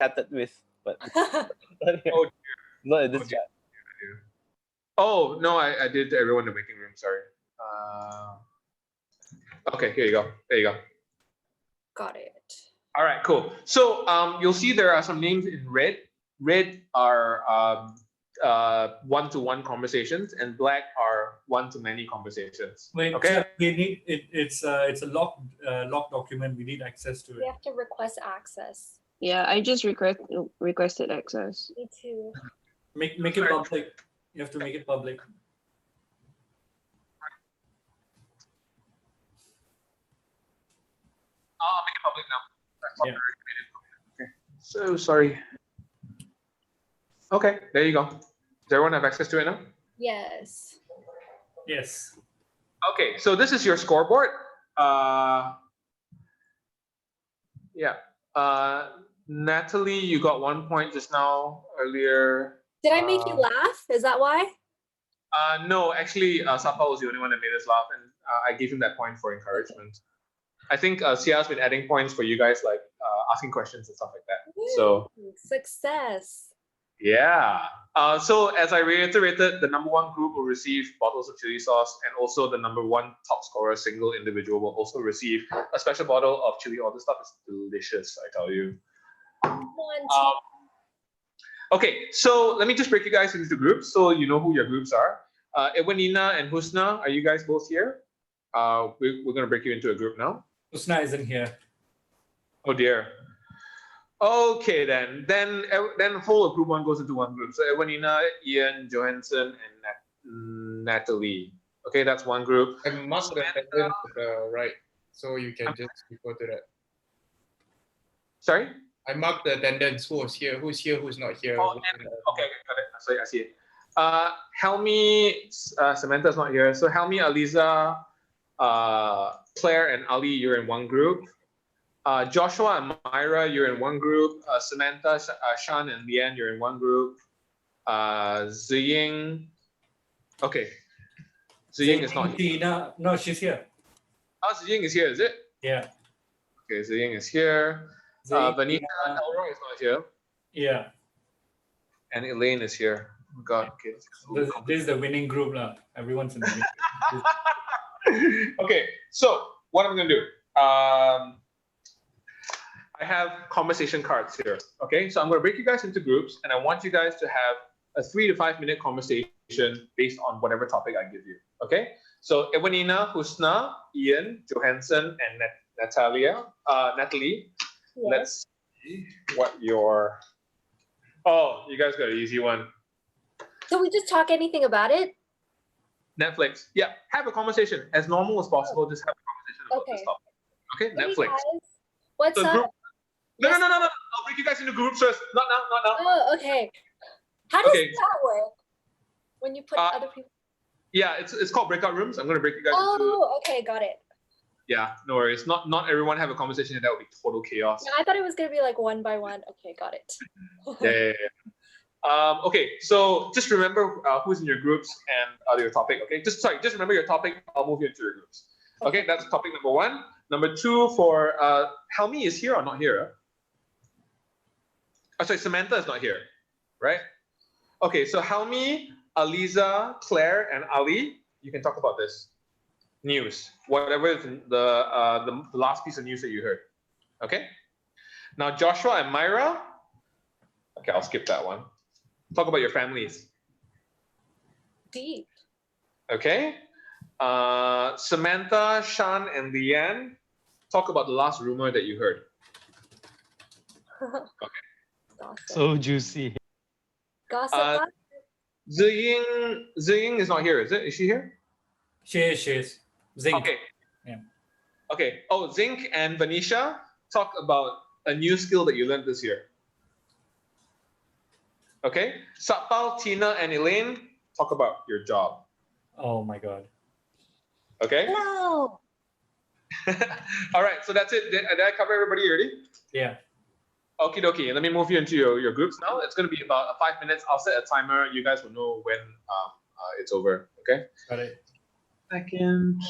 chatted with, but Oh, not in this chat. Oh, no, I did everyone in the waiting room, sorry. Okay, here you go. There you go. Got it. All right, cool. So you'll see there are some names in red. Red are one-to-one conversations, and black are one-to-many conversations. Wait, okay. Chak, we need it. It's a locked document. We need access to We it. have to request access. Yeah, I just requested access. Me too. Make it public. You have to make it public. I'll make it public now. Yeah. Okay. So sorry. Okay, there you go. Does everyone have access to it now? Yes. Yes. Okay, so this is your scoreboard. Yeah. Natalie, you got 1 point just now earlier. Did I make you laugh? Is that why? No, actually, Sapa was the only one that made us laugh, and I gave him that point for encouragement. I think Sia's been adding points for you guys, like asking questions and stuff like that. So success. yeah. So as I reiterated, the number one group will receive bottles of chili sauce, and also the number one top scorer single individual will also receive a special bottle of chili. All this stuff is delicious, I tell you. Okay, so let me just break you guys into groups so you know who your groups are. Ewanina and Husna, are you guys both here? We're going to break you into a group now. Husna isn't here. Oh dear. Okay, then whole of group one goes into one group. So Ewanina, Ian, Johansson, and Natalie. Okay, that's one group. I marked the attendance to the right, so you can just refer to that. Sorry? I marked the attendance. Who's here, who's not here. Oh, okay, got it. Sorry, I see it. Helmi, Samantha's not here. So Helmi, Aliza, Claire, and Ali, you're in one group. Joshua and Myra, you're in one group. Samantha, Shan, and Leanne, you're in one group. Ziying, okay. Ziying is not here. No, she's here. Oh, Ziying is here, is it? Yeah. Okay, Ziying is here. Vanita Elroy is not here. Yeah. And Elaine is here. Oh God, okay. This is the winning group, lah. Everyone's in the winning group. Okay, so what I'm gonna do? I have conversation cards here. Okay, so I'm gonna break you guys into groups, and I want you guys to have a 3 to 5 minute conversation based on whatever topic I give you. Okay, so Ewanina, Husna, Ian, Johansson, and Natalie. Yes. Let's see what your. Oh, you guys got an easy one. So we just talk anything about it? Netflix. Yeah, have a conversation as normal as possible. Just have a conversation about this topic. Okay, Hey Netflix. guys, what's So up? group- No. I'll break you guys into groups first. Not now. Oh, okay. How does Okay. that work? When you put other people. Yeah, it's called breakout rooms. I'm gonna break you guys into. Oh, okay, got it. Yeah, no worries. Not everyone have a conversation. That would be total chaos. Yeah, I thought it was gonna be like one by one. Okay, got it. Yeah. Okay, so just remember who's in your groups and your topic. Okay, just remember your topic. I'll move you into your groups. Okay, that's topic number one. Number two for Helmi is here or not here? Oh, sorry, Samantha is not here, right? Okay, so Helmi, Aliza, Claire, and Ali, you can talk about this news, whatever is the last piece of news that you heard. Okay. Now Joshua and Myra. Okay, I'll skip that one. Talk about your families. Deep. Okay. Samantha, Shan, and Leanne, talk about the last rumor that you heard. Okay. Gossip. So juicy. Gossip. Ziying is not here, is it? Is she here? She is. Zinc. Okay. Yeah. Okay. Oh, Zinc and Vanisha, talk about a new skill that you learned this year. Okay. Satpal, Tina, and Elaine, talk about your job. Oh my God. Okay. Hello. All right. So that's it. Did I cover everybody already? Yeah. Okie dokie. Let me move you into your groups now. It's going to be about 5 minutes. I'll set a timer. You guys will know when it's over. Okay. Got it. Second.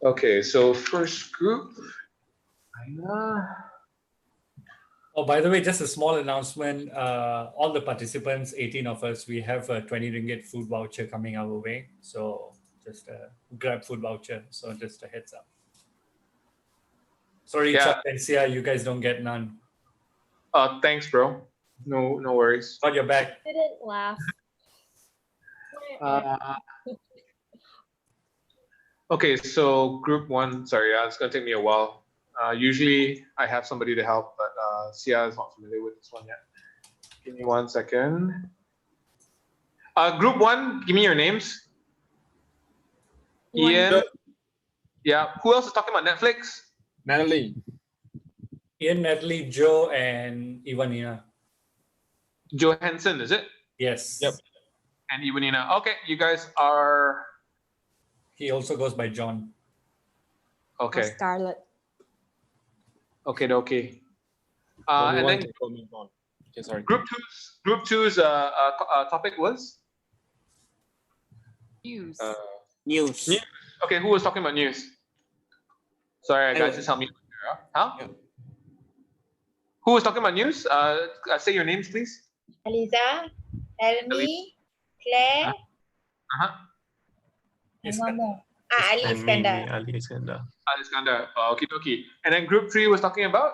Okay, so first group. Oh, by the way, just a small announcement. All the participants, 18 of us, we have a 20 ringgit food voucher coming our way. So just grab food voucher. So just a heads up. Sorry, Yeah. Chak and Sia, you guys don't get none. Thanks, bro. No worries. Got your back. Didn't laugh. Okay, so group one. Sorry, it's gonna take me a while. Usually I have somebody to help, but Sia is not familiar with this one yet. Give me 1 second. Group one, give me your names. Ian. Yeah. Who else is talking about Netflix? Natalie. Ian, Natalie, Joe, and Ivanina. Johansson, is it? Yes. Yep. And Ivanina. Okay, you guys are He also goes by John. okay. Scarlet. Okay. Only And one then can comment on. Okay, sorry. group two's topic was News. News. News. Okay, who was talking about news? Sorry, guys, will. just help me. Huh? Yeah. Who was talking about news? Say your names, please. Aliza, Helmi, Claire, Uh-huh. and one more. Ali And me, Iskandar. Ali Iskandar. Alexander. Okay. And then group three was talking about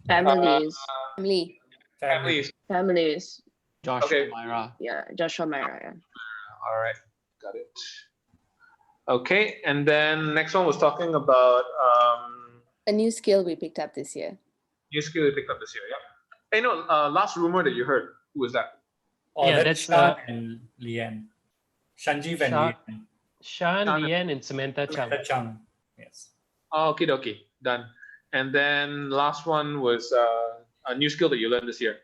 Families. Family. families. Families. Josh Okay. and Myra. Yeah, Joshua Myra. Yeah. All right, got it. Okay, and then next one was talking about A new skill we picked up this year. new skill you picked up this year. Yeah. Hey, no, last rumor that you heard. Who was that? Oh, Yeah, that's that's, Shan and Lian. Shanjeev and Shan- Lian. Shan, Shan- Lian, and Samantha Chang. Samantha Chang. Yes. Oh, okay, done. And then last one was a new skill that you learned this year.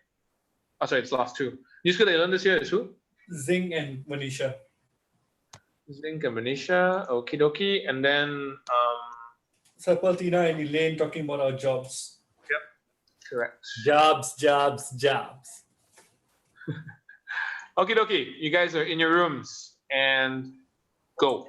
Oh, sorry, it's last two. New skill that you learned this year is who? Zing and Manisha. Zink and Manisha. Okie dokie. And then Sapaltina and Elaine talking about our jobs. correct. Jobs. Okie dokie. You guys are in your rooms and go.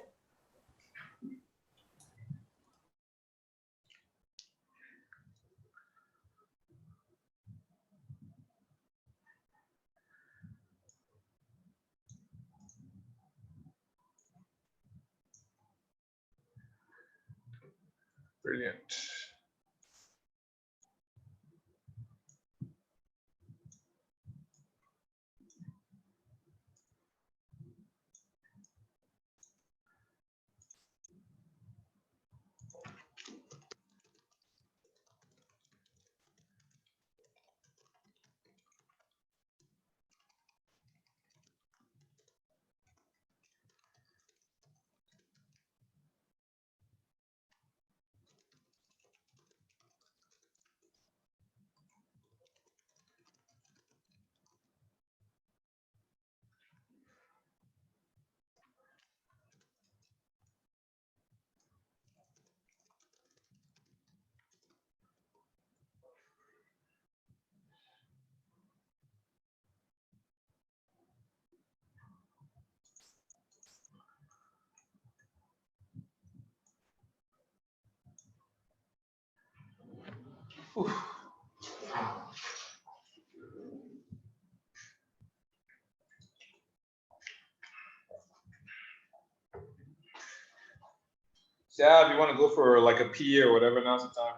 Brilliant. Yeah, if you want to go for like a pee or whatever, now's the time.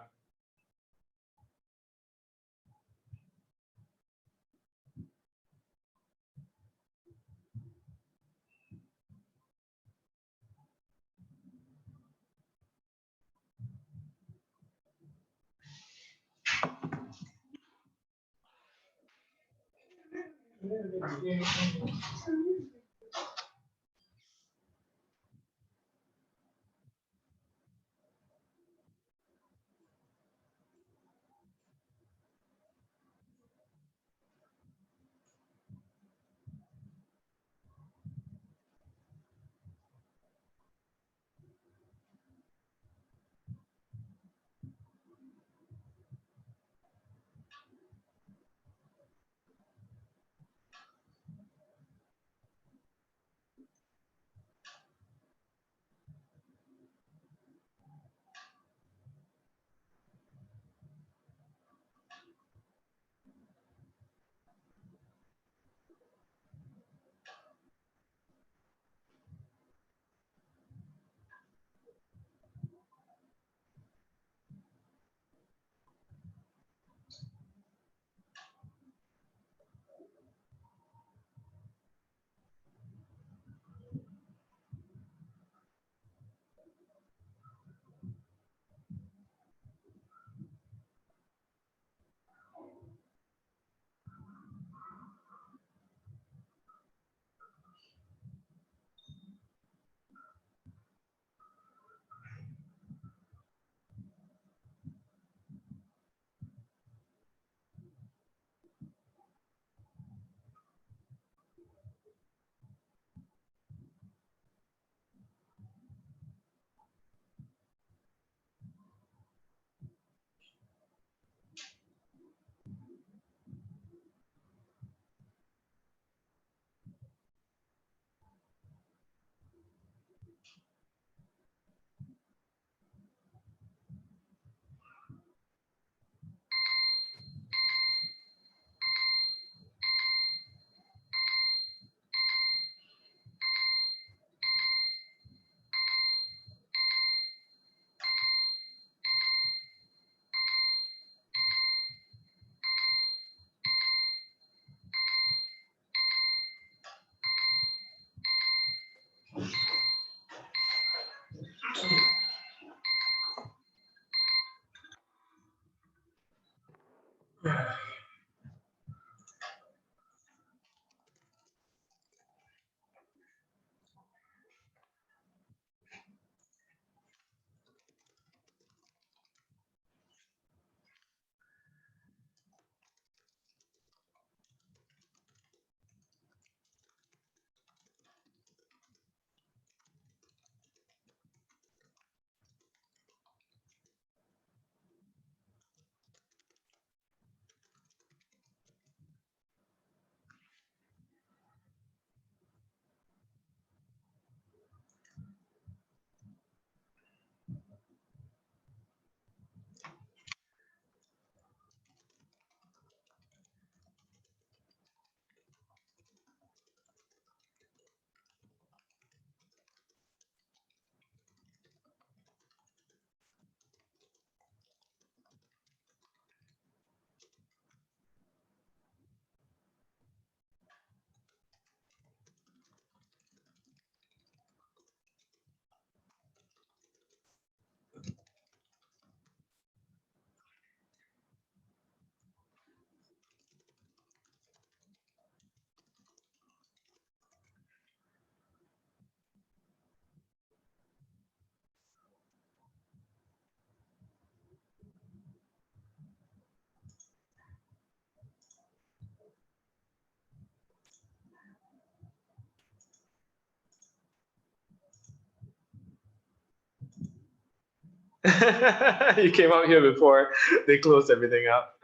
You came out here before they closed everything up.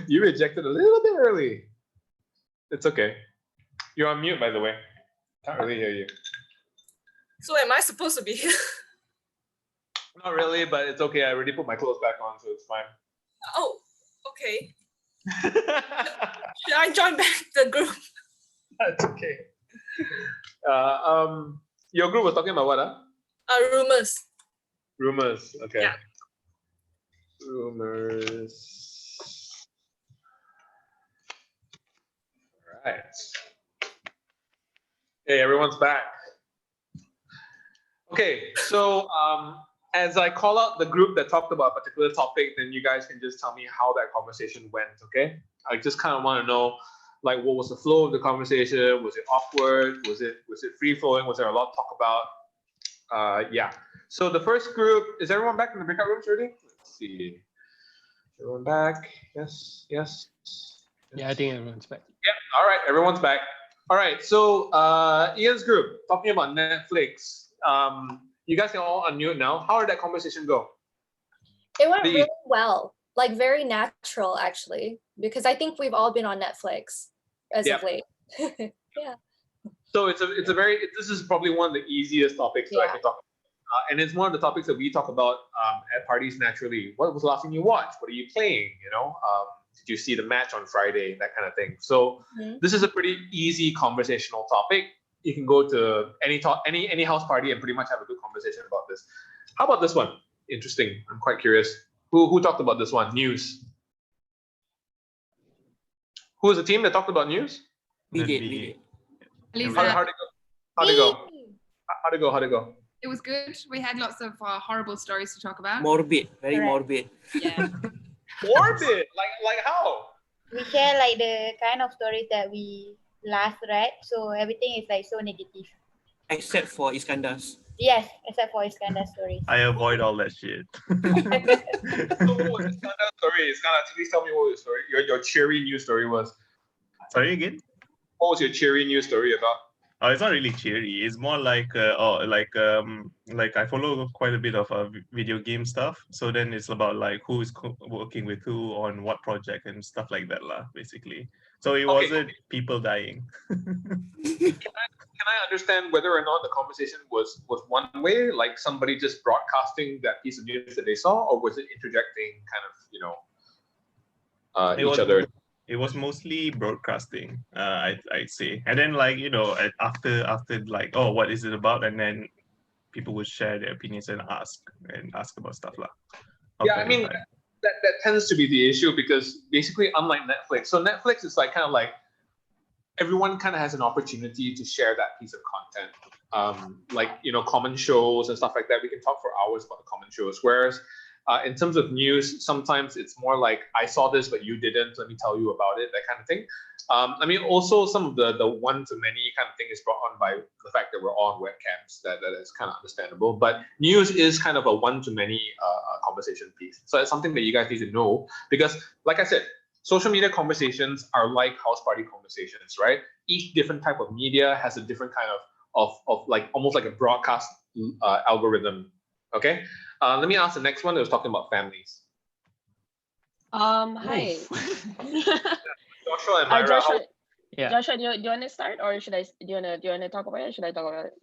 You rejected a little bit early. It's okay. You're on mute, by the way. Can't really hear you. So am I supposed to be here? Not really, but it's okay. I already put my clothes back on, so it's fine. Oh, okay. Should I join back the group? That's okay. Your group was talking about what? Rumors. Rumors. Okay. Yeah. Rumors. All right. Hey, everyone's back. Okay, so as I call out the group that talked about a particular topic, then you guys can just tell me how that conversation went, okay? I just kind of want to know, like, what was the flow of the conversation? Was it awkward? Was it free flowing? Was there a lot to talk about? Yeah. So the first group, is everyone back in the breakout rooms already? Let's see. Everyone back? Yes, yes. Yeah, I think everyone's back. Yeah, all right, everyone's back. All right, so Ian's group, talking about Netflix. You guys can all unmute now. How did that conversation go? It went really well, like very natural actually, because I think we've all been on Netflix as of late. Yeah. So this is probably one of the easiest topics that I can talk about. And it's one of the topics that we talk about at parties naturally. What was the last thing you watched? What are you playing? You know, did you see the match on Friday? That kind of thing. So this is a pretty easy conversational topic. You can go to any house party and pretty much have a good conversation about this. How about this one? Interesting. I'm quite curious. Who talked about this one? News. Who was the team that talked about news? We did. How'd it go? It was good. We had lots of horrible stories to talk about. Morbid, very morbid. Yeah. Morbid? Like how? We share like the kind of stories that we last read, so everything is like so negative. Except for Iskandar's. Yes, except for Iskandar's stories. I avoid all that shit. So what was Iskandar's story? Iskandar, please tell me what your story, your cheery news story was. Sorry again? What was your cheery news story about? Oh, it's not really cheery. It's more like I follow quite a bit of video game stuff. So then it's about like who is working with who on what project and stuff like that lah, basically. So it wasn't people dying. Can I understand whether or not the conversation was one way, like somebody just broadcasting that piece of news that they saw, or was it interjecting kind of, each other? It was mostly broadcasting, I'd say. And then like, after like, oh, what is it about? And then people would share their opinions and ask about stuff lah. Yeah, I mean, that tends to be the issue because basically unlike Netflix, so Netflix is like kind of like everyone kind of has an opportunity to share that piece of content. Like, you know, common shows and stuff like that. We can talk for hours about the common shows. Whereas in terms of news, sometimes it's more like, I saw this, but you didn't. Let me tell you about it, that kind of thing. I mean, also some of the one-to-many kind of thing is brought on by the fact that we're all on webcams. That is kind of understandable. But news is kind of a one-to-many conversation piece. So it's something that you guys need to know, because, like I said, social media conversations are like house party conversations, right? Each different type of media has a different kind of like almost like a broadcast algorithm. Okay. Let me ask the next one that was talking about families. Hi. Joshua and Myra. Joshua, Yeah. Joshua, do you want to start, or should I? Do you want to talk about it? Or should I talk about it?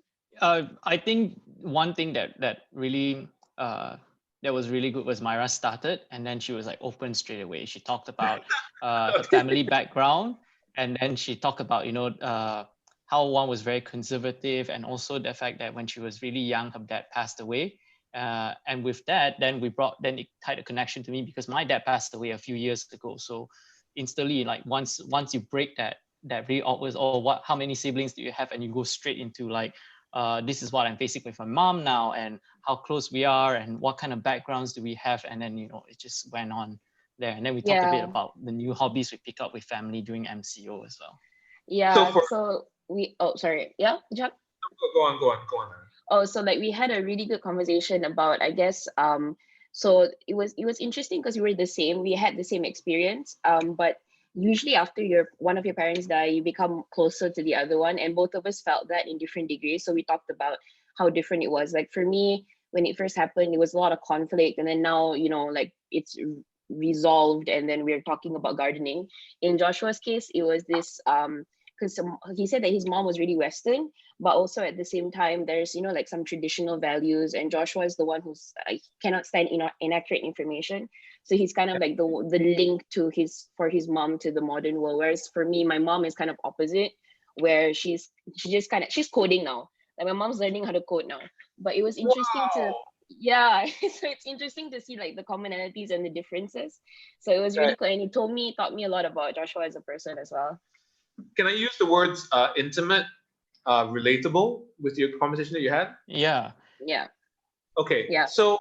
I think one thing that really that was really good was Myra started, and then she was like open straight away. She talked about her family background, and then she talked about, you know, how one was very conservative, and also the fact that when she was really young, her dad passed away. And with that, then it tied a connection to me, because my dad passed away a few years ago. So instantly, like once you break that really awkward, how many siblings do you have, and you go straight into like, this is what I'm facing with my mom now, and how close we are, and what kind of backgrounds do we have, and then, you know, it just went on there. And then we talked a bit about the new hobbies we pick up with family during MCO as well. Yeah. So we. Oh, sorry. Yeah, Chak? Go on. Oh, so like we had a really good conversation about, I guess, so it was interesting because we were the same. We had the same experience. But usually after one of your parents die, you become closer to the other one, and both of us felt that in different degrees. So we talked about how different it was. Like for me, when it first happened, it was a lot of conflict, and then now, you know, like it's resolved, and then we're talking about gardening. In Joshua's case, it was this because he said that his mom was really Western, but also at the same time, there's, you know, like some traditional values, and Joshua is the one who's cannot stand inaccurate information. So he's kind of like the link to his mom to the modern world. Whereas for me, my mom is kind of opposite, where she's coding now. Like my mom's learning how to code now. But it was interesting so it's interesting to see like the commonalities and the differences. So it was really cool, and he taught me a lot about Joshua as a person as well. Can I use the words intimate, relatable with your conversation that you had? Yeah. Okay. Yeah. So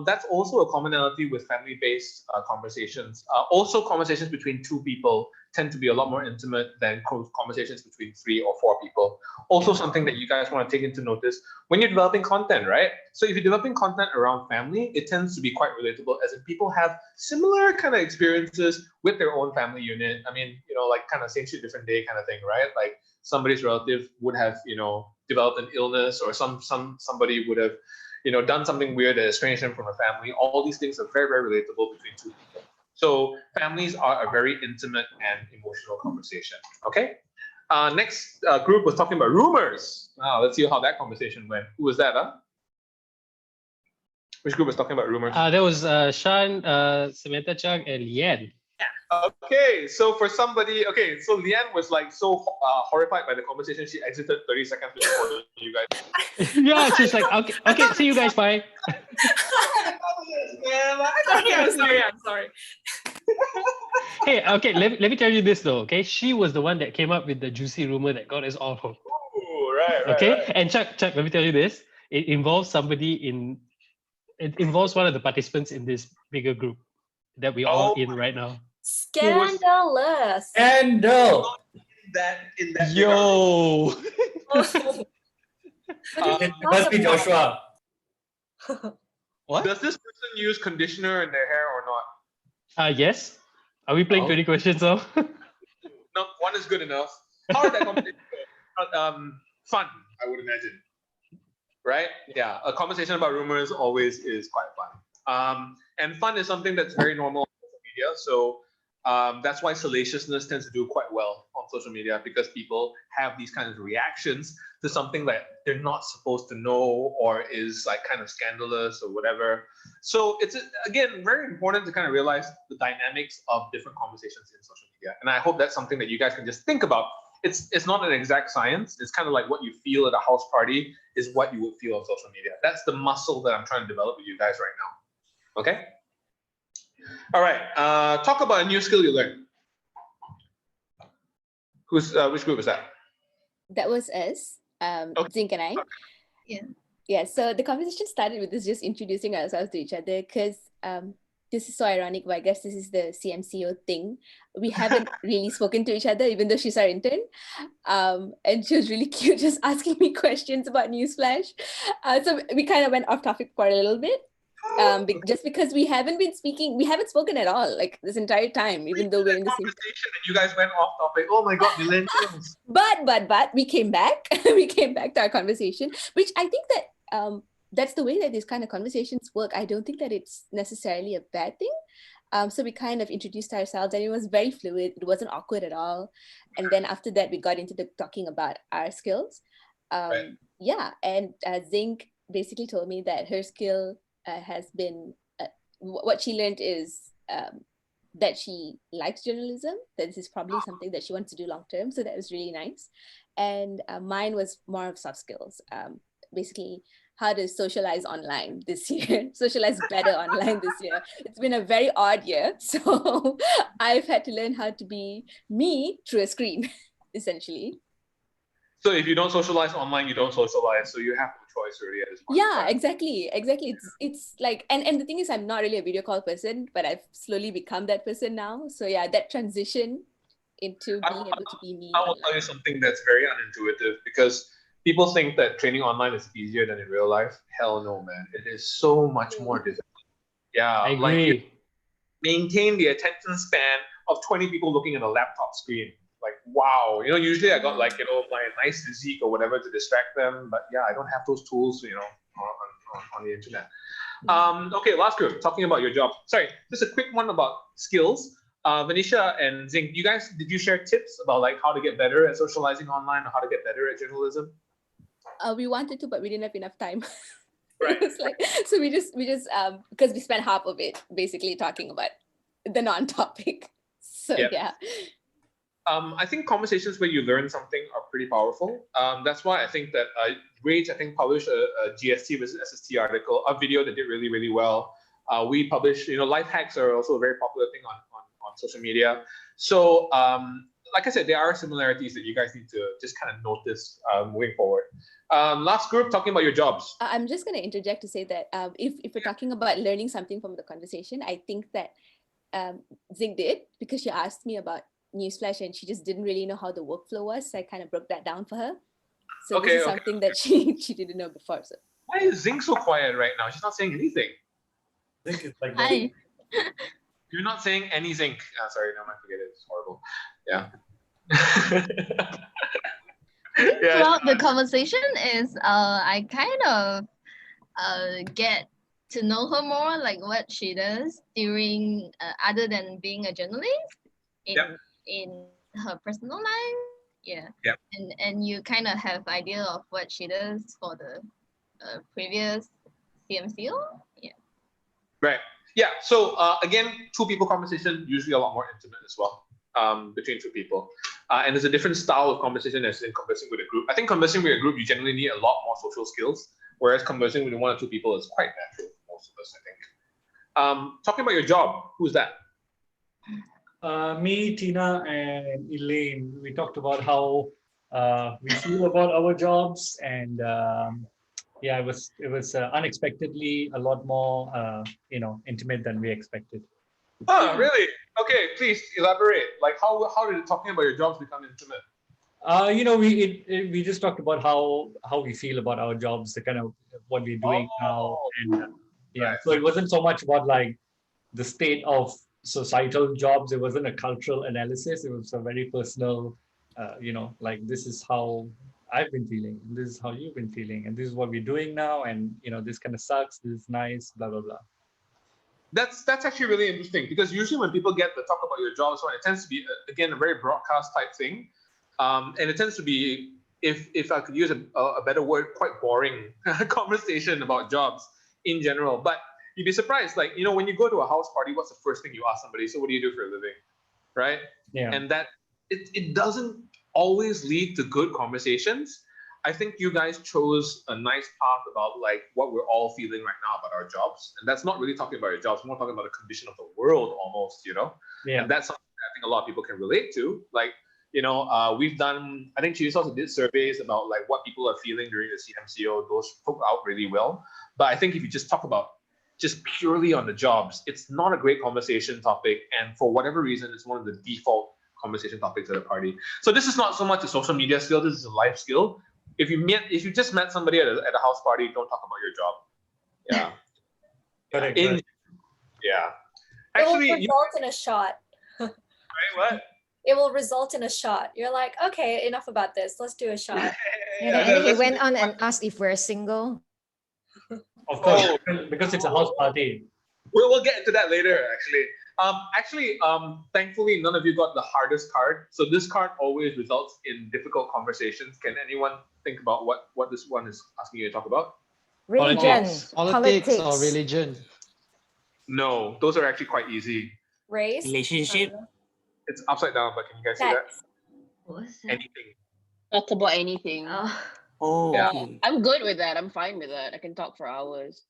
that's also a commonality with family-based conversations. Also, conversations between two people tend to be a lot more intimate than conversations between 3 or 4 people. Also, something that you guys want to take into notice when you're developing content, right? So if you're developing content around family, it tends to be quite relatable, as in people have similar kind of experiences with their own family unit. I mean, you know, like kind of same shit, different day kind of thing, right? Like somebody's relative would have, you know, developed an illness, or somebody would have, you know, done something weird that estranged them from a family. All these things are very, very relatable between two people. So families are a very intimate and emotional conversation. Okay. Next group was talking about rumors. Now let's see how that conversation went. Who was that? Which group was talking about rumors? There was Sean, Samantha, Chak, and Lian. Okay, so for somebody, so Lian was like so horrified by the conversation, she exited 30 seconds before you guys. Yeah, she's like, okay, see you guys, bye. I'm sorry. Hey, okay, let me tell you this though, okay? She was the one that came up with the juicy rumor that got us all home. Ooh, right. Okay, and Chak, let me tell you this. It involves it involves one of the participants in this bigger group that we all in right now. Scandalous. Scandal. In that Yo. It must be Joshua. What? Does this person use conditioner in their hair or not? Yes. Are we playing 20 questions now? No, one is good enough. How did that conversation go? Fun, I would imagine. Right? Yeah, a conversation about rumors always is quite fun. And fun is something that's very normal on social media. So that's why salaciousness tends to do quite well on social media, because people have these kinds of reactions to something that they're not supposed to know, or is like kind of scandalous or whatever. So it's, again, very important to kind of realize the dynamics of different conversations in social media. And I hope that's something that you guys can just think about. It's not an exact science. It's kind of like what you feel at a house party is what you would feel on social media. That's the muscle that I'm trying to develop with you guys right now. Okay? All right. Talk about a new skill you learned. Which group is that? That was us, Zink and I. Yeah. Yeah, so the conversation started with us just introducing ourselves to each other because this is so ironic, but I guess this is the CMCO thing. We haven't really spoken to each other, even though she's our intern. And she was really cute, just asking me questions about Newsflash. So we kind of went off topic for a little bit. Just because we haven't spoken at all, like this entire time, even though we're in the same conversation and you guys went off topic. Oh my God, millennials. But we came back. We came back to our conversation, which I think that that's the way that these kind of conversations work. I don't think that it's necessarily a bad thing. So we kind of introduced ourselves and it was very fluid. It wasn't awkward at all. And then after that, we got into the talking about our skills. Yeah, and Zink basically told me that her skill has been, what she learned is that she likes journalism, that this is probably something that she wants to do long term. So that was really nice. And mine was more of soft skills, basically how to socialize online this year, socialize better online this year. It's been a very odd year. So I've had to learn how to be me through a screen, essentially. So if you don't socialize online, you don't socialize. So you have no choice really at this point. Yeah, exactly. It's like, and the thing is, I'm not really a video call person, but I've slowly become that person now. So yeah, that transition into being able to be me. I will tell you something that's very unintuitive because people think that training online is easier than in real life. Hell no, man. It is so much more difficult. Yeah, I agree. like you maintain the attention span of 20 people looking at a laptop screen. Like, wow, usually I got like, my nice physique or whatever to distract them. But yeah, I don't have those tools, on the internet. Okay, last group, talking about your job. Sorry, just a quick one about skills. Venetia and Zing, did you share tips about like how to get better at socializing online or how to get better at journalism? We wanted to, but we didn't have enough time. Right. It's like, so we just because we spent half of it basically talking about the non-topic. So yeah. I think conversations where you learn something are pretty powerful. That's why I think that R.Age, published a GST versus SST article, a video that did really, really well. We publish, life hacks are also a very popular thing on social media. So, like I said, there are similarities that you guys need to just kind of notice moving forward. Last group, talking about your jobs. I'm just going to interject to say that if we're talking about learning something from the conversation, I think that Zing did, because she asked me about Newsflash and she just didn't really know how the workflow was. So I kind of broke that down for her. So this is something that she didn't know before. So why is Zing so quiet right now? She's not saying anything. Zink is like Hi. You're not saying anything. Sorry, no, I forget it. It's horrible. Yeah. Throughout the conversation is I kind of get to know her more, like what she does during other than being a journalist in her personal life. Yeah. Yep. And you kind of have idea of what she does for the previous CMCO. Yeah. Right. Yeah. So again, two people conversation, usually a lot more intimate as well. Between two people. And there's a different style of conversation as in conversing with a group. I think conversing with a group, you generally need a lot more social skills, whereas conversing with one or two people is quite natural for most of us, I think. Talking about your job, who's that? Me, Tina, and Elaine. We talked about how we feel about our jobs, and it was unexpectedly a lot more intimate than we expected. Oh, really? Okay, please elaborate. Like, how did talking about your jobs become intimate? We just talked about how we feel about our jobs, the kind of what we're doing now, and so it wasn't so much about like the state of societal jobs. It wasn't a cultural analysis. It was a very personal, like this is how I've been feeling, and this is how you've been feeling, and this is what we're doing now, and this kind of sucks. This is nice, blah blah blah. That's actually really interesting because usually when people get to talk about your jobs, it tends to be again a very broadcast type thing, and it tends to be, if I could use a better word, quite boring conversation about jobs in general. But you'd be surprised, like when you go to a house party, what's the first thing you ask somebody? So what do you do for a living, right? Yeah. And that it doesn't always lead to good conversations. I think you guys chose a nice path about like what we're all feeling right now about our jobs. And that's not really talking about your jobs, more talking about the condition of the world almost, Yeah. And that's something I think a lot of people can relate to. Like, We've done, I think Chili's also did surveys about like what people are feeling during the CMCO. Those took out really well. But I think if you just talk about just purely on the jobs, it's not a great conversation topic. And for whatever reason, it's one of the default conversation topics at a party. So this is not so much a social media skill, this is a life skill. If you just met somebody at a house party, don't talk about your job. Yeah. Correct. Yeah. It will Actually, result in a shot. right, what? It will result in a shot. You're like, okay, enough about this. Let's do a shot. And then he went on and asked if we're single. Of course, because it's a house party. We'll get into that later, actually. Thankfully, none of you got the hardest card. So this card always results in difficult conversations. Can anyone think about what this one is asking you to talk about? Religion. Politics or religion? No, those are actually quite easy. Race? Relationship? It's upside down, but can you guys see that? What's that? Anything. Talk about anything. Oh, Yeah. okay. I'm good with that. I'm fine with that. I can talk for hours.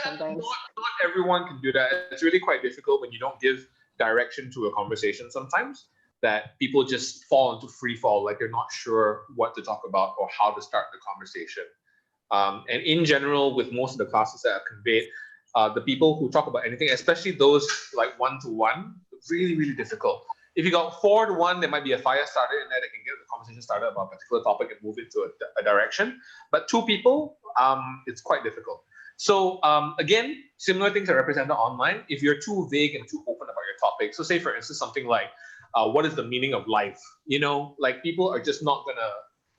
Sometimes. Not everyone can do that. It's really quite difficult when you don't give direction to a conversation sometimes, that people just fall into free fall, like they're not sure what to talk about or how to start the conversation. And in general, with most of the classes that I've conveyed, the people who talk about anything, especially those like one-to-one, really, really difficult. If you got 4-to-1, there might be a fire starter in there that can get the conversation started about a particular topic and move it to a direction. But 2 people, it's quite difficult. So again, similar things are represented online. If you're too vague and too open about your topic, so say for instance something like, what is the meaning of life? Like people are just not gonna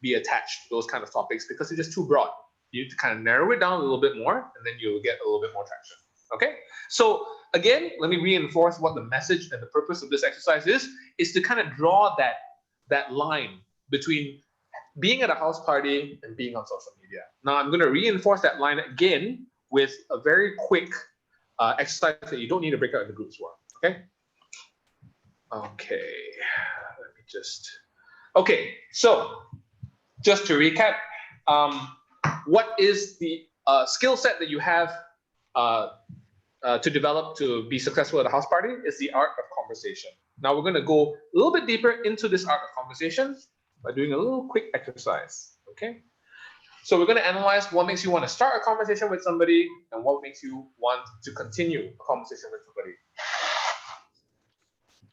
be attached to those kind of topics because it's just too broad. You need to kind of narrow it down a little bit more, and then you'll get a little bit more traction. Okay, so again, let me reinforce what the message and the purpose of this exercise is to kind of draw that line between being at a house party and being on social media. Now I'm going to reinforce that line again with a very quick exercise that you don't need to break out into groups for. Okay. Okay. Let me just. Okay. So just to recap, what is the skill set that you have to develop to be successful at a house party? Is the art of conversation. Now we're going to go a little bit deeper into this art of conversation by doing a little quick exercise, okay? So we're going to analyze what makes you want to start a conversation with somebody and what makes you want to continue a conversation with somebody.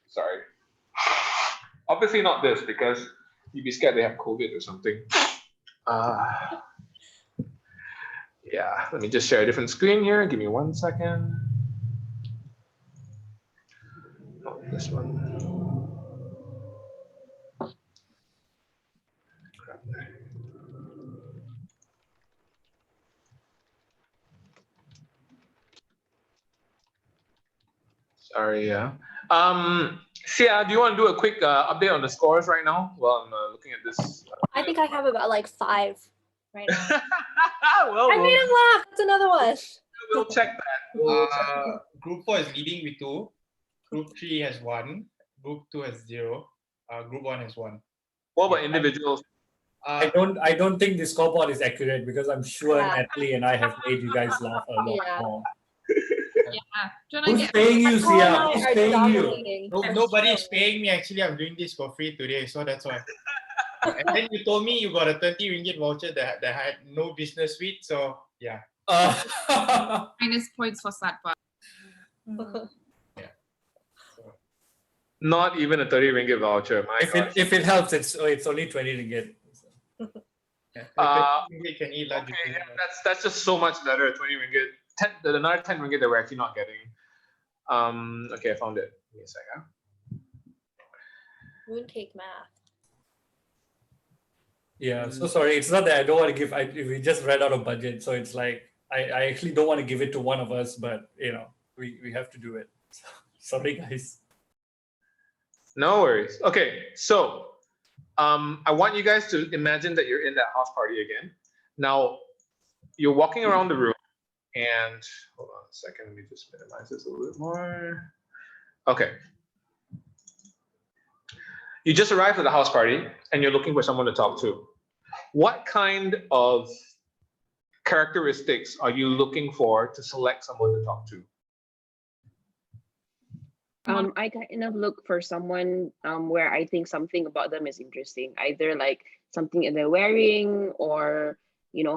Sorry. Obviously not this, because you'd be scared they have COVID or something. Yeah, let me just share a different screen here. Give me 1 second. Not this one. Sorry, yeah. Sia, do you want to do a quick update on the scores right now? Well, I'm looking at this. I think I have about like 5 right now. Well, I made him laugh. That's another one. We'll check that. Group 4 is leading with 2. Group 3 has 1. Group 2 has 0. Group 1 has 1. What about individuals? I don't think the scoreboard is accurate because I'm sure Natalie and I have made you guys laugh a lot more. Who's paying you, Sia? Who's paying you? Nobody is paying me. Actually, I'm doing this for free today, so that's why. And then you told me you got a 30 ringgit voucher that had no business with, so yeah. Minus points for Satpa. Not even a 30 ringgit voucher. My If it helps, it's only 20 ringgit. We can eat lunch. Okay, yeah, that's just so much better. 20 ringgit. Another 10 ringgit that we're actually not getting. Okay, I found it. Give me a second. Mooncake math. Yeah, so sorry. It's not that I don't want to give. We just ran out of budget, so it's like I actually don't want to give it to one of us, but we have to do it. Sorry, guys. No worries. Okay, so I want you guys to imagine that you're in that house party again. Now you're walking around the room, and hold on a second. Let me just minimize this a little bit more. Okay. You just arrived at the house party and you're looking for someone to talk to. What kind of characteristics are you looking for to select someone to talk to? I kind of look for someone where I think something about them is interesting, either like something that they're wearing, or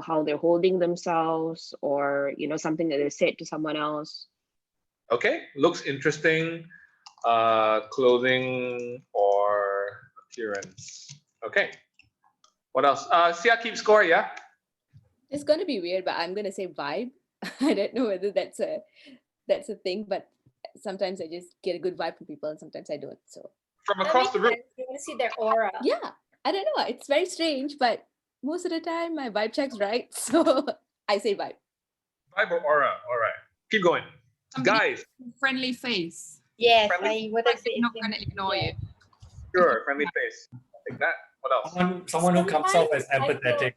how they're holding themselves, or something that they said to someone else. Okay, looks interesting. Clothing or appearance. Okay. What else? Sia, keep score, yeah? It's gonna be weird, but I'm gonna say vibe. I don't know whether that's a thing, but sometimes I just get a good vibe from people and sometimes I don't. So from across the room. You want to see their aura. Yeah. I don't know. It's very strange, but most of the time my vibe check's right. So I say vibe. Vibe or aura. All right. Keep going. Guys. Friendly face. Yes, Friendly? what I say. Not gonna ignore you. Sure, friendly face. I think that. What else? Someone who comes off as empathetic.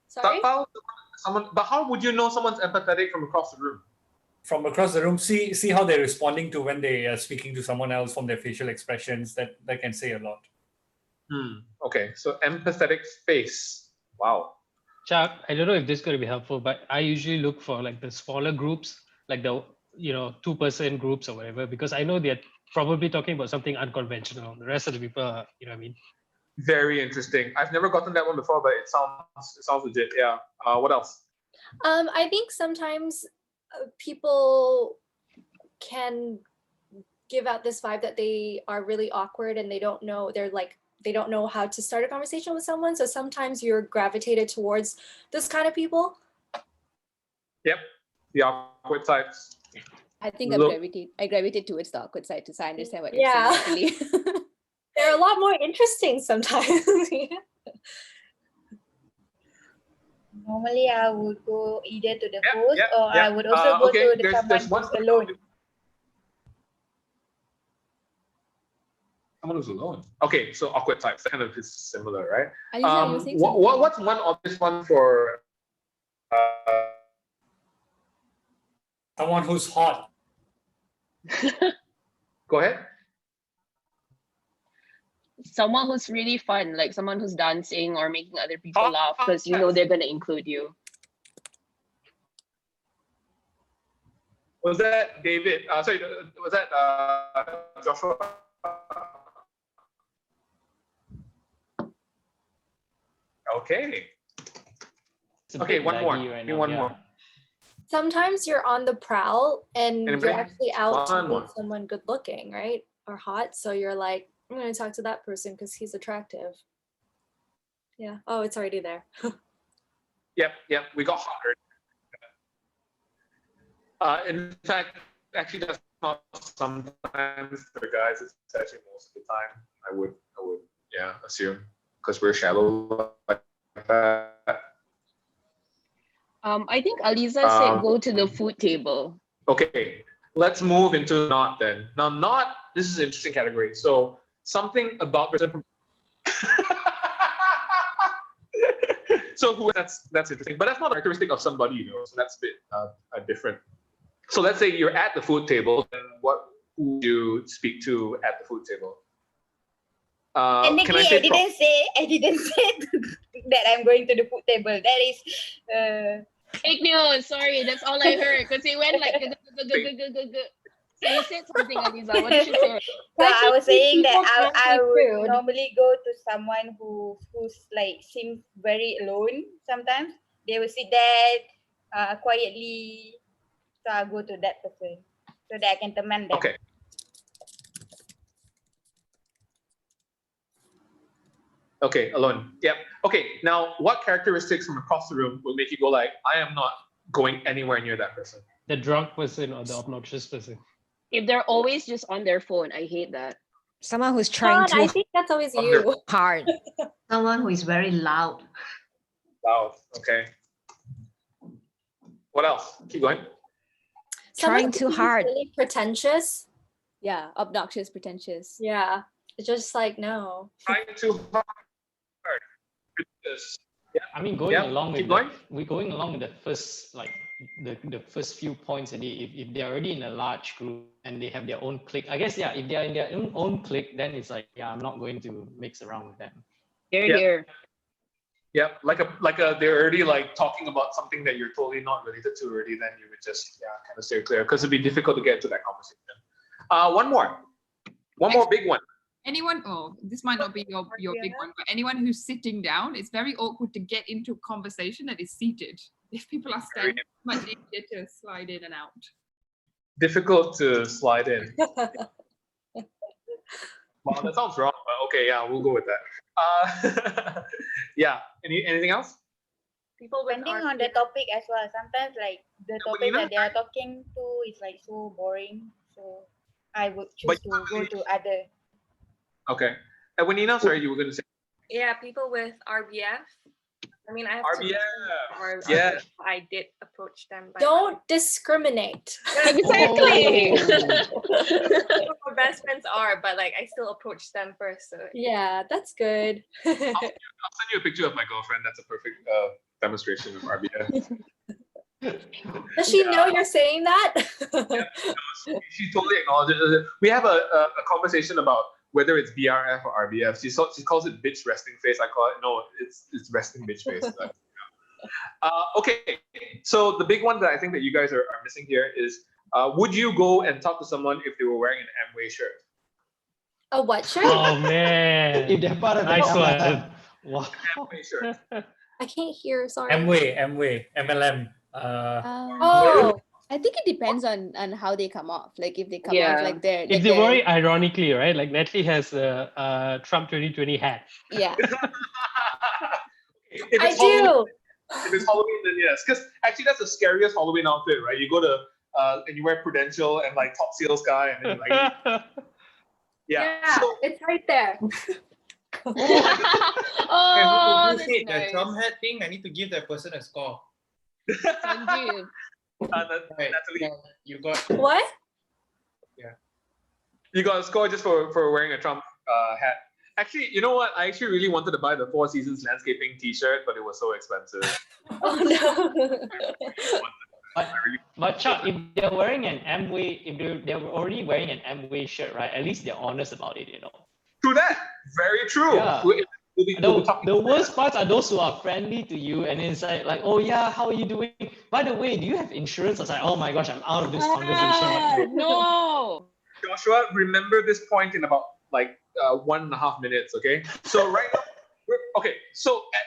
Sorry? But how would you know someone's empathetic from across the room? From across the room, see how they're responding to when they are speaking to someone else, from their facial expressions. That can say a lot. Okay, so empathetic face. Wow. Chak, I don't know if this is going to be helpful, but I usually look for like the smaller groups, like the 2% groups or whatever, because I know they're probably talking about something unconventional. The rest of the people are, you know what I mean? Very interesting. I've never gotten that one before, but it sounds legit. Yeah. What else? I think sometimes people can give out this vibe that they are really awkward and they don't know how to start a conversation with someone. So sometimes you're gravitated towards this kind of people. Yep. The awkward types. I think I gravitate towards the awkward side, so I understand what you're saying. Actually. They're a lot more interesting sometimes. Normally, I would go either to the host or I would also go to the someone who's alone. Someone who's alone. Okay, so awkward types kind of is similar, right? Are you saying what's one obvious one for someone who's hot? Go ahead. Someone who's really fun, like someone who's dancing or making other people laugh, because they're gonna include you. Was that David? Sorry, was that Joshua? Okay. Okay, one more. One more. Sometimes you're on the prowl and Anybody? you're actually out to One more. meet someone good looking, right? Or hot. So you're like, I'm going to talk to that person because he's attractive. Yeah. Oh, it's already there. Yep. We got hotter. In fact, actually, that's not sometimes for guys. It's actually most of the time. I would, assume because we're shallow like that. I think Aliza said go to the food table. Okay, let's move into not then. Now, not, this is an interesting category. So something about person. So that's interesting, but that's not a characteristic of somebody, So that's a bit different. So let's say you're at the food table, and who would you speak to at the food table? Technically, I didn't say that I'm going to the food table. That is fake news. Sorry, that's all I heard because he went like. So you said something, Aliza. What did you say? So I was saying that I would normally go to someone who's like seems very alone. Sometimes they will sit there quietly. So I'll go to that person so that I can command them. Okay. Okay, alone. Yep. Okay, now what characteristics from across the room will make you go like, I am not going anywhere near that person? The drunk person or the obnoxious person. If they're always just on their phone, I hate that. Someone who's trying I think that's always you. hard. Someone who is very loud. Loud. Okay. What else? Keep going. Trying too hard. Really pretentious. Yeah, obnoxious, pretentious. Yeah, it's just like no. Trying too hard. Yeah. I mean, going along with the first, like the first few points, and if they're already in a large group and they have their own clique, I guess if they're in their own clique, then it's like I'm not going to mix around with them. Here. Yep, they're already like talking about something that you're totally not related to already. Then you would just kind of steer clear because it'd be difficult to get to that conversation. One more big one. Anyone, oh, this might not be your big one, but anyone who's sitting down, it's very awkward to get into a conversation that is seated. If people are standing, it's much easier to slide in and out. Difficult to slide in. Well, that sounds wrong, but okay, yeah, we'll go with that. Yeah, anything else? People depending on the topic as well. Sometimes like the topic that they are talking to is like so boring. So I would choose to go to other. Okay. Wenina, sorry, you were going to say. Yeah, people with RBF. I mean, I have two RBF. people Yeah. I did approach them. But Don't discriminate. Exactly. My best friends are, but like I still approach them first. So. Yeah, that's good. I'll send you a picture of my girlfriend. That's a perfect demonstration of RBF. Does she know you're saying that? She totally acknowledges it. We have a conversation about whether it's BRF or RBF. She calls it bitch resting face. I call it, no, it's resting bitch face. Okay, so the big one that I think that you guys are missing here is, would you go and talk to someone if they were wearing an Amway shirt? A what shirt? Oh man, if they're part of nice one. Wow. Amway shirt. I can't hear, sorry. Amway, MLM. I think it depends on how they come off. Like if they come off like they're If they wear it ironically, right? Like Natalie has a Trump 2020 hat. Yeah. If it's Halloween, then yes. Because actually that's the scariest Halloween outfit, right? You go to and you wear Prudential and like top sales guy and then you're like Yeah, it's right there. Oh, that's nice. The Trump hat thing, I need to give that person a score. Sanjeev. Natalie, you got what? Yeah, you got a score just for wearing a Trump hat. Actually, you know what? I actually really wanted to buy the Four Seasons landscaping T-shirt, but it was so expensive. Oh no! But Chuck, if they're wearing an Amway, if they're already wearing an Amway shirt, right? At least they're honest about it, you know. True that. Very true. Yeah. The worst parts are those who are friendly to you and it's like, oh yeah, how are you doing? By the way, do you have insurance? I was like, oh my gosh, I'm out of this conversation. No. Joshua, remember this point in about like 1.5 minutes, okay? So right now,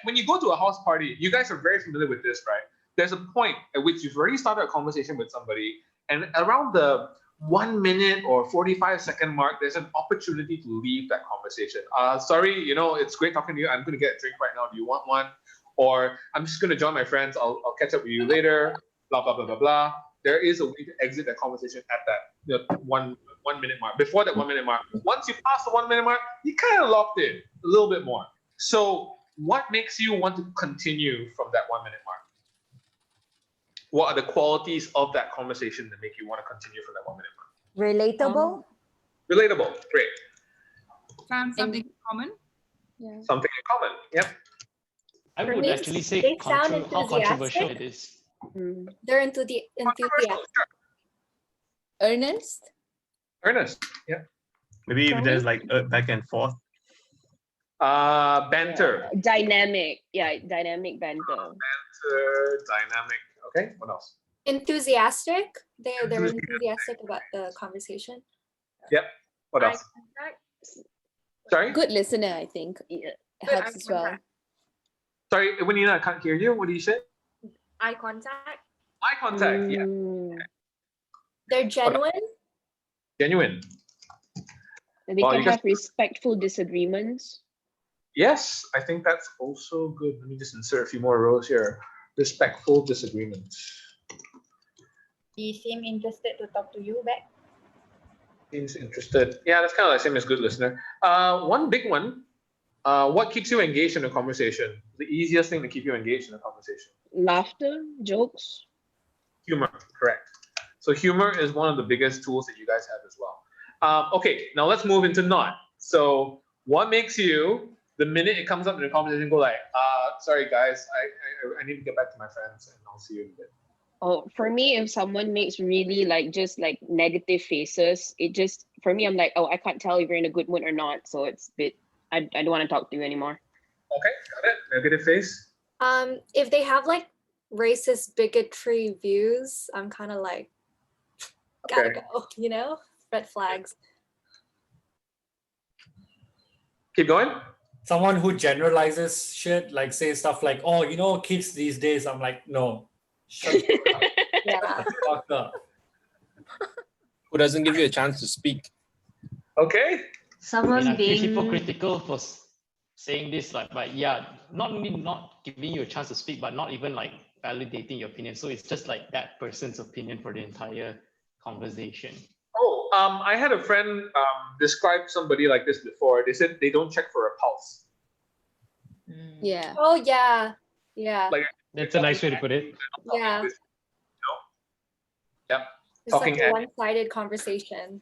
when you go to a house party, you guys are very familiar with this, right? There's a point at which you've already started a conversation with somebody, and around the 1 minute or 45-second mark, there's an opportunity to leave that conversation. Sorry, it's great talking to you. I'm going to get a drink right now. Do you want one? Or I'm just going to join my friends. I'll catch up with you later. Blah, blah, blah, blah, blah. There is a way to exit that conversation at that 1 minute mark. Before that 1 minute mark. Once you pass the 1 minute mark, you kind of locked in a little bit more. So what makes you want to continue from that 1 minute mark? What are the qualities of that conversation that make you want to continue from that 1 minute mark? Relatable? Relatable, great. Found something in common? Yeah. Something in common, yep. I would actually say they sound how controversial it is. They're enthusiastic. Earnest, yeah. Maybe if there's like back and forth. Banter. Dynamic. Yeah, dynamic banter. Banter, dynamic. Okay, what else? Enthusiastic. They're enthusiastic about the conversation. Yep. What else? Sorry? good listener, I think. It helps as well. Sorry, Wenina, I can't hear you. What do you say? Eye contact. Eye contact, yeah. They're genuine. Genuine. And they can have respectful disagreements. Yes, I think that's also good. Let me just insert a few more rows here. Respectful disagreements. He seemed interested to talk to you back. Seems interested. Yeah, that's kind of the same as good listener. One big one. What keeps you engaged in a conversation? The easiest thing to keep you engaged in a conversation? Laughter, jokes. Humor, correct. So humor is one of the biggest tools that you guys have as well. Okay, now let's move into not. So what makes you, the minute it comes up in a conversation, go like, sorry guys, I need to get back to my friends and I'll see you in a bit. Oh, for me, if someone makes really just negative faces, it just, for me, I'm like, oh, I can't tell if you're in a good mood or not. So it's a bit, I don't want to talk to you anymore. Okay, got it. Negative face. If they have racist bigotry views, I'm kind of like, gotta go, you know? red flags. Keep going. Someone who generalizes shit, like say stuff like, "Oh, you know, kids these days." I'm like, no, shut the fuck up. Who doesn't give you a chance to speak? Okay. Someone I feel being hypocritical for saying this, like, but yeah, not only not giving you a chance to speak, but not even like validating your opinion. So it's just like that person's opinion for the entire conversation. Oh, I had a friend describe somebody like this before. They said they don't check for a pulse. Yeah. Oh yeah. Yeah. Like That's a nice way to put it. Yeah. Yep. It's Talking like a at- one-sided conversation.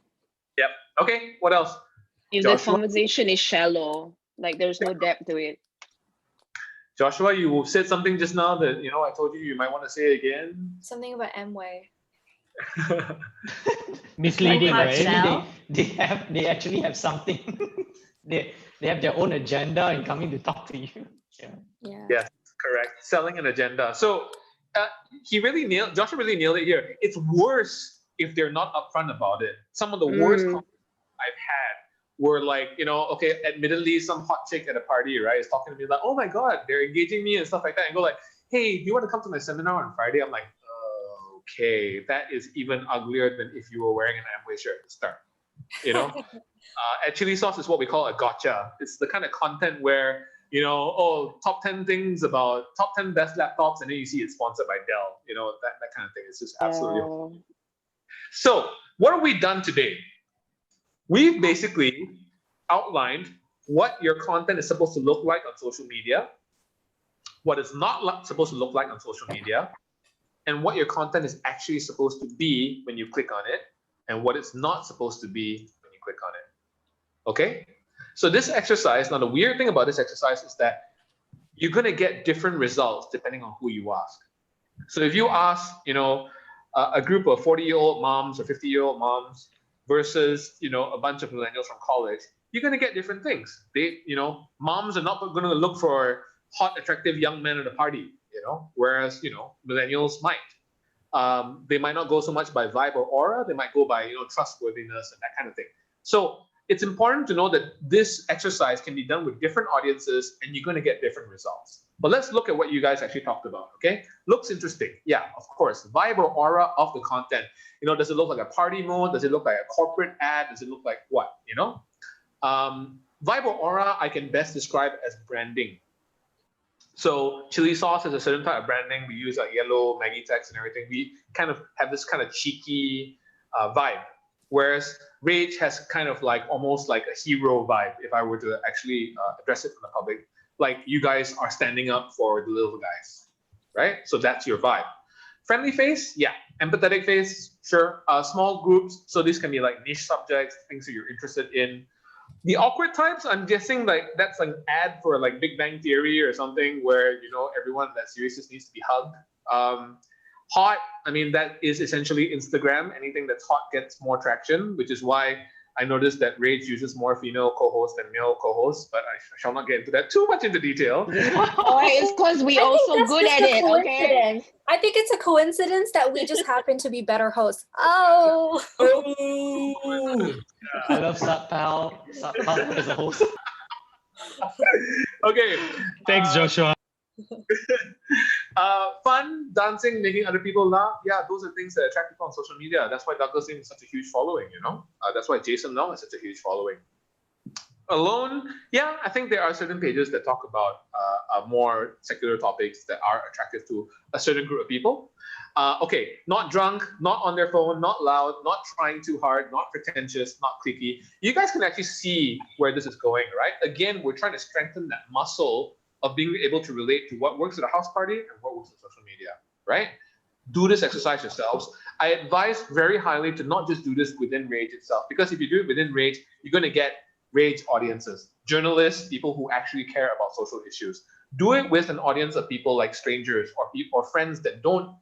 Yep. Okay. What else? If the Joshua? conversation is shallow, like there's no depth to it. Joshua, you said something just now that I told you might want to say again. Something about Amway. Misleading, hard right? sell. They actually have something. they have their own agenda and coming to talk to you. Yeah. Yes, correct. Selling an agenda. So Joshua really nailed it here. It's worse if they're not upfront about it. Some of the worst conversations I've had were like, okay, admittedly, some hot chick at a party, right, is talking to me like, oh my God, they're engaging me and stuff like that, and go like, hey, do you want to come to my seminar on Friday? I'm like, okay, that is even uglier than if you were wearing an Amway shirt at the start. At Chili Sauce is what we call a gotcha. It's the kind of content where, top 10 things about top 10 best laptops, and then you see it's sponsored by Dell. That kind of thing. It's just absolutely. So what have we done today? We've basically outlined what your content is supposed to look like on social media, what it's not supposed to look like on social media, and what your content is actually supposed to be when you click on it, and what it's not supposed to be when you click on it. Okay? So this exercise, now the weird thing about this exercise is that you're going to get different results depending on who you ask. So if you ask, a group of 40-year-old moms or 50-year-old moms versus, a bunch of millennials from college, you're going to get different things. Moms are not going to look for hot, attractive young men at a party, whereas, millennials might. They might not go so much by vibe or aura. They might go by, trustworthiness and that kind of thing. So it's important to know that this exercise can be done with different audiences and you're going to get different results. But let's look at what you guys actually talked about, okay? Looks interesting. Yeah, of course. Vibe or aura of the content. Does it look like a party mode? Does it look like a corporate ad? Does it look like what, Vibe or aura, I can best describe as branding. So Chili Sauce is a certain type of branding. We use like yellow Maggie text and everything. We kind of have this kind of cheeky vibe. Whereas R.Age has kind of like almost like a hero vibe, if I were to actually address it to the public. Like you guys are standing up for the little guys, right? So that's your vibe. Friendly face, yeah. Empathetic face, sure. Small groups, so these can be like niche subjects, things that you're interested in. The awkward types, I'm guessing like that's an ad for like Big Bang Theory or something where, everyone in that series just needs to be hugged. Hot, I mean, that is essentially Instagram. Anything that's hot gets more traction, which is why I noticed that R.Age uses more female co-hosts than male co-hosts, but I shall not get into that too much into detail. It's because we also good at it, okay? I think it's a coincidence that we just happen to be better hosts. Oh. I love Satpal. Satpal as a host. Okay. Thanks, Joshua. Fun, dancing, making other people laugh. Yeah, those are things that attract people on social media. That's why Douglas Lim has such a huge following, That's why Jason Long has such a huge following. Alone, yeah, I think there are certain pages that talk about more secular topics that are attractive to a certain group of people. Okay, not drunk, not on their phone, not loud, not trying too hard, not pretentious, not cliquey. You guys can actually see where this is going, right? Again, we're trying to strengthen that muscle of being able to relate to what works at a house party and what works on social media, right? Do this exercise yourselves. I advise very highly to not just do this within R.Age itself, because if you do it within R.Age, you're going to get R.Age audiences, journalists, people who actually care about social issues. Do it with an audience of people like strangers or friends that don't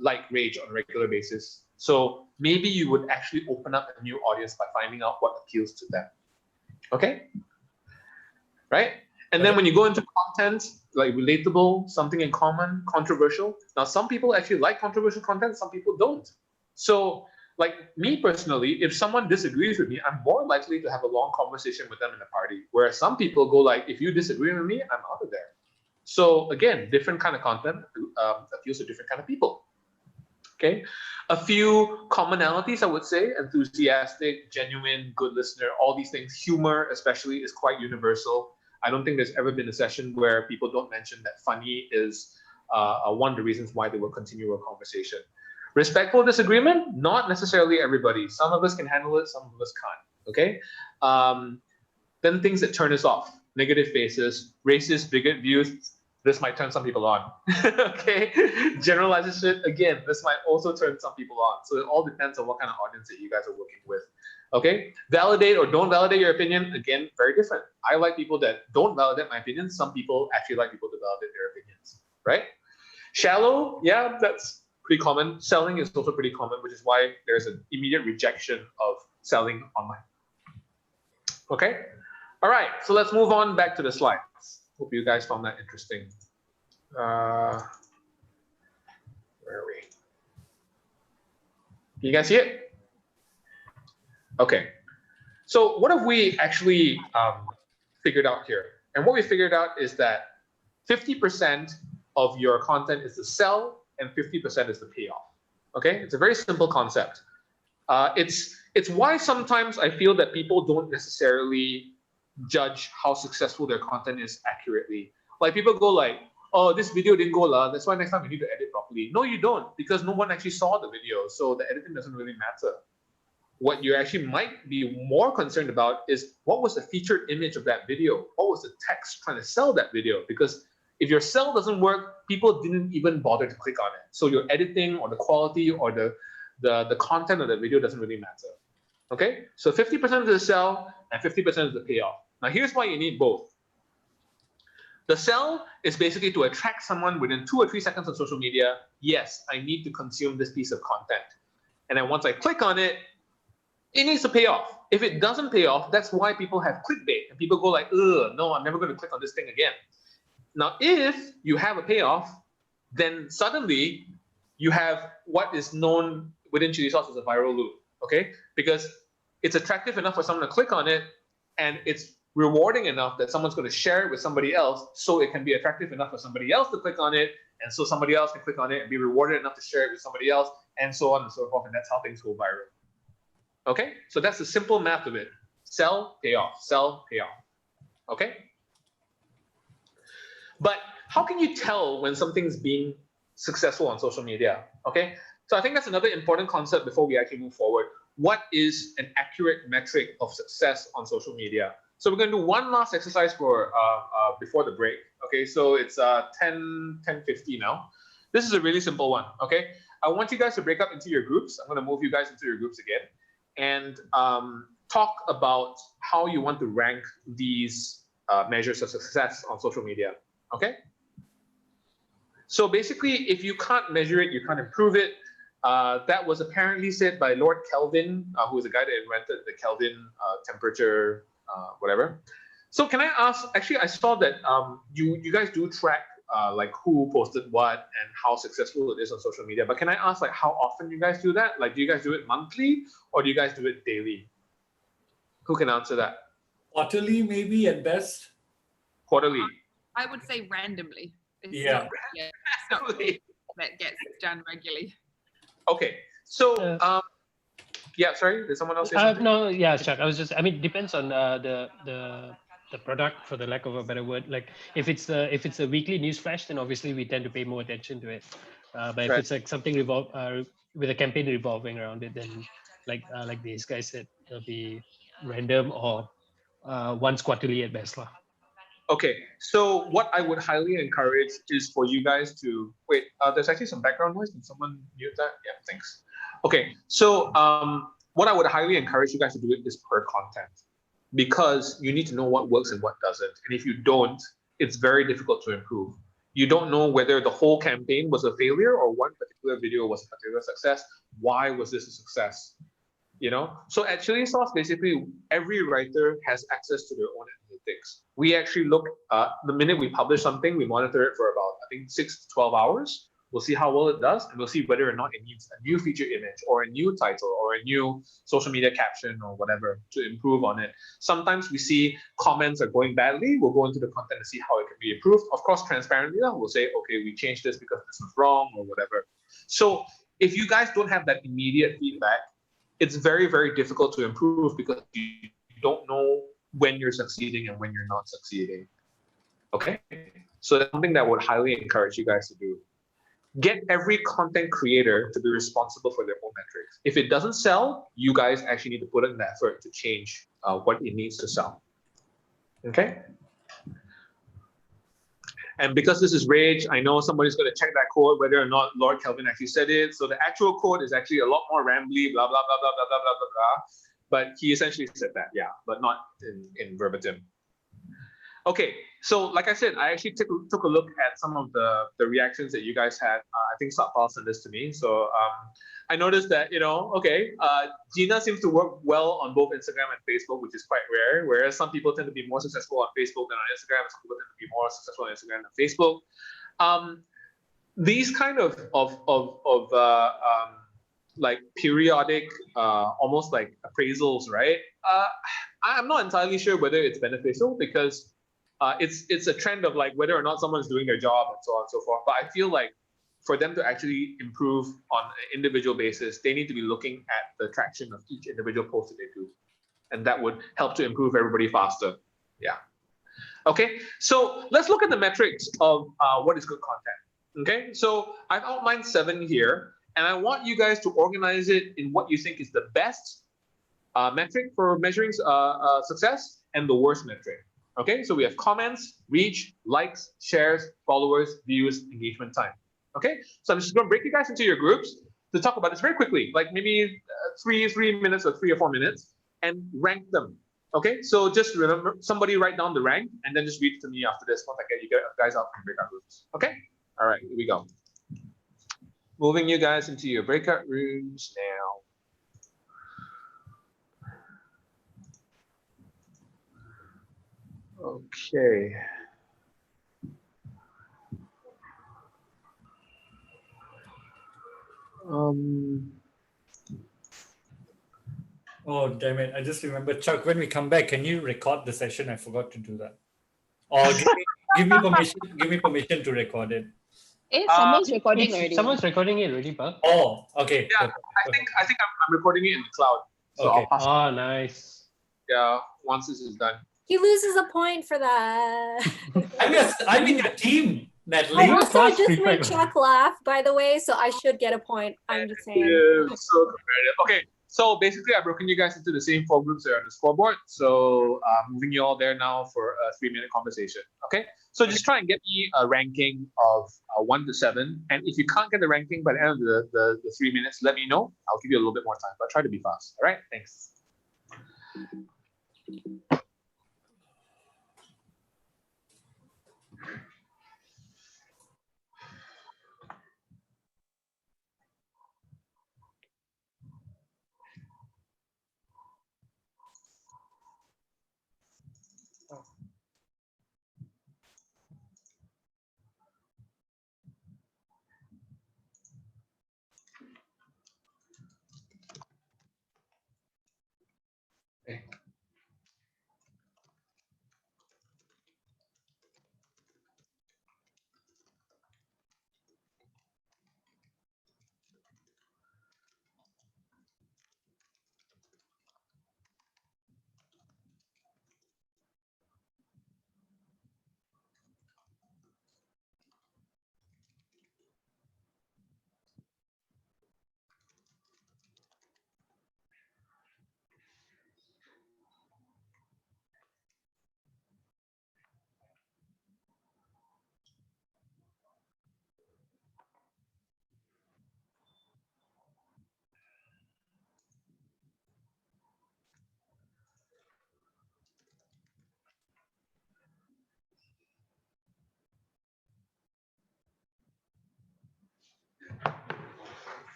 like R.Age on a regular basis. So maybe you would actually open up a new audience by finding out what appeals to them. Okay? Right? And then when you go into content, like relatable, something in common, controversial. Now, some people actually like controversial content, some people don't. So Like me personally, if someone disagrees with me, I'm more likely to have a long conversation with them in a party. Whereas some people go like, if you disagree with me, I'm out of there. So again, different kind of content appeals to different kind of people. Okay, a few commonalities I would say: enthusiastic, genuine, good listener. All these things. Humor, especially, is quite universal. I don't think there's ever been a session where people don't mention that funny is one of the reasons why they will continue a conversation. Respectful disagreement, not necessarily everybody. Some of us can handle it, some of us can't. Okay. Then things that turn us off: negative faces, racist, bigot views. This might turn some people on. Okay. Generalization, again, this might also turn some people on. So it all depends on what kind of audience that you guys are working with. Okay. Validate or don't validate your opinion. Again, very different. I like people that don't validate my opinion. Some people actually like people to validate their opinions. Right? Shallow, yeah, that's pretty common. Selling is also pretty common, which is why there's an immediate rejection of selling online. Okay. All right. So let's move on back to the slides. Hope you guys found that interesting. Where are we? Can you guys see it? Okay. So what have we actually figured out here? And what we figured out is that 50% of your content is the sell and 50% is the payoff. Okay, it's a very simple concept. It's why sometimes I feel that people don't necessarily judge how successful their content is accurately. Like people go like, oh, this video didn't go lah, that's why next time you need to edit properly. No, you don't, because no one actually saw the video, so the editing doesn't really matter. What you actually might be more concerned about is what was the featured image of that video? What was the text trying to sell that video? Because if your sell doesn't work, people didn't even bother to click on it. So your editing or the quality or the content of the video doesn't really matter. Okay, so 50% is the sell and 50% is the payoff. Now here's why you need both. The sell is basically to attract someone within 2 or 3 seconds on social media. Yes, I need to consume this piece of content. And then once I click on it, it needs to pay off. If it doesn't pay off, that's why people have clickbait. And people go like, ugh, no, I'm never going to click on this thing again. Now, if you have a payoff, then suddenly you have what is known within chili sauce as a viral loop, okay? Because it's attractive enough for someone to click on it, and it's rewarding enough that someone's going to share it with somebody else, so it can be attractive enough for somebody else to click on it, and so somebody else can click on it and be rewarded enough to share it with somebody else, and so on and so forth, and that's how things go viral. Okay, so that's the simple math of it. Sell, pay off, sell, pay off. Okay? But how can you tell when something's being successful on social media? Okay, so I think that's another important concept before we actually move forward. What is an accurate metric of success on social media? So we're going to do one last exercise for before the break. Okay, so it's 10:50 now. This is a really simple one. Okay, I want you guys to break up into your groups. I'm going to move you guys into your groups again, and talk about how you want to rank these measures of success on social media. Okay. So basically, if you can't measure it, you can't improve it. That was apparently said by Lord Kelvin, who was the guy that invented the Kelvin temperature, whatever. So can I ask? Actually, I saw that you guys do track like who posted what and how successful it is on social media. But can I ask like how often you guys do that? Like, do you guys do it monthly or do you guys do it daily? Who can answer that? Quarterly, maybe at best. Quarterly. I would say randomly. It's Yeah. it's not really that gets done regularly. Okay. So, yeah, sorry, did someone else say something? No, yeah, Chak. I was just, I mean, it depends on the product, for the lack of a better word. Like if it's a weekly news flash, then obviously we tend to pay more attention to it. But if it's like something with a campaign revolving around it, then like these guys said, it'll be random or once quarterly at best lah. Okay, so what I would highly encourage is for you guys to wait. There's actually some background noise. Can someone mute that? Yeah, thanks. Okay, so what I would highly encourage you guys to do it is per content, because you need to know what works and what doesn't. And if you don't, it's very difficult to improve. You don't know whether the whole campaign was a failure or one particular video was a particular success. Why was this a success? You know, so at Chili Sauce, basically every writer has access to their own analytics. We actually look, the minute we publish something, we monitor it for about, I think, 6 to 12 hours. We'll see how well it does, and we'll see whether or not it needs a new feature image or a new title or a new social media caption or whatever to improve on it. Sometimes we see comments are going badly. We'll go into the content and see how it can be improved. Of course, transparently, we'll say, okay, we changed this because this was wrong or whatever. So if you guys don't have that immediate feedback, it's very, very difficult to improve because you don't know when you're succeeding and when you're not succeeding. Okay? So that's something that I would highly encourage you guys to do. Get every content creator to be responsible for their own metrics. If it doesn't sell, you guys actually need to put in the effort to change what it needs to sell. Okay? And because this is R.Age, I know somebody's going to check that code, whether or not Lord Kelvin actually said it. So the actual code is actually a lot more rambly, blah, blah, blah, blah, blah, blah, blah, blah, blah. But he essentially said that, yeah, but not in verbatim. Okay, so like I said, I actually took a look at some of the reactions that you guys had. I think Satpal sent this to me. So I noticed that, Gina seems to work well on both Instagram and Facebook, which is quite rare, whereas some people tend to be more successful on Facebook than on Instagram, and some people tend to be more successful on Instagram than Facebook. These kind of like periodic, almost like appraisals, right? I'm not entirely sure whether it's beneficial because it's a trend of like whether or not someone's doing their job and so on and so forth. But I feel like for them to actually improve on an individual basis, they need to be looking at the traction of each individual post that they do. And that would help to improve everybody faster. Yeah. Okay, so let's look at the metrics of what is good content. Okay, so I've outlined 7 here, and I want you guys to organize it in what you think is the best metric for measuring success and the worst metric. Okay, so we have comments, reach, likes, shares, followers, views, engagement time. Okay, so I'm just going to break you guys into your groups to talk about this very quickly, like maybe 3 minutes or 3 or 4 minutes, and rank them. Okay, so just remember, somebody write down the rank and then just read it to me after this once I get you guys out from breakout rooms. Okay, all right, here we go. Moving you guys into your breakout rooms now. Okay. Oh, damn it. I just remember, Chuck, when we come back, can you record the session? I forgot to do that. Or give me permission to record it. Someone's recording already. Someone's recording it already, Buck. Oh, okay. Yeah, I think I'm recording it in the cloud. So Okay. I'll pass Oh, nice. Yeah, once this is done. He loses a point for that. I'm in your team, Natalie. I also just made Chak laugh, by the way, so I should get a point. I'm just saying. Yeah, so competitive. Okay, so basically I've broken you guys into the same 4 groups there on the scoreboard. So moving you all there now for a 3-minute conversation. Okay, so just try and get me a ranking of 1 to 7. And if you can't get the ranking by the end of the 3 minutes, let me know. I'll give you a little bit more time, but try to be fast. All right, thanks.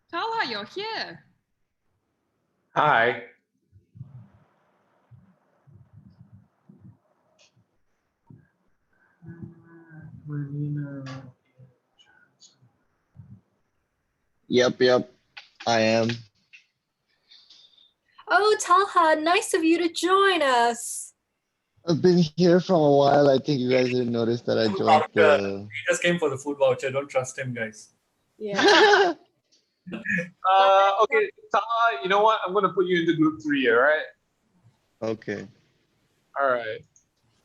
Talha, you're here. Hi. Yep, I am. Oh, Talha, nice of you to join us. I've been here for a while. I think you guys didn't notice that I joined the. He just came for the food voucher. Don't trust him, guys. Yeah. Okay, Taha, you know what? I'm gonna put you into group 3, all right? Okay. All right.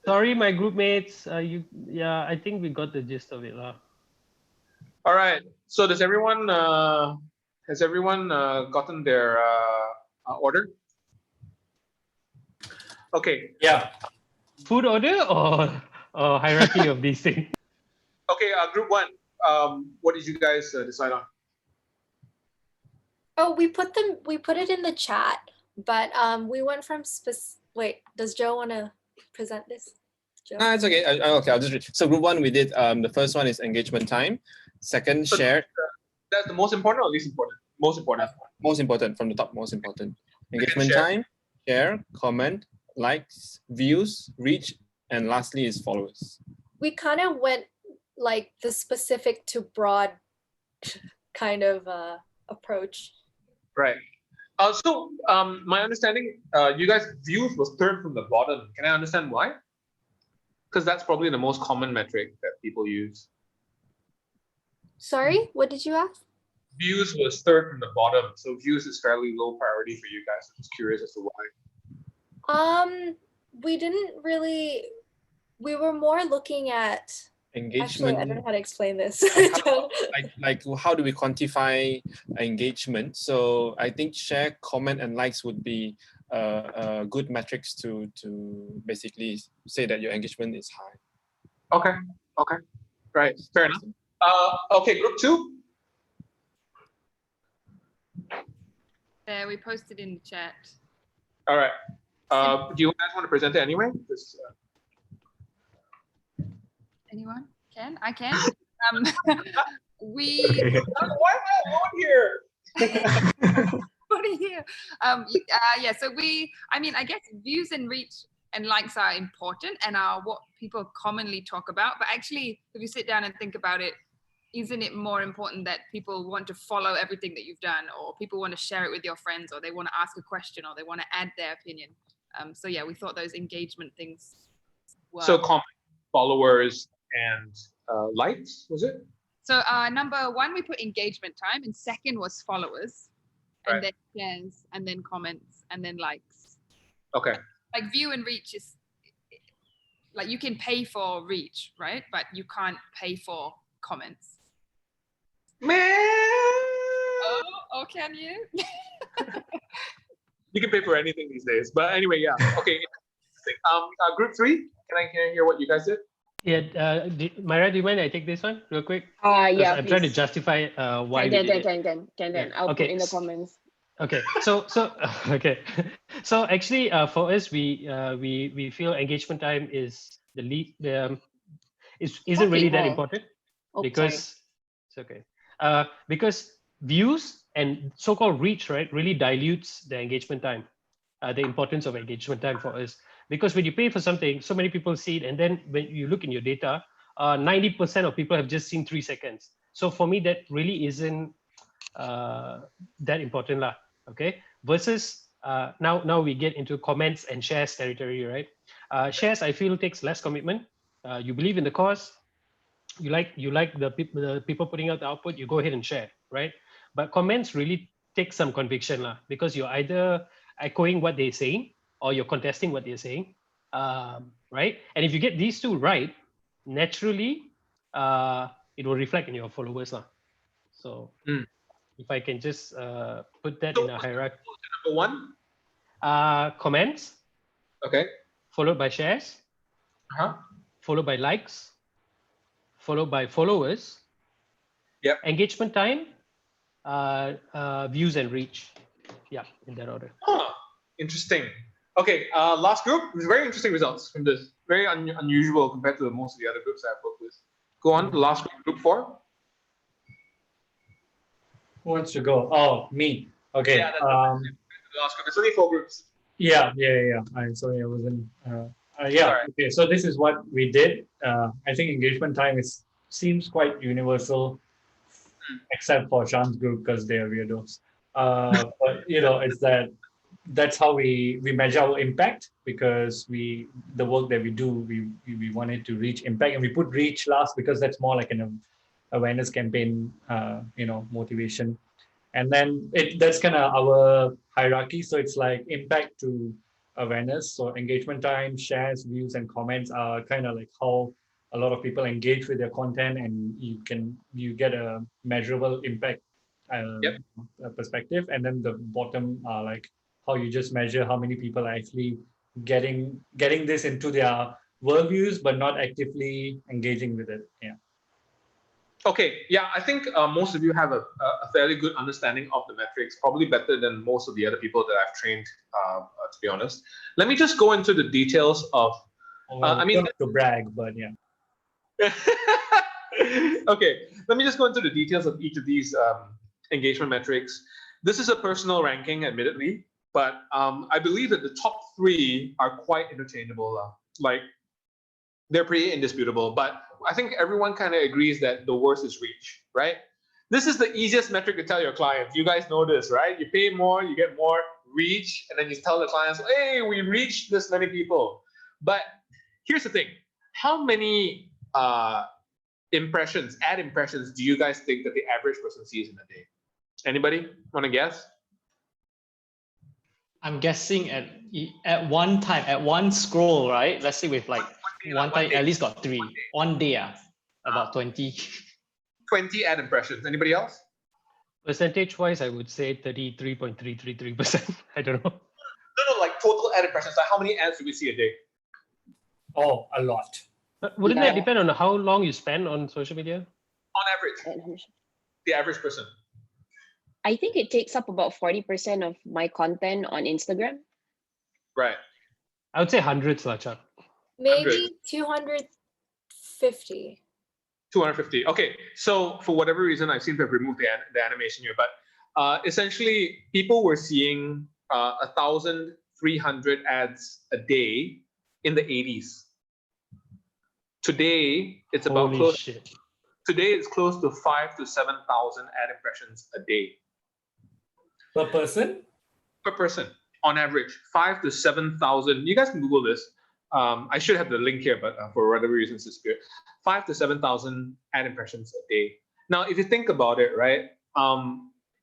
Sorry, my group mates. Yeah, I think we got the gist of it, lah. All right. So does everyone has everyone gotten their order? Okay. Yeah. Food order or hierarchy of these things? Okay, group 1. What did you guys decide on? Oh, we put it in the chat, but we went from wait, does Joe want to present this? Joe? No, it's okay. Okay, I'll just read. So group 1, we did the first one is engagement time. Second, So shared. That's the most important or least important? Most important. Most important from the top. Most important. Engagement share. time, share, comment, likes, views, reach, and lastly is followers. We kind of went like the specific to broad kind of approach. Right. So my understanding, you guys views was third from the bottom. Can I understand why? Because that's probably the most common metric that people use. Sorry, what did you ask? Views was third from the bottom, so views is fairly low priority for you guys. I'm just curious as to why. We didn't really. We were more looking at engagement. Actually, I don't know how to explain this. like how do we quantify engagement? So I think share, comment, and likes would be good metrics to basically say that your engagement is high. Okay. Right. Fair enough. Okay, group 2. There, we posted in the chat. All right. Do you guys want to present it anyway? Anyone? Can? I can. We. Okay. Why am I alone here? What are you? Yeah. So I guess views and reach and likes are important and are what people commonly talk about. But actually, if you sit down and think about it, isn't it more important that people want to follow everything that you've done, or people want to share it with your friends, or they want to ask a question, or they want to add their opinion? So yeah, we thought those engagement things were. So comment, followers, and likes, was it? So number 1, we put engagement time, and second was followers, and then shares, and then comments, and then likes. Okay. Like view and reach is like you can pay for reach, right? But you can't pay for comments. Man. Oh, can you? You can pay for anything these days. But anyway, yeah. Okay. Group 3. Can I hear what you guys did? Yeah, Myra, do you mind I take this one real quick? Yeah, I'm trying to justify why we did it. Can. I'll put in the comments. Okay, so okay, so actually, for us, we feel engagement time is the lead. Isn't really that important because it's okay. Because views and so-called reach, right, really dilutes the engagement time, the importance of engagement time for us. Because when you pay for something, so many people see it, and then when you look in your data, 90% of people have just seen 3 seconds. So for me, that really isn't that important lah. Okay. Versus now we get into comments and shares territory, right? Shares I feel takes less commitment. You believe in the cause, you like the people putting out the output, you go ahead and share, right? But comments really take some conviction lah, because you're either echoing what they're saying or you're contesting what they're saying, right? And if you get these two right, naturally, it will reflect in your followers lah. So if I can just put that in a hierarchy. Number 1? Comments. Okay. Followed by shares. Followed by likes. Followed by followers. Yep. Engagement time. Views and reach. Yeah, in that order. Interesting. Okay, last group. Very interesting results from this. Very unusual compared to most of the other groups I've worked with. Go on, the last group, group 4. Who wants to go? Oh, me. Okay. Yeah, that's the last group. It's only 4 groups. Yeah. I'm sorry, I wasn't. Yeah. Okay. So this is what we did. I think engagement time seems quite universal, except for Sean's group because they are weirdos. But it's that's how we measure our impact, because the work that we do, we wanted to reach impact, and we put reach last because that's more like an awareness campaign, motivation. And then that's kind of our hierarchy. So it's like impact to awareness. So engagement time, shares, views, and comments are kind of like how a lot of people engage with their content, and you get a measurable impact perspective. And then the bottom are like how you just measure how many people are actually getting this into their worldviews, but not actively engaging with it. Yeah. Okay, yeah, I think most of you have a fairly good understanding of the metrics, probably better than most of the other people that I've trained, to be honest. Let me just go into the details of, not to brag, but yeah. Okay, let me just go into the details of each of these engagement metrics. This is a personal ranking, admittedly, but I believe that the top 3 are quite interchangeable. Like, they're pretty indisputable, but I think everyone kind of agrees that the worst is reach, right? This is the easiest metric to tell your clients. You guys know this, right? You pay more, you get more reach, and then you tell the clients, hey, we reached this many people. But here's the thing. How many ad impressions do you guys think that the average person sees in a day? Anybody want to guess? I'm guessing at one time, at one scroll, right? Let's say with like one time, at least got 3. One day, about 20. 20 ad impressions. Anybody else? Percentage-wise, I would say 33.333%. I don't know. No, like total ad impressions. Like how many ads do we see a day? Oh, a lot. Wouldn't Yeah. that depend on how long you spend on social media? On average, the average person. I think it takes up about 40% of my content on Instagram. Right. I would say hundreds, Chak. Maybe 250. 250. Okay, so for whatever reason, I seem to have removed the animation here, but essentially, people were seeing 1,300 ads a day in the 80s. Today, it's about Holy close. shit. Today, it's close to 5,000 to 7,000 ad impressions a day. Per person? Per person, on average, 5,000 to 7,000. You guys can Google this. I should have the link here, but for whatever reason, it's disappeared. 5,000 to 7,000 ad impressions a day. Now, if you think about it, right?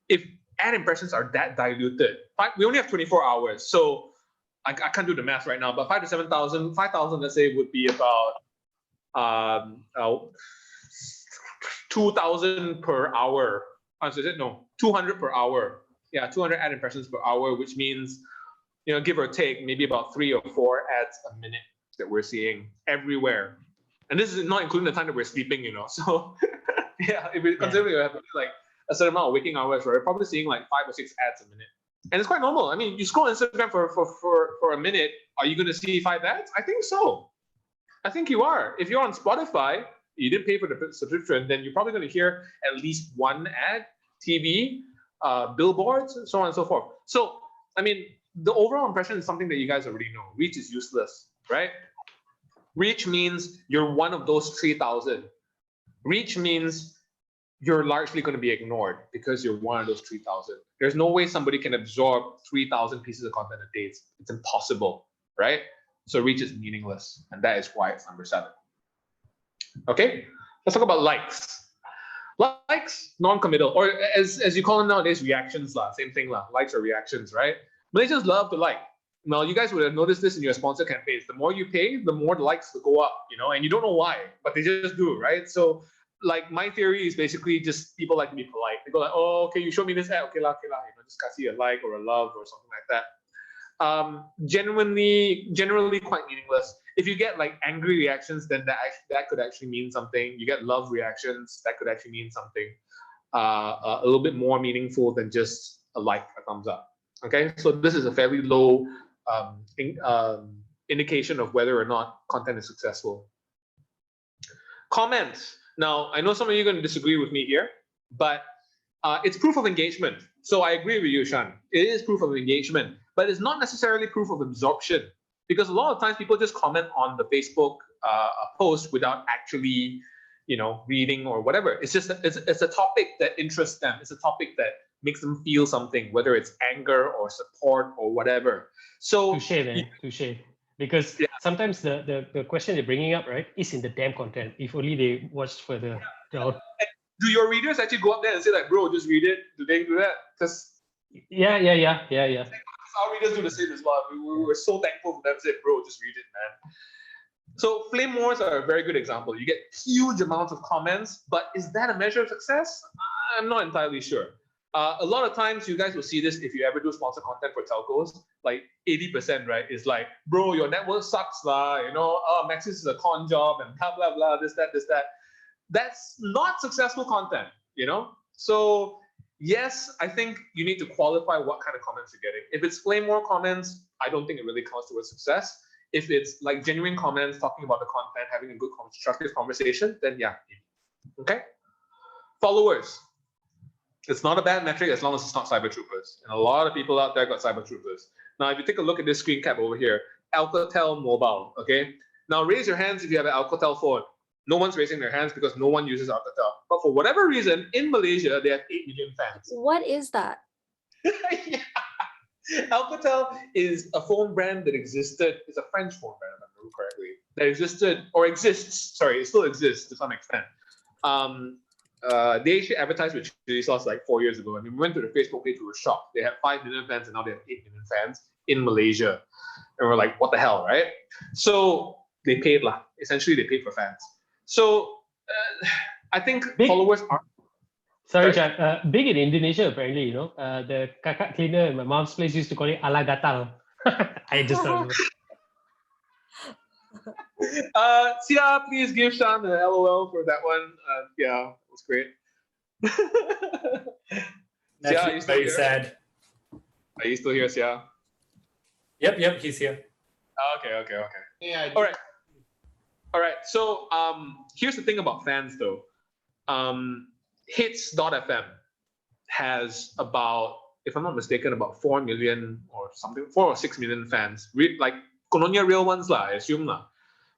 If ad impressions are that diluted, we only have 24 hours, so I can't do the math right now. But 5,000 to 7,000, 5,000, let's say, would be about 2,000 per hour. So is it? No, 200 per hour. Yeah, 200 ad impressions per hour, which means, give or take, maybe about 3 or 4 ads a minute that we're seeing everywhere. And this is not including the time that we're sleeping, So yeah, if we consider we have like a certain amount of waking hours, right, we're probably seeing like 5 or 6 ads a minute. And it's quite normal. I mean, you scroll Instagram for a minute, are you going to see 5 ads? I think so. I think you are. If you're on Spotify, you didn't pay for the subscription, then you're probably going to hear at least 1 ad, TV, billboards, so on and so forth. So, I mean, the overall impression is something that you guys already know. Reach is useless, right? Reach means you're one of those 3,000. Reach means you're largely going to be ignored because you're one of those 3,000. There's no way somebody can absorb 3,000 pieces of content a day. It's impossible, right? So reach is meaningless, and that is why it's number 7. Okay, let's talk about likes. Likes, non-committal, or as you call them nowadays, reactions lah. Same thing lah. Likes or reactions, right? Malaysians love to like. Now, you guys would have noticed this in your sponsor campaigns. The more you pay, the more the likes will go up, and you don't know why, but they just do, right? So, like, my theory is basically just people like to be polite. They go like, oh, okay, you show me this ad, okay lah, just kasi a like or a love or something like that. Generally quite meaningless. If you get like angry reactions, then that could actually mean something. You get love reactions, that could actually mean something a little bit more meaningful than just a like, a thumbs up. Okay, so this is a fairly low indication of whether or not content is successful. Comments. Now, I know some of you are going to disagree with me here, but it's proof of engagement. So I agree with you, Shan. It is proof of engagement, but it's not necessarily proof of absorption, because a lot of times people just comment on the Facebook post without actually, reading or whatever. It's just it's a topic that interests them. It's a topic that makes them feel something, whether it's anger or support or whatever. So touche, man, touche. Because sometimes the question they're bringing up, right, is in the damn content. If only they watched further down. Do your readers actually go up there and say like, bro, just read it? Do they do that? Because yeah. Our readers do the same as well. We were so thankful for them to say, bro, just read it, man. So flame wars are a very good example. You get huge amounts of comments, but is that a measure of success? I'm not entirely sure. A lot of times you guys will see this if you ever do sponsor content for telcos, like 80%, right, is like, bro, your network sucks lah, Maxis is a con job and blah, blah, blah, this, that. That's not successful content, So yes, I think you need to qualify what kind of comments you're getting. If it's flame war comments, I don't think it really counts towards success. If it's like genuine comments, talking about the content, having a good constructive conversation, then yeah. Okay. Followers. It's not a bad metric as long as it's not cyber troopers. And a lot of people out there got cyber troopers. Now, if you take a look at this screen cap over here, Alcatel Mobile, okay? Now raise your hands if you have an Alcatel phone. No one's raising their hands because no one uses Alcatel. But for whatever reason, in Malaysia, they have 8 million fans. What is that? Yeah. Alcatel is a phone brand that existed. It's a French phone brand, if I remember correctly. That existed, or exists, sorry, it still exists to some extent. They actually advertised with chili sauce like 4 years ago. I mean, we went to the Facebook page, we were shocked. They had 5 million fans and now they have 8 million fans in Malaysia. And we're like, what the hell, right? So they paid lah. Essentially, they paid for fans. So I think followers are. Sorry, Chak. Big in Indonesia, apparently, the kakak cleaner in my mom's place used to call it ala gatal. I just don't know. Sia, please give Sean the LOL for that one. Yeah, it was great. Sia, are you still Very here? sad. Are you still here, Sia? Yep, he's here. Okay. Yeah. All right. So here's the thing about fans, though. Hits.fm has about, if I'm not mistaken, about 4 million or something, 4 or 6 million fans. Like kononnya real ones lah, I assume lah.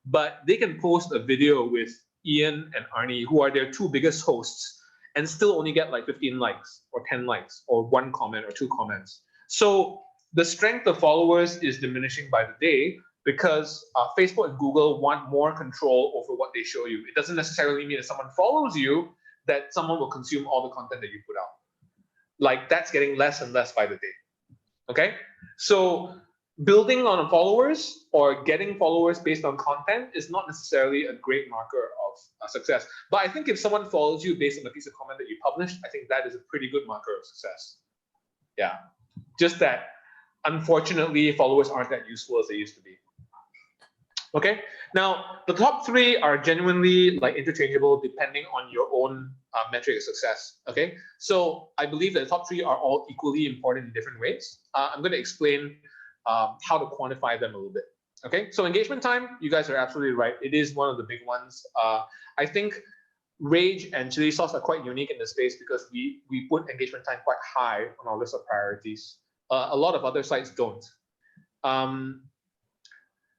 But they can post a video with Ian and Arnie, who are their two biggest hosts, and still only get like 15 likes or 10 likes or 1 comment or 2 comments. So the strength of followers is diminishing by the day because Facebook and Google want more control over what they show you. It doesn't necessarily mean if someone follows you that someone will consume all the content that you put out. Like that's getting less and less by the day. Okay? So building on followers or getting followers based on content is not necessarily a great marker of success. But I think if someone follows you based on a piece of content that you published, I think that is a pretty good marker of success. Yeah. Just that, unfortunately, followers aren't that useful as they used to be. Okay, now the top 3 are genuinely like interchangeable depending on your own metric of success. Okay, so I believe that the top 3 are all equally important in different ways. I'm going to explain how to quantify them a little bit. Okay, so engagement time, you guys are absolutely right. It is one of the big ones. I think R.Age and Chili Sauce are quite unique in this space because we put engagement time quite high on our list of priorities. A lot of other sites don't.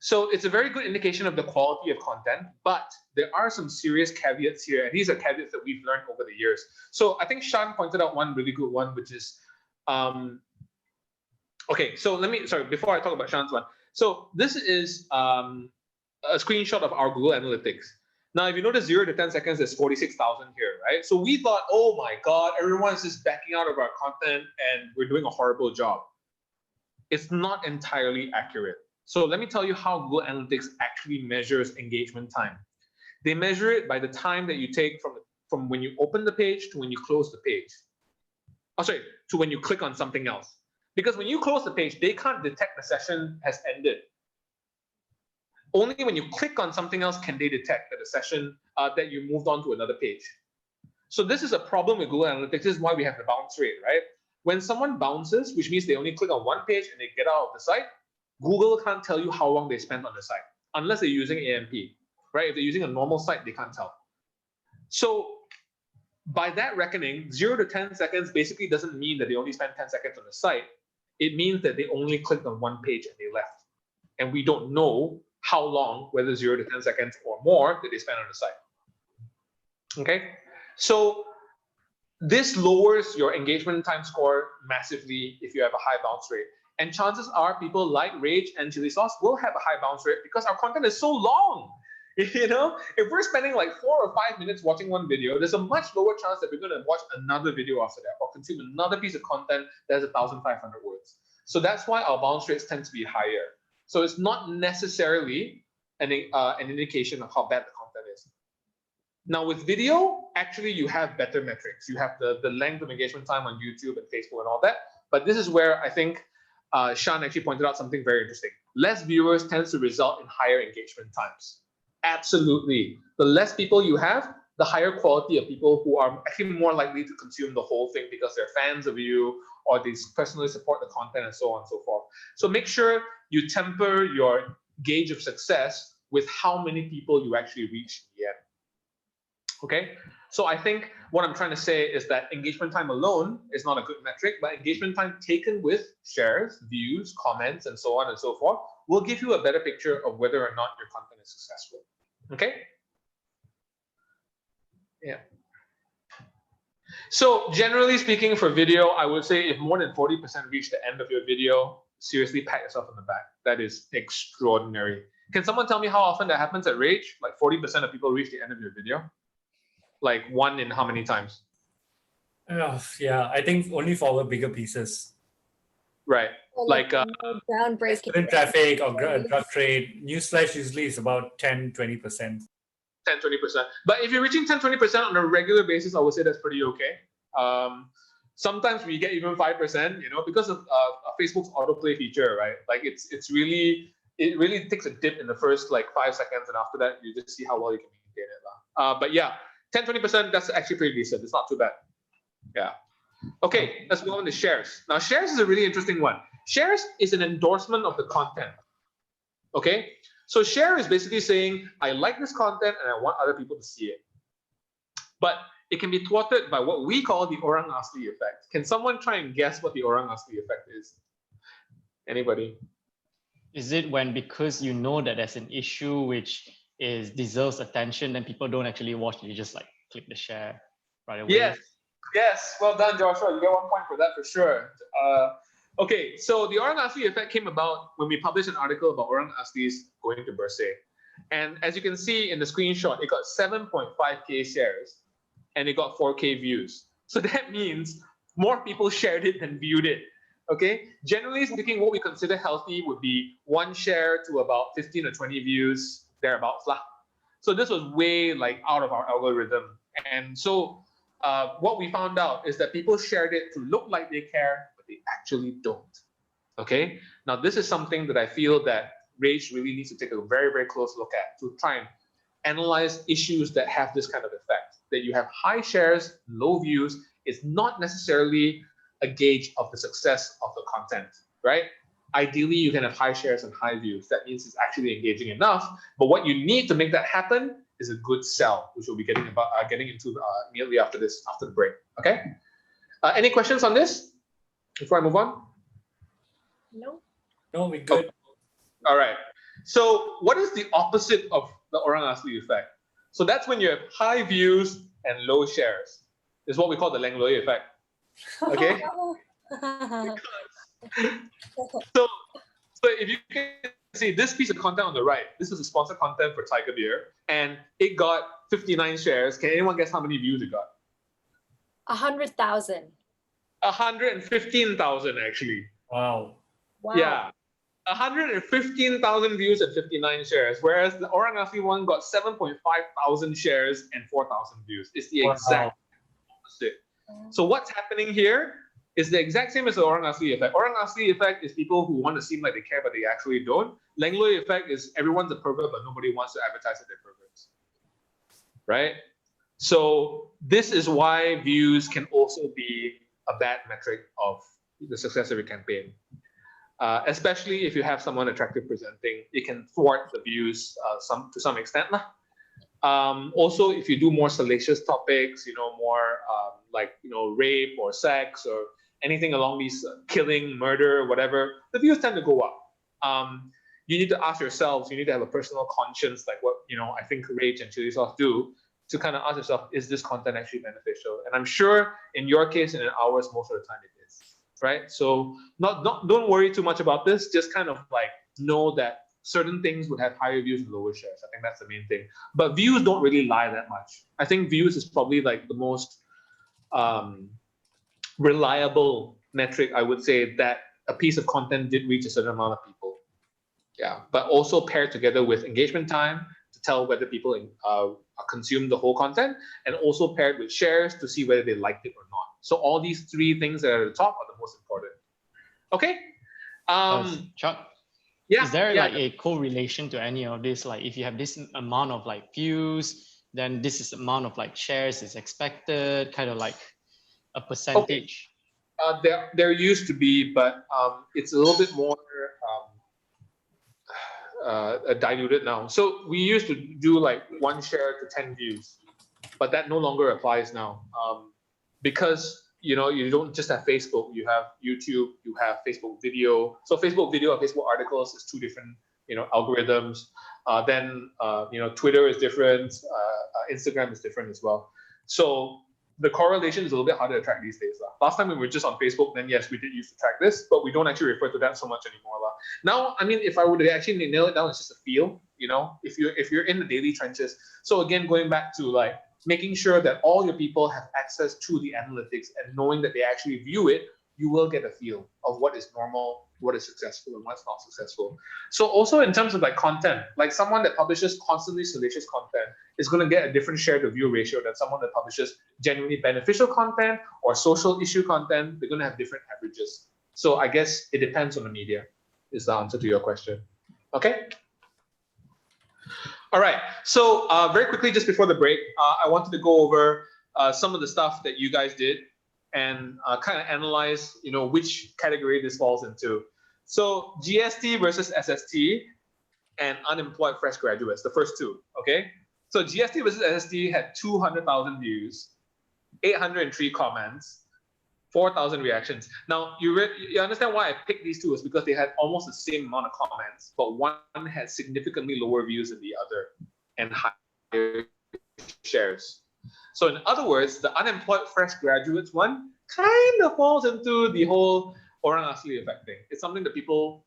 So it's a very good indication of the quality of content, but there are some serious caveats here, and these are caveats that we've learned over the years. So I think Sean pointed out one really good one, which is, okay, so before I talk about Sean's one. So this is a screenshot of our Google Analytics. Now, if you notice 0 to 10 seconds, there's 46,000 here, right? So we thought, oh my God, everyone's just backing out of our content and we're doing a horrible job. It's not entirely accurate. So let me tell you how Google Analytics actually measures engagement time. They measure it by the time that you take from when you open the page to when you close the page. Oh, sorry, to when you click on something else. Because when you close the page, they can't detect the session has ended. Only when you click on something else can they detect that the session, that you moved on to another page. So this is a problem with Google Analytics. This is why we have the bounce rate, right? When someone bounces, which means they only click on one page and they get out of the site, Google can't tell you how long they spent on the site, unless they're using AMP, right? If they're using a normal site, they can't tell. So by that reckoning, 0 to 10 seconds basically doesn't mean that they only spent 10 seconds on the site. It means that they only clicked on one page and they left. And we don't know how long, whether 0 to 10 seconds or more, that they spent on the site. Okay? So this lowers your engagement time score massively if you have a high bounce rate. And chances are people like R.Age and Chili Sauce will have a high bounce rate because our content is so long. You know, if we're spending like 4 or 5 minutes watching one video, there's a much lower chance that we're going to watch another video after that or consume another piece of content that's 1,500 words. So that's why our bounce rates tend to be higher. So it's not necessarily an indication of how bad the content is. Now with video, actually you have better metrics. You have the length of engagement time on YouTube and Facebook and all that. But this is where I think Sean actually pointed out something very interesting. Less viewers tends to result in higher engagement times. Absolutely. The less people you have, the higher quality of people who are actually more likely to consume the whole thing because they're fans of you or they personally support the content and so on and so forth. So make sure you temper your gauge of success with how many people you actually reach in the end. Okay? So I think what I'm trying to say is that engagement time alone is not a good metric, but engagement time taken with shares, views, comments, and so on and so forth will give you a better picture of whether or not your content is successful. Okay? Yeah. So generally speaking for video, I would say if more than 40% reach the end of your video, seriously pat yourself on the back. That is extraordinary. Can someone tell me how often that happens at R.Age? Like 40% of people reach the end of your video? Like 1 in how many times? Yeah, I think only for our bigger pieces. Right. Like groundbreaking traffic or drug trade. Newsflash usually is about 10-20%. 10-20%. But if you're reaching 10-20% on a regular basis, I would say that's pretty okay. Sometimes we get even 5%, you know, because of Facebook's autoplay feature, right? Like it's really it really takes a dip in the first like 5 seconds, and after that, you just see how well you can maintain it. But yeah, 10-20%, that's actually pretty decent. It's not too bad. Yeah. Okay, let's move on to shares. Now, shares is a really interesting one. Shares is an endorsement of the content. Okay, so share is basically saying, I like this content and I want other people to see it. But it can be thwarted by what we call the orang asli effect. Can someone try and guess what the orang asli effect is? Anybody? Is it when, because you know that there's an issue which deserves attention, then people don't actually watch it, you just like click the share right away? Yes, well done, Joshua. You get 1 point for that for sure. Okay, so the orang asli effect came about when we published an article about orang aslis going to Bersih. And as you can see in the screenshot, it got 7.5K shares and it got 4K views. So that means more people shared it than viewed it. Okay, generally speaking, what we consider healthy would be 1 share to about 15 or 20 views, thereabouts lah. So this was way like out of our algorithm. And so what we found out is that people shared it to look like they care, but they actually don't. Okay, now this is something that I feel that R.Age really needs to take a very, very close look at to try and analyze issues that have this kind of effect. That you have high shares, low views is not necessarily a gauge of the success of the content, right? Ideally, you can have high shares and high views. That means it's actually engaging enough. But what you need to make that happen is a good sell, which we'll be getting into immediately after the break. Okay. Any questions on this before I move on? No. No, we're good. All right. So what is the opposite of the orang asli effect? So that's when you have high views and low shares. It's what we call the Leng Loy effect. Okay. So if you can see this piece of content on the right, this is a sponsored content for Tiger Beer, and it got 59 shares. Can anyone guess how many views it got? 100,000. 115,000 actually. Wow. Yeah. 115,000 views and 59 shares, whereas the orang asli one got 7.5 thousand shares and 4,000 views. It's the exact opposite. So what's happening here is the exact same as the orang asli effect. Orang asli effect is people who want to seem like they care, but they actually don't. Leng Loy effect is everyone's a pervert, but nobody wants to advertise that they're perverts. Right? So this is why views can also be a bad metric of the success of your campaign. Especially if you have someone attractive presenting, it can thwart the views to some extent. Also, if you do more salacious topics, more like rape or sex or anything along these killing, murder, whatever, the views tend to go up. You need to ask yourselves, you need to have a personal conscience, like what I think R.Age and Chili Sauce do, to kind of ask yourself, is this content actually beneficial? And I'm sure in your case and in ours, most of the time it is. Right? So don't worry too much about this. Just kind of like know that certain things would have higher views and lower shares. I think that's the main thing. But views don't really lie that much. I think views is probably like the most reliable metric, I would say, that a piece of content did reach a certain amount of people. Yeah, but also paired together with engagement time to tell whether people consume the whole content, and also paired with shares to see whether they liked it or not. So all these 3 things that are at the top are the most important. Okay. Chak, yeah. Is there like a correlation to any of this? Like if you have this amount of like views, then this is the amount of like shares is expected, kind of like a percentage. Okay. There used to be, but it's a little bit more diluted now. So we used to do like 1 share to 10 views, but that no longer applies now. Because you don't just have Facebook, you have YouTube, you have Facebook video. So Facebook video and Facebook articles is 2 different algorithms. Then Twitter is different, Instagram is different as well. So the correlation is a little bit harder to track these days. Last time we were just on Facebook, then yes, we did used to track this, but we don't actually refer to that so much anymore. Now, I mean, if I were to actually nail it down, it's just a feel, if you're in the daily trenches. So again, going back to like making sure that all your people have access to the analytics and knowing that they actually view it, you will get a feel of what is normal, what is successful, and what's not successful. So also in terms of like content, like someone that publishes constantly salacious content is going to get a different share to view ratio than someone that publishes genuinely beneficial content or social issue content. They're going to have different averages. So I guess it depends on the media, is the answer to your question. Okay. All right. So very quickly, just before the break, I wanted to go over some of the stuff that you guys did and kind of analyze, which category this falls into. So GST versus SST and unemployed fresh graduates, the first two. Okay. So GST versus SST had 200,000 views, 803 comments, 4,000 reactions. Now, you understand why I picked these two is because they had almost the same amount of comments, but one had significantly lower views than the other and higher shares. So in other words, the unemployed fresh graduates one kind of falls into the whole orang asli effect thing. It's something that people,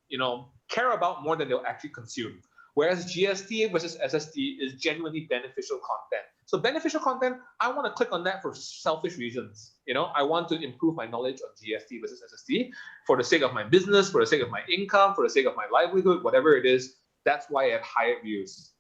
care about more than they'll actually consume. Whereas GST versus SST is genuinely beneficial content. So beneficial content, I want to click on that for selfish reasons. I want to improve my knowledge on GST versus SST for the sake of my business, for the sake of my income, for the sake of my livelihood, whatever it is. That's why I have higher views.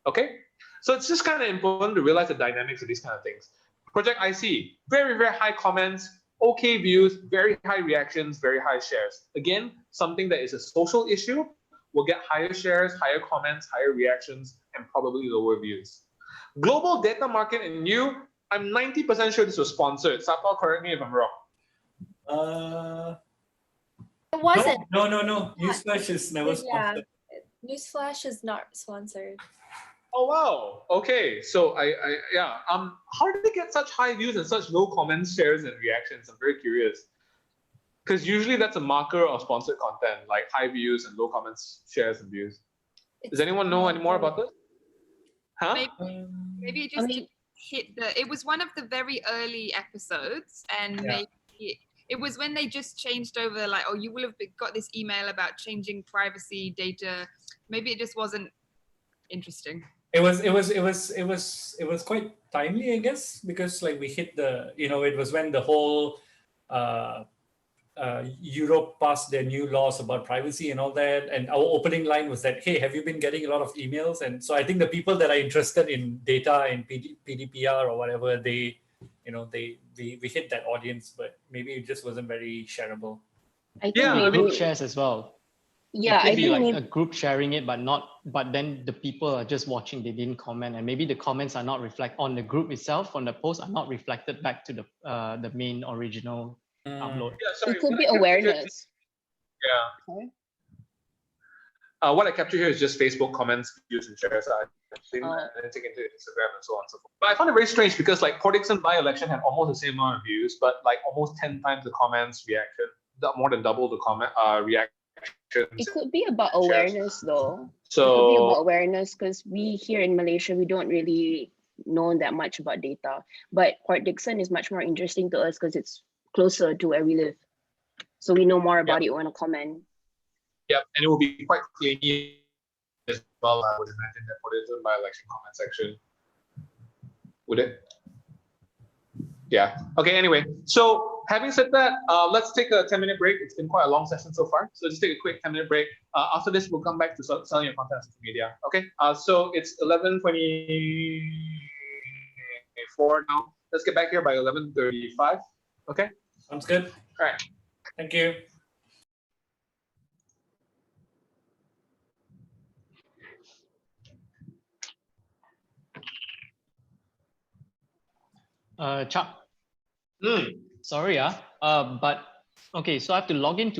Okay? So it's just kind of important to realize the dynamics of these kind of things. Project IC, very, very high comments, okay views, very high reactions, very high shares. Again, something that is a social issue will get higher shares, higher comments, higher reactions, and probably lower views. Global data market and you, I'm 90% sure this was sponsored. Sapal, correct me if I'm wrong. It wasn't. No. Newsflash is never sponsored. Newsflash is not sponsored. Oh wow. Okay. So how did they get such high views and such low comments, shares, and reactions? I'm very curious. Because usually that's a marker of sponsored content, like high views and low comments, shares, and views. Does anyone know any more about this? Huh? Maybe it just hit it was one of the very early episodes, and maybe it was when they just changed over, like, oh, you will have got this email about changing privacy data. Maybe it just wasn't interesting. It was quite timely, I guess, because like we hit it was when the whole Europe passed their new laws about privacy and all that, and our opening line was that, hey, have you been getting a lot of emails? And so I think the people that are interested in data and PDPR or whatever, we hit that audience, but maybe it just wasn't very shareable. I think group shares as well. Yeah, it could be like a group sharing it, but then the people are just watching, they didn't comment, and maybe the comments are not on the group itself, on the post, are not reflected back to the main original upload. It could be awareness. Yeah. Sorry? What I capture here is just Facebook comments, views, and shares. I didn't take into Instagram and so on and so forth. But I found it very strange because like Port Dickson by-election had almost the same amount of views, but like almost 10 times the comments, reaction, more than double the comment reaction. It could be about awareness though. So it could be about awareness because we here in Malaysia, we don't really know that much about data. But Port Dickson is much more interesting to us because it's closer to where we live. So we know more about it, want to comment. Yeah, and it will be quite clear as well, I would imagine, that Port Dickson by-election comment section. Would it? Yeah. Okay, anyway. So having said that, let's take a 10-minute break. It's been quite a long session so far. So just take a quick 10-minute break. After this, we'll come back to selling your content on social media. Okay. So it's 11:24 now. Let's get back here by 11:35. Okay. Sounds good. All right. Thank you. Chak. Sorry, but okay, so I have to log in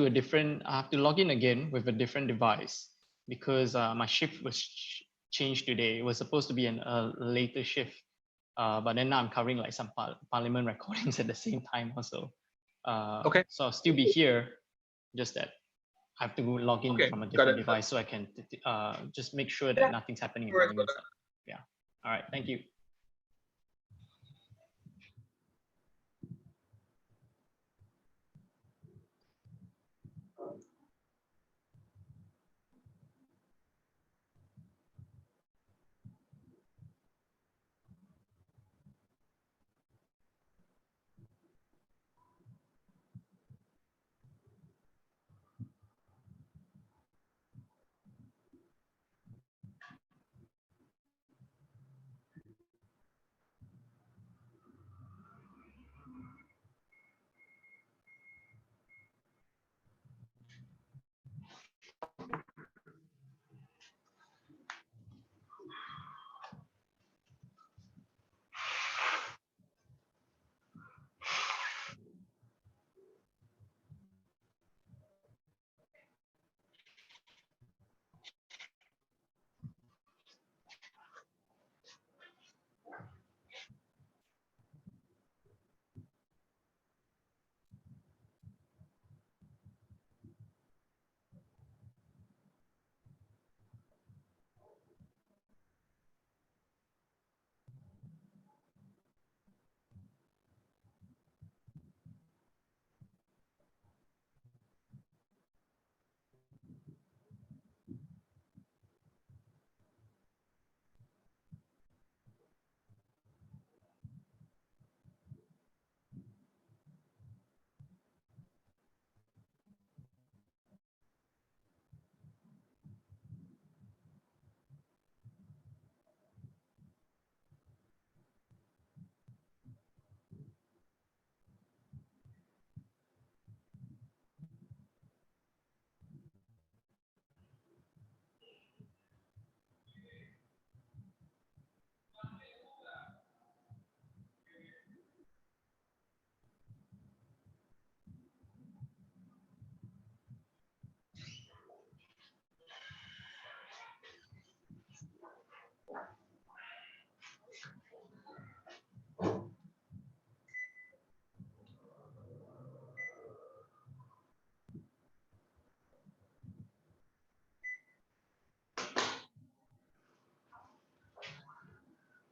again with a different device because my shift was changed today. It was supposed to be a later shift, but then now I'm covering like some parliament recordings at the same time also. Okay. So I'll still be here, just that I have to log in from a different device so I can just make sure that nothing's happening in parliament. Yeah. All right. Thank you.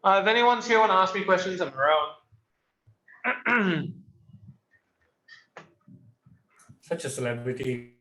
If anyone's here want to ask me questions, I'm around. Such a celebrity.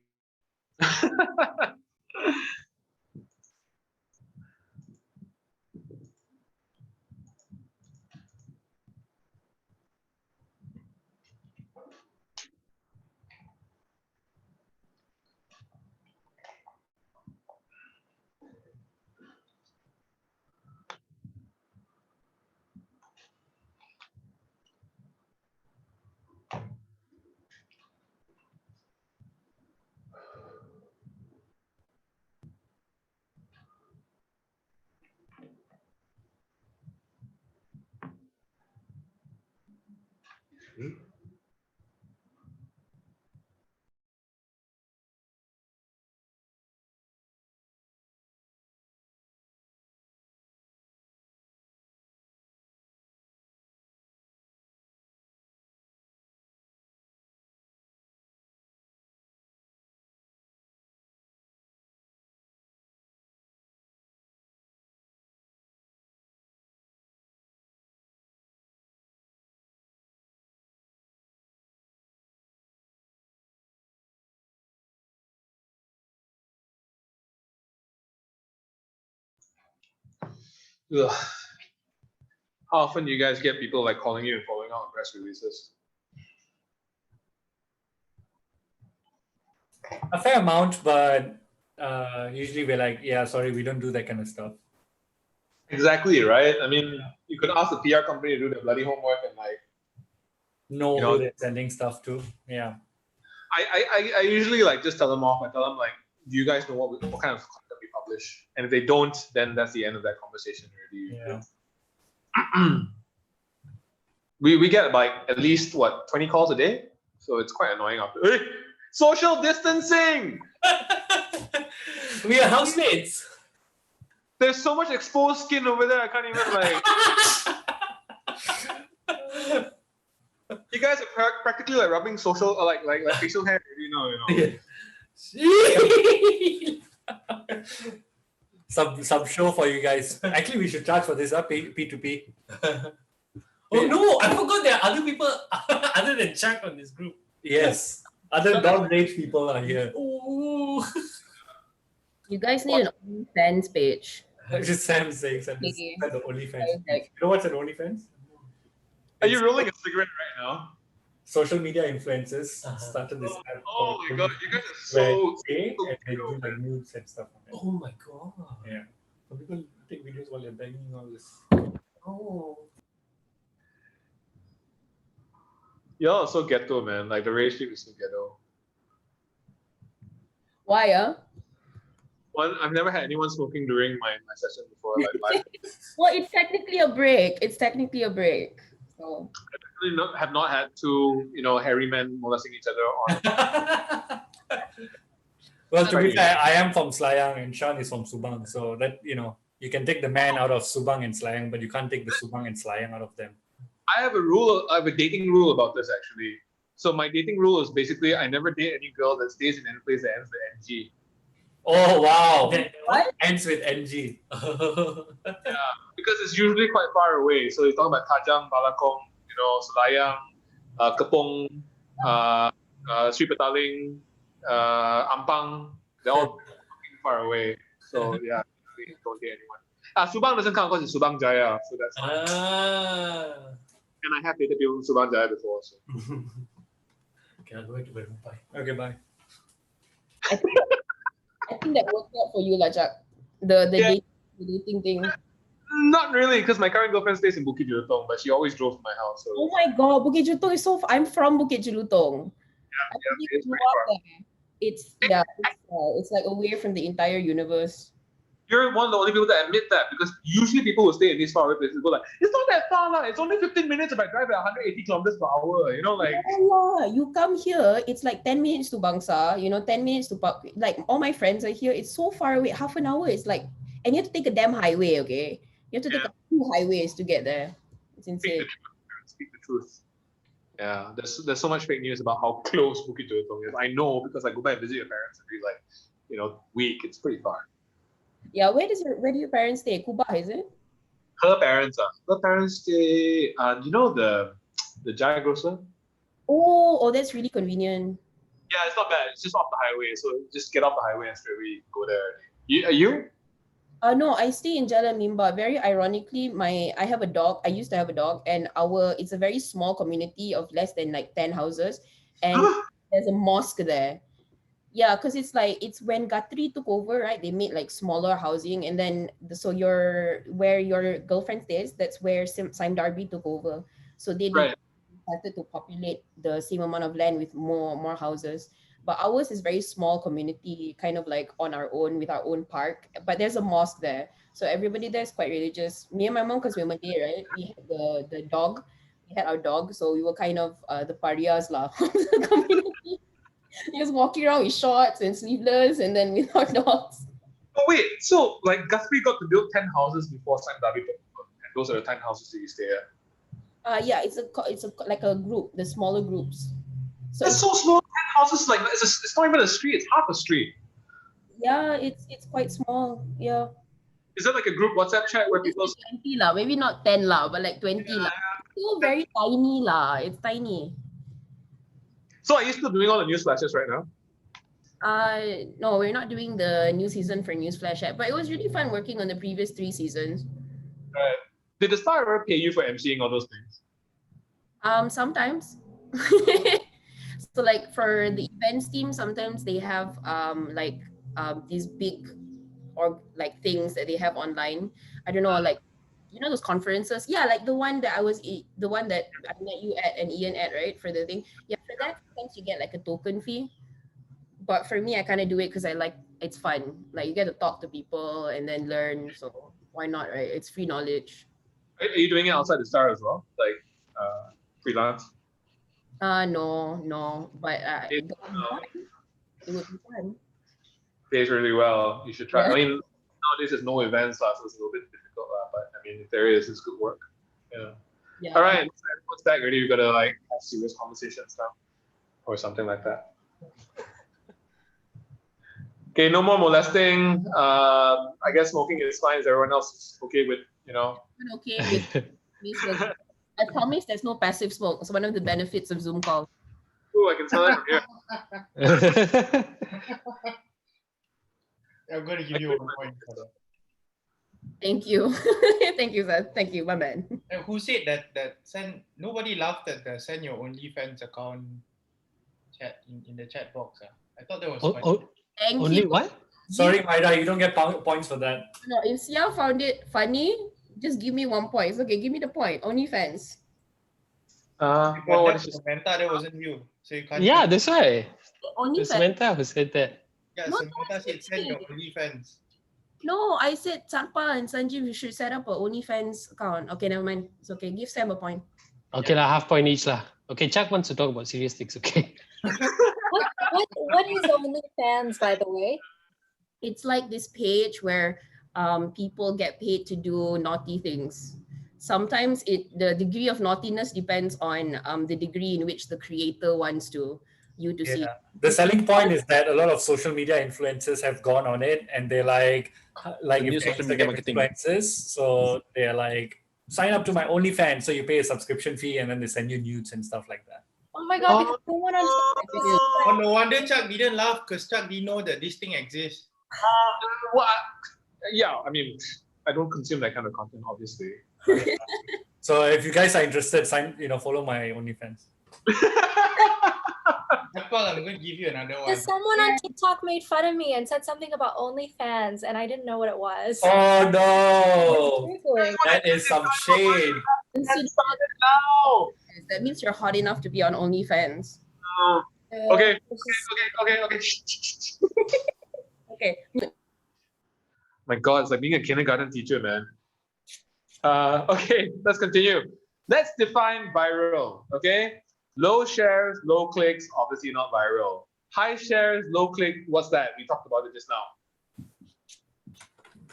Ugh. How often do you guys get people like calling you and following out on press releases? A fair amount, but usually we're like, yeah, sorry, we don't do that kind of stuff. Exactly, right? I mean, you could ask the PR company to do their bloody homework and like know you know, who they're sending stuff to. Yeah. I usually like just tell them off. I tell them like, do you guys know what kind of content we publish? And if they don't, then that's the end of that conversation already. Yeah. We get like at least what 20 calls a day, so it's quite annoying after. Hey, social distancing. We are housemates. There's so much exposed skin over there. I can't even like. You guys are practically like rubbing social like facial hair. You know. Some show for you guys. Actually, we should charge for this, P2P. Oh no, I forgot there are other people other than Chak on this group. Yes, other non-rage people are here. Ooh. You guys need an OnlyFans page. Just Sam saying something. The OnlyFans. You know what's an OnlyFans? Are you rolling a cigarette right now? Social media influencers started this app. Oh my god, you guys are so and they do like nudes and stuff. Oh my god. Yeah. Some people take videos while they're banging all this. Oh. Y'all are so ghetto, man. Like the rage team is so ghetto. Why, One, I've never had anyone smoking during my session before, like live. Well, it's technically a break. It's technically a break. So I definitely have not had two, hairy men molesting each other on. Well, to be fair, I am from Selayang and Sean is from Subang, so that you can take the man out of Subang and Selayang, but you can't take the Subang and Selayang out of them. I have a dating rule about this actually. So my dating rule is basically I never date any girl that stays in any place that ends with NG. Oh wow! What ends with NG? Yeah, because it's usually quite far away. So you're talking about Kajang, Balakong, Selayang, Kepong, Sri Petaling, Ampang. They're all far away. So yeah, don't date anyone. Subang doesn't count because it's Subang Jaya, so that's fine. And I have dated people from Subang Jaya before. So. Okay, I'll go back to bedroom. Bye. Okay, bye. I think that worked out for you, Chak. The dating thing. Not really, because my current girlfriend stays in Bukit Jelutong, but she always drove to my house. So. Oh my god, Bukit Jelutong is so. I'm from Bukit Jelutong. Yeah, it's pretty far. It's like away from the entire universe. You're one of the only people that admit that, because usually people who stay in these far away places go like, it's not that far, lah. It's only 15 minutes if I drive at 180 kilometers per hour. Yeah, you come here, it's like 10 minutes to Bangsa, 10 minutes to Park. Like all my friends are here. It's so far away. Half an hour is like, and you have to take a damn highway. Okay, you have to take 2 highways to get there. It's insane. Speak the truth. Yeah, there's so much fake news about how close Bukit Jelutong is. I know because I go back and visit your parents every week. It's pretty far. Yeah, where do your parents stay? Kubah, is it? Her parents stay. You know the Jaya grocer? Oh, that's really convenient. Yeah, it's not bad. It's just off the highway, so just get off the highway and straight away go there. You? No, I stay in Jalan Mimba. Very ironically, I have a dog. I used to have a dog, and it's a very small community of less than like 10 houses, and there's a mosque there. Yeah, because it's when Guthrie took over, right? They made like smaller housing, and then where your girlfriend stays, that's where Sime Darby took over. So they started to populate the same amount of land with more houses. But ours is very small community, kind of like on our own with our own park. But there's a mosque there, so everybody there is quite religious. Me and my mom, because we're Malay, right? We had the dog. We had our dog, so we were kind of the pariahs lah of the community. Just walking around with shorts and sleeveless, and then with our dogs. Oh wait, so like Guthrie got to build 10 houses before Sime Darby took over, and those are the 10 houses that you stay at. Yeah, it's like a group, the smaller groups. So that's so small. 10 houses, like it's not even a street. It's half a street. Yeah, it's quite small. Yeah. Is that like a group WhatsApp chat where people? 20 lah, maybe not 10 lah, but like 20 lah. It's still very tiny lah. It's tiny. So are you still doing all the news flashes right now? No, we're not doing the new season for Newsflash yet, but it was really fun working on the previous 3 seasons. Right. Did the Star ever pay you for emceeing all those things? Sometimes. So like for the events team, sometimes they have these big or like things that they have online. I don't know, like those conferences. Yeah, like the one that I met you at and Ian at, right? For the thing. Yeah, for that sometimes you get like a token fee. But for me, I kind of do it because it's fun. Like you get to talk to people and then learn. So why not, right? It's free knowledge. Are you doing it outside the Star as well? Like freelance? No. But it would be fun. Pays really well. You should try. Yeah. I mean, nowadays there's no events, so it's a little bit difficult. But I mean, if there is, it's good work. Yeah. All right. Once back already, we gotta like have serious conversations now, or something like that. Okay, no more molesting. I guess smoking is fine. Is everyone else okay with, Okay with I promise there's no passive smoke. It's one of the benefits of Zoom call. Ooh, I can tell it. Yeah. I'm going to give you 1 point for that. Thank you. Thank you, sir. Thank you. My man. Who said that nobody laughed at the send your OnlyFans account chat in the chat box? I thought that was funny. Thank Only you. what? Sorry, Maida, you don't get points for that. No, if Sia found it funny, just give me 1 point. It's okay, give me the point. OnlyFans. Well, what is Samantha, that wasn't you. So you can't. Yeah, that's why. OnlyFans. It's Samantha who said that. Yeah, No, Samantha said send your OnlyFans. No, I said Sakpa and Sanjeev, you should set up a OnlyFans account. Okay, never mind. It's okay. Give Sam a point. Okay, lah, half point each lah. Okay, Chak wants to talk about serious things. Okay. What is OnlyFans, by the way? It's like this page where people get paid to do naughty things. Sometimes the degree of naughtiness depends on the degree in which the creator wants you to see. The selling point is that a lot of social media influencers have gone on it, and they're like new social media marketing influencers. So they're like, sign up to my OnlyFans, so you pay a subscription fee, and then they send you nudes and stuff like that. Oh my god! Because no one understands. Oh, no wonder Chak didn't laugh because Chak didn't know that this thing exists. Well, yeah, I mean, I don't consume that kind of content, obviously. So if you guys are interested, follow my OnlyFans. I'm going to give you another one. Because someone on TikTok made fun of me and said something about OnlyFans, and I didn't know what it was. Oh no! That is some shade. That means you're hot enough to be on OnlyFans. Okay. Okay. My God, it's like being a kindergarten teacher, man. Okay, let's continue. Let's define viral, okay? Low shares, low clicks, obviously not viral. High shares, low click, what's that? We talked about it just now.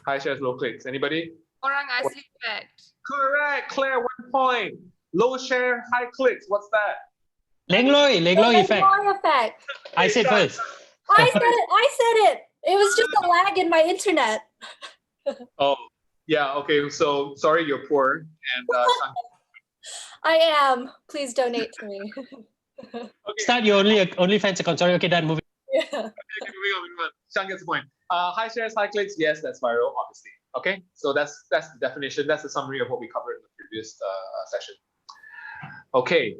High shares, low clicks. Anybody? Orang asli fact. Correct, Claire, 1 point. Low share, high clicks, what's that? Lengloi effect. Lengloi effect. I said first. I said it. It was just a lag in my internet. Oh, Yeah, okay, so sorry you're poor. And I am. Please donate to me. Start your OnlyFans account. Sorry, okay, done. Moving. Yeah. Okay, moving on. Sean gets the point. High shares, high clicks. Yes, that's viral, obviously. Okay, so that's the definition. That's the summary of what we covered in the previous session. Okay.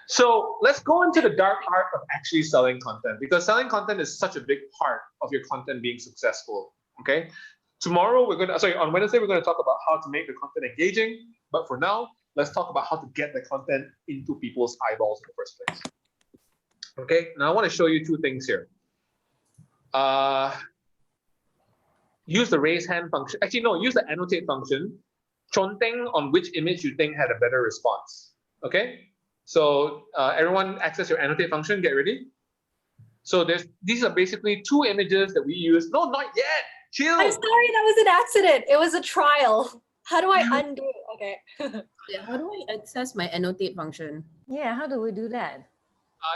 So let's go into the dark art of actually selling content, because selling content is such a big part of your content being successful. Okay. Tomorrow on Wednesday we're gonna talk about how to make the content engaging. But for now, let's talk about how to get the content into people's eyeballs in the first place. Okay. Now I want to show you two things here. Use the raise hand function. Actually, no, use the annotate function. Chonteng on which image you think had a better response. Okay. So everyone access your annotate function, get ready. So these are basically two images that we use. No, not yet. Chill. I'm sorry, that was an accident. It was a trial. How do I undo? Okay. Yeah, how do I access my annotate function? Yeah, how do we do that?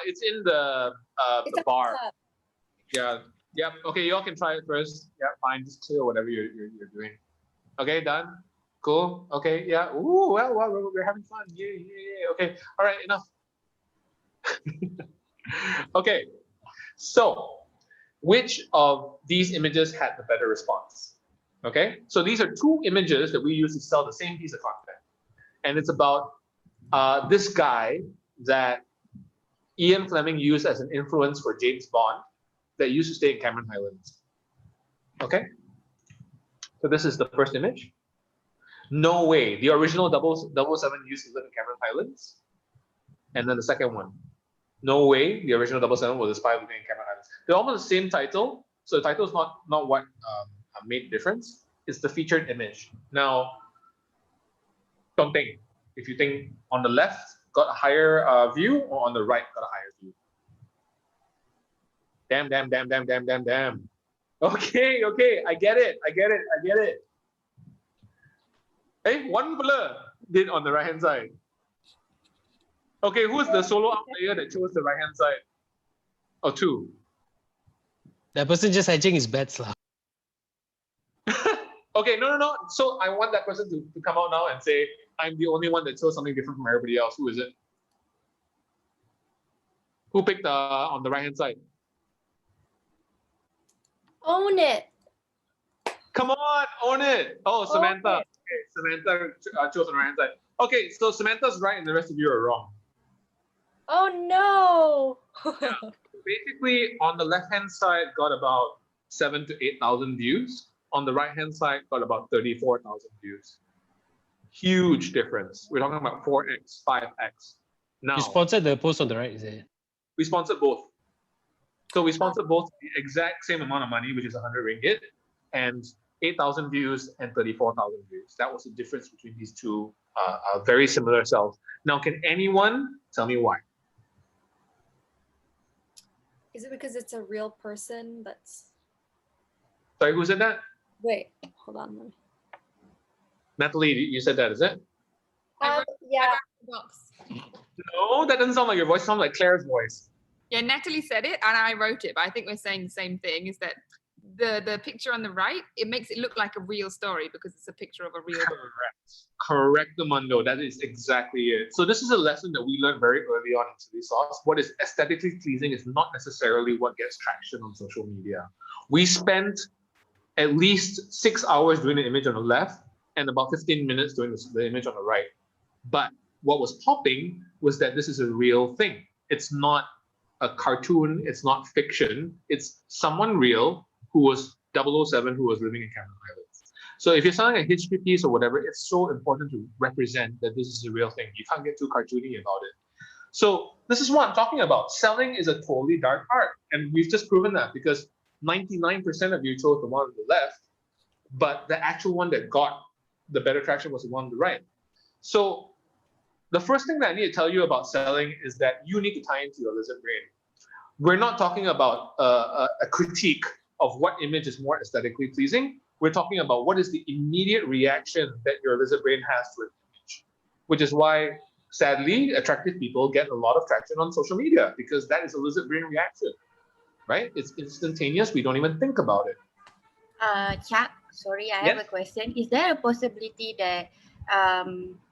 It's in the bar. Yeah. Yep. Okay, y'all can try it first. Yeah, fine. Just clear whatever you're doing. Okay, done. Cool. Okay. Yeah. Ooh. Well. We're having fun. Yeah. Okay. All right. Enough. Okay. So, which of these images had the better response? Okay. So these are two images that we use to sell the same piece of content, and it's about this guy that Ian Fleming used as an influence for James Bond that used to stay in Cameron Highlands. Okay. So this is the first image. No way. The original 007 used to live in Cameron Highlands. And then the second one. No way. The original 007 was a spy living in Cameron Highlands. They're almost the same title. So the title is not what made the difference. It's the featured image. Now, don't think. If you think on the left got a higher view, or on the right got a higher view. Damn. Okay. I get it. Hey, one blur did on the right hand side. Okay, who's the solo out player that chose the right hand side? Or two? That person just hedging his bets. Okay, no. So I want that person to come out now and say, I'm the only one that chose something different from everybody else. Who is it? Who picked on the right hand side? Own it. Come on, own it. Oh, Samantha. Okay, Samantha chose on the right hand side. Okay, so Samantha's right and the rest of you are wrong. Oh no. Yeah. Basically, on the left-hand side got about 7,000 to 8,000 views. On the right-hand side got about 34,000 views. Huge difference. We're talking about 4x, 5x. Now, You sponsored the post on the right, is it? we sponsored both. So we sponsored both the exact same amount of money, which is 100 ringgit, and 8,000 views and 34,000 views. That was the difference between these two very similar cells. Now, can anyone tell me why? Is it because it's a real person that's... Sorry, who said that? Wait, hold on. Natalie, you said that, is it? Yeah. No, that doesn't sound like your voice. It sounds like Claire's voice. Yeah, Natalie said it and I wrote it, but I think we're saying the same thing, is that the picture on the right, it makes it look like a real story because it's a picture of a real... Correct, Mundo. That is exactly it. So this is a lesson that we learned very early on in Chili Sauce. What is aesthetically pleasing is not necessarily what gets traction on social media. We spent at least 6 hours doing the image on the left and about 15 minutes doing the image on the right. But what was popping was that this is a real thing. It's not a cartoon. It's not fiction. It's someone real who was 007 who was living in Cameron Highlands. So if you're selling a history piece or whatever, it's so important to represent that this is a real thing. You can't get too cartoony about it. So this is what I'm talking about. Selling is a totally dark art. And we've just proven that because 99% of you chose the one on the left, but the actual one that got the better traction was the one on the right. So the first thing that I need to tell you about selling is that you need to tie into your lizard brain. We're not talking about a critique of what image is more aesthetically pleasing. We're talking about what is the immediate reaction that your lizard brain has to an image, which is why, sadly, attractive people get a lot of traction on social media because that is a lizard brain reaction, right? It's instantaneous. We don't even think about it. Chak, sorry, I Yes. have a question. Is there a possibility that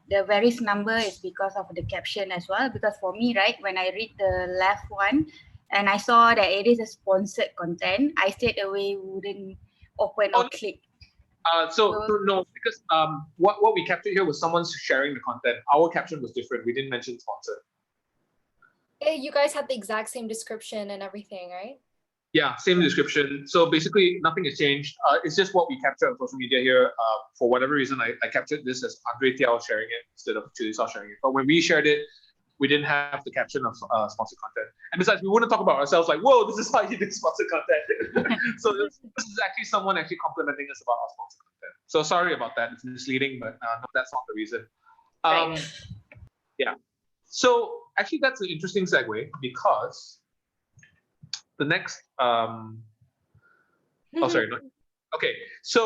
the various number is because of the caption as well? Because for me, right, when I read the left one and I saw that it is a sponsored content, I straight away wouldn't open or click. So no, because what we captured here was someone sharing the content. Our caption was different. We didn't mention sponsored. You guys had the exact same description and everything, right? Yeah, same description. So basically, nothing has changed. It's just what we captured on social media here. For whatever reason, I captured this as Andre Tiao sharing it instead of Chili Sauce sharing it. But when we shared it, we didn't have the caption of sponsored content. And besides, we wouldn't talk about ourselves like, whoa, this is how you do sponsored content. So this is actually someone actually complimenting us about our sponsored content. So sorry about that. It's misleading, but no, that's not the reason. Yeah. So actually, that's an interesting segue because the next okay, so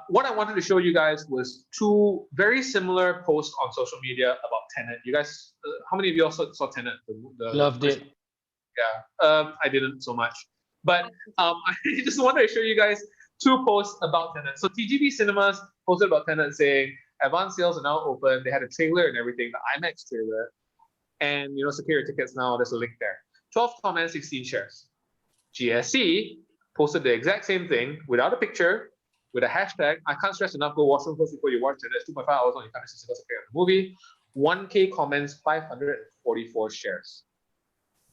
what I wanted to show you guys was two very similar posts on social media about Tenet. You guys, how many of you also saw Tenet? Loved it. Yeah, I didn't so much, but I just wanted to show you guys two posts about Tenet. So TGV Cinemas posted about Tenet saying advance sales are now open. They had a trailer and everything, the IMAX trailer, and secure your tickets now. There's a link there. 12 comments, 16 shares. GSC posted the exact same thing without a picture, with a hashtag. I can't stress enough. Go wash room first before you watch it. It's 2.5 hours on. You can't miss a single second of the movie. 1K comments, 544 shares.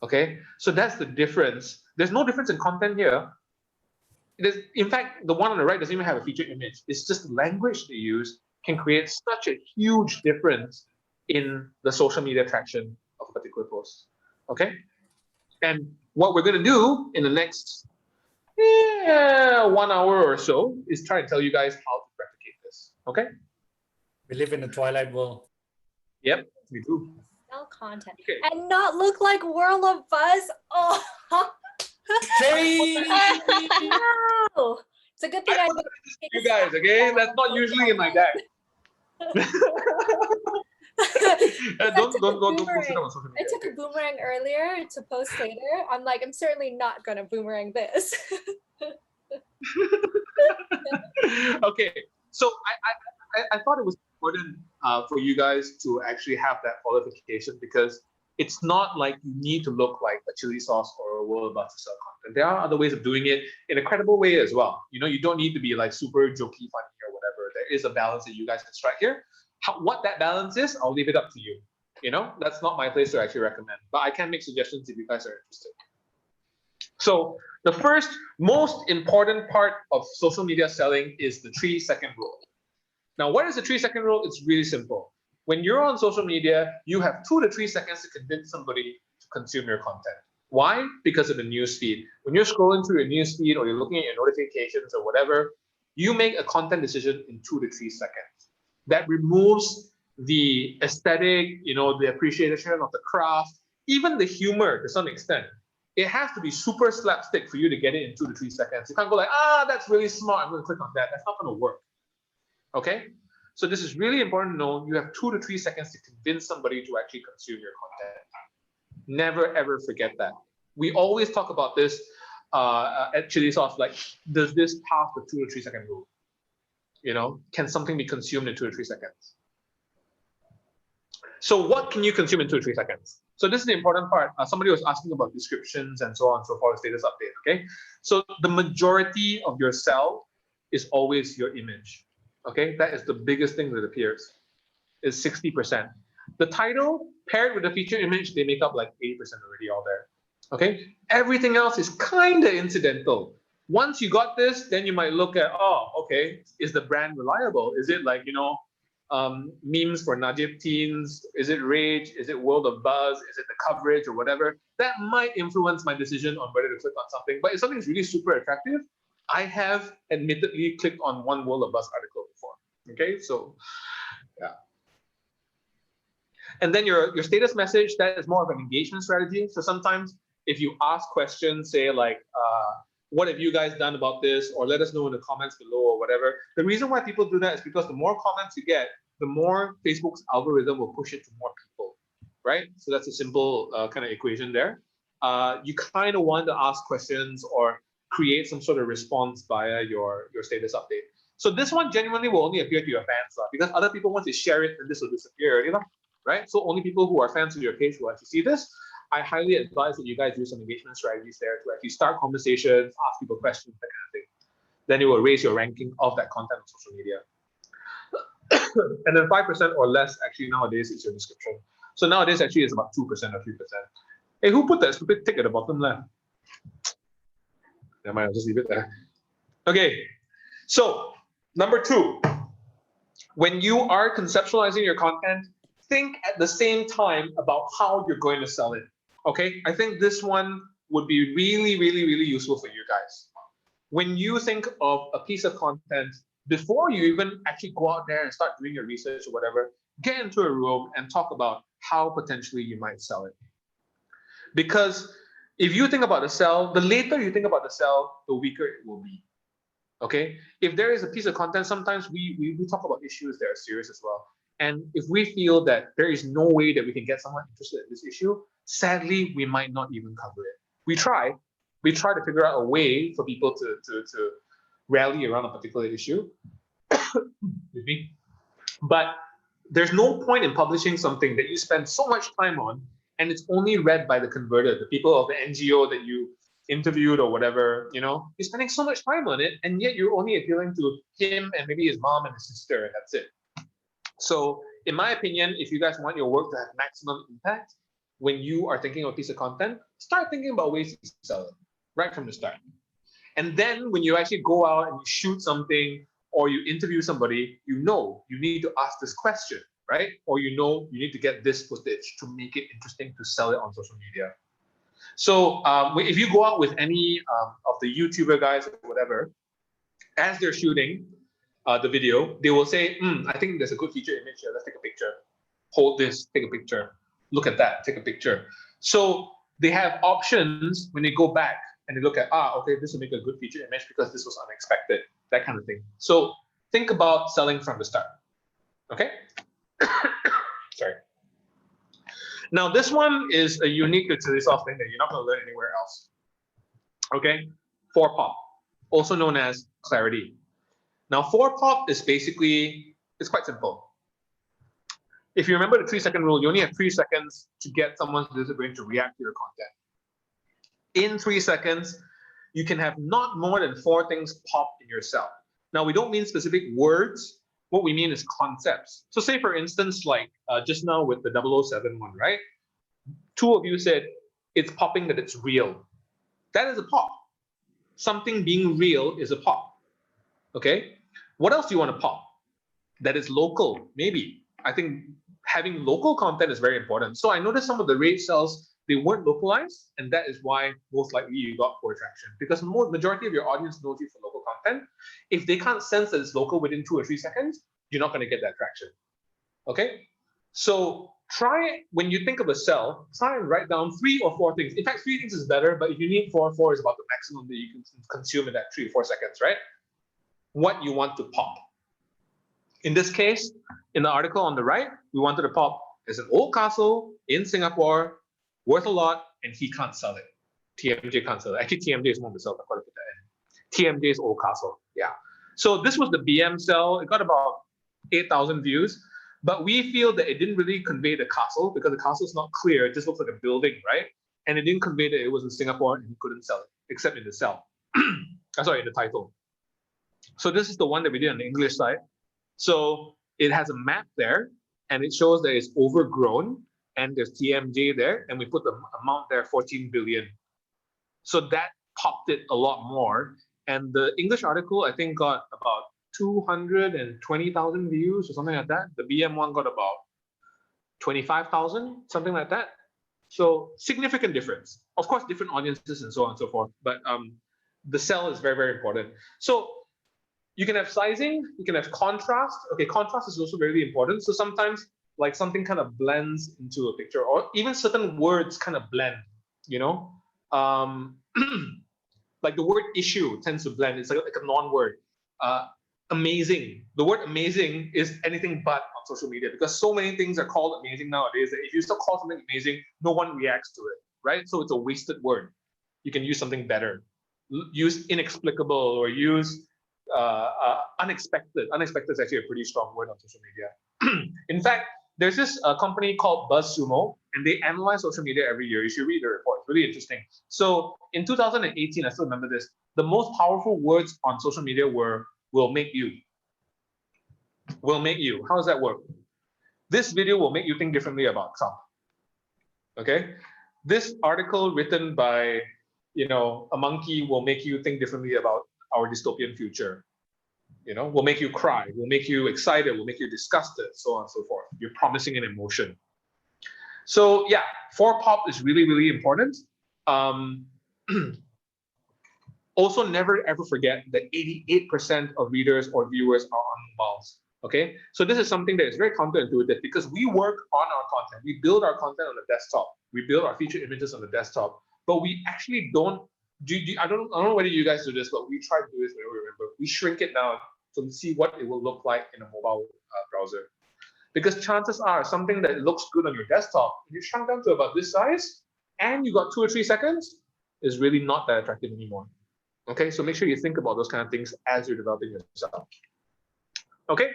Okay, so that's the difference. There's no difference in content here. In fact, the one on the right doesn't even have a featured image. It's just the language they use can create such a huge difference in the social media traction of a particular post. Okay, and what we're going to do in the next 1 hour or so is try and tell you guys how to replicate this. Okay, we live in a twilight world. Yep, we do. Sell content and not look like World of Buzz. Oh, no. It's a good thing I you guys, okay? That's not usually in my deck. Don't post it on social media. I took a boomerang earlier to post later. I'm like, I'm certainly not gonna boomerang this. Okay, so I thought it was important for you guys to actually have that qualification because it's not like you need to look like a chili sauce or a World of Buzz to sell content. There are other ways of doing it in a credible way as well. You don't need to be like super jokey, funny or whatever. There is a balance that you guys can strike here. What that balance is, I'll leave it up to you. That's not my place to actually recommend, but I can make suggestions if you guys are interested. So the first most important part of social media selling is the 3-second rule. Now, what is the 3-second rule? It's really simple. When you're on social media, you have 2 to 3 seconds to convince somebody to consume your content. Why? Because of the news feed. When you're scrolling through your news feed or you're looking at your notifications or whatever, you make a content decision in 2 to 3 seconds. That removes the aesthetic, the appreciation of the craft, even the humor to some extent. It has to be super slapstick for you to get it in 2 to 3 seconds. You can't go like, that's really smart, I'm going to click on that. That's not going to work. Okay? So this is really important to know. You have 2 to 3 seconds to convince somebody to actually consume your content. Never, ever forget that. We always talk about this at Chili Sauce, like, does this pass the 2 to 3 second rule? Can something be consumed in 2 to 3 seconds? So what can you consume in 2 to 3 seconds? So this is the important part. Somebody was asking about descriptions and so on and so forth, status update, okay? So the majority of your sell is always your image, okay? That is the biggest thing that appears, is 60%. The title paired with the featured image, they make up like 80% already all there, okay? Everything else is kind of incidental. Once you got this, then you might look at, okay, is the brand reliable? Is it like, memes for Najib teens? Is it R.Age? Is it World of Buzz? Is it the coverage or whatever? That might influence my decision on whether to click on something. But if something is really super attractive, I have admittedly clicked on one World of Buzz article before. Okay, so yeah. And then your status message, that is more of an engagement strategy. So sometimes if you ask questions, say like, what have you guys done about this? Or let us know in the comments below or whatever. The reason why people do that is because the more comments you get, the more Facebook's algorithm will push it to more people, right? So that's a simple kind of equation there. You kind of want to ask questions or create some sort of response via your status update. So this one genuinely will only appear to your fans, because other people, once they share it, then this will disappear already, right? So only people who are fans of your page will actually see this. I highly advise that you guys use some engagement strategies there to actually start conversations, ask people questions, that kind of thing. Then it will raise your ranking of that content on social media. And then 5% or less actually nowadays is your description. So nowadays actually it's about 2% or 3%. Hey, who put that stupid tick at the bottom left? Never mind, I'll just leave it there. Okay, so number 2, when you are conceptualizing your content, think at the same time about how you're going to sell it. Okay, I think this one would be really, really, really useful for you guys. When you think of a piece of content, before you even actually go out there and start doing your research or whatever, get into a room and talk about how potentially you might sell it. Because if you think about the sell, the later you think about the sell, the weaker it will be. Okay? If there is a piece of content, sometimes we talk about issues that are serious as well. And if we feel that there is no way that we can get someone interested in this issue, sadly, we might not even cover it. We try to figure out a way for people to rally around a particular issue. With me. But there's no point in publishing something that you spend so much time on and it's only read by the converted, the people of the NGO that you interviewed or whatever, you're spending so much time on it, and yet you're only appealing to him and maybe his mom and his sister, and that's it. So in my opinion, if you guys want your work to have maximum impact, when you are thinking of a piece of content, start thinking about ways to sell it right from the start. And then when you actually go out and you shoot something or you interview somebody, you need to ask this question, right? Or you need to get this footage to make it interesting to sell it on social media. So if you go out with any of the YouTuber guys or whatever, as they're shooting the video, they will say, I think there's a good feature image here. Let's take a picture. Hold this, take a picture. Look at that, take a picture. So they have options when they go back and they look at, okay, this will make a good feature image because this was unexpected, that kind of thing. So think about selling from the start, okay? Sorry. Now, this one is a unique utility soft thing that you're not going to learn anywhere else. Okay, 4-pop, also known as clarity. Now, 4-pop is basically, it's quite simple. If you remember the 3-second rule, you only have 3 seconds to get someone's brain to react to your content. In 3 seconds, you can have not more than 4 things pop in your cell. Now, we don't mean specific words. What we mean is concepts. So say, for instance, like just now with the 007 one, right? 2 of you said, it's popping that it's real. That is a pop. Something being real is a pop. Okay? What else do you want to pop? That is local, maybe. I think having local content is very important. So I noticed some of the R.Age cells, they weren't localized, and that is why most likely you got poor traction. Because the majority of your audience knows you for local content. If they can't sense that it's local within 2 or 3 seconds, you're not going to get that traction. Okay? So try, when you think of a cell, try and write down 3 or 4 things. In fact, 3 things is better, but if you need 4 is about the maximum that you can consume in that 3 or 4 seconds, right? What you want to pop. In this case, in the article on the right, we wanted to pop, there's an old castle in Singapore, worth a lot, and he can't sell it. TMJ can't sell it. Actually, TMJ is one of the cells. I've got to put that in. TMJ's old castle. Yeah. So this was the BM cell. It got about 8,000 views, but we feel that it didn't really convey the castle because the castle is not clear. It just looks like a building, right? And it didn't convey that it was in Singapore and he couldn't sell it, except in the cell. Sorry, in the title. So this is the one that we did on the English side. So it has a map there, and it shows that it's overgrown, and there's TMJ there, and we put the amount there, 14 billion. So that popped it a lot more. And the English article, I think, got about 220,000 views or something like that. The BM one got about 25,000, something like that. So significant difference. Of course, different audiences and so on and so forth, but the cell is very, very important. So you can have sizing, you can have contrast. Okay, contrast is also very important. So sometimes like something kind of blends into a picture, or even certain words kind of blend, you know? Like the word issue tends to blend. It's like a non-word. Amazing. The word amazing is anything but on social media because so many things are called amazing nowadays that if you still call something amazing, no one reacts to it, right? So it's a wasted word. You can use something better. use inexplicable or use unexpected. Unexpected is actually a pretty strong word on social media. In fact, there's this company called BuzzSumo, and they analyze social media every year. You should read the report. It's really interesting. So in 2018, I still remember this, the most powerful words on social media were "will make you." Will make you. How does that work? This video will make you think differently about Trump. Okay? This article written by, a monkey will make you think differently about our dystopian future. Will make you cry, will make you excited, will make you disgusted, so on and so forth. You're promising an emotion. So yeah, 4POP is really, really important. Also, never ever forget that 88% of readers or viewers are on mobiles. Okay, so this is something that is very counterintuitive because we work on our content. We build our content on the desktop. We build our featured images on the desktop, but we actually don't I don't know whether you guys do this, but we try to do this whenever we remember. We shrink it down to see what it will look like in a mobile browser. Because chances are something that looks good on your desktop, if you shrunk down to about this size and you got 2 or 3 seconds, is really not that attractive anymore. Okay, so make sure you think about those kind of things as you're developing yourself. Okay,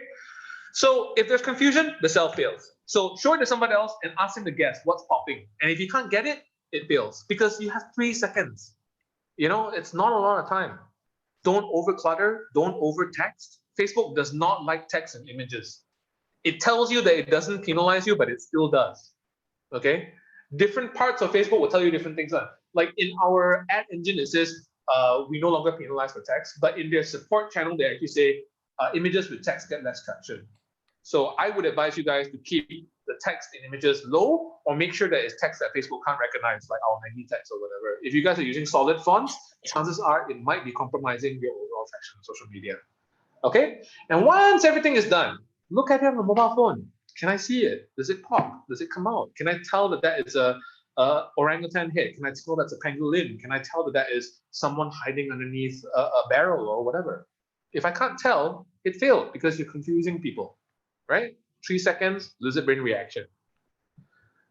so if there's confusion, the cell fails. So show it to somebody else and ask them to guess what's popping. And if you can't get it, it fails because you have 3 seconds. It's not a lot of time. Don't overclutter, don't over text. Facebook does not like text and images. It tells you that it doesn't penalize you, but it still does. Okay? Different parts of Facebook will tell you different things. Like in our ad engine, it says we no longer penalize for text, but in their support channel, they actually say images with text get less traction. So I would advise you guys to keep the text in images low, or make sure that it's text that Facebook can't recognize, like our menu text or whatever. If you guys are using solid fonts, chances are it might be compromising your overall traction on social media. Okay? And once everything is done, look at it on the mobile phone. Can I see it? Does it pop? Does it come out? Can I tell that that is a orangutan head? Can I tell that's a pangolin? Can I tell that that is someone hiding underneath a barrel or whatever? If I can't tell, it failed because you're confusing people, right? 3 seconds, lizard brain reaction.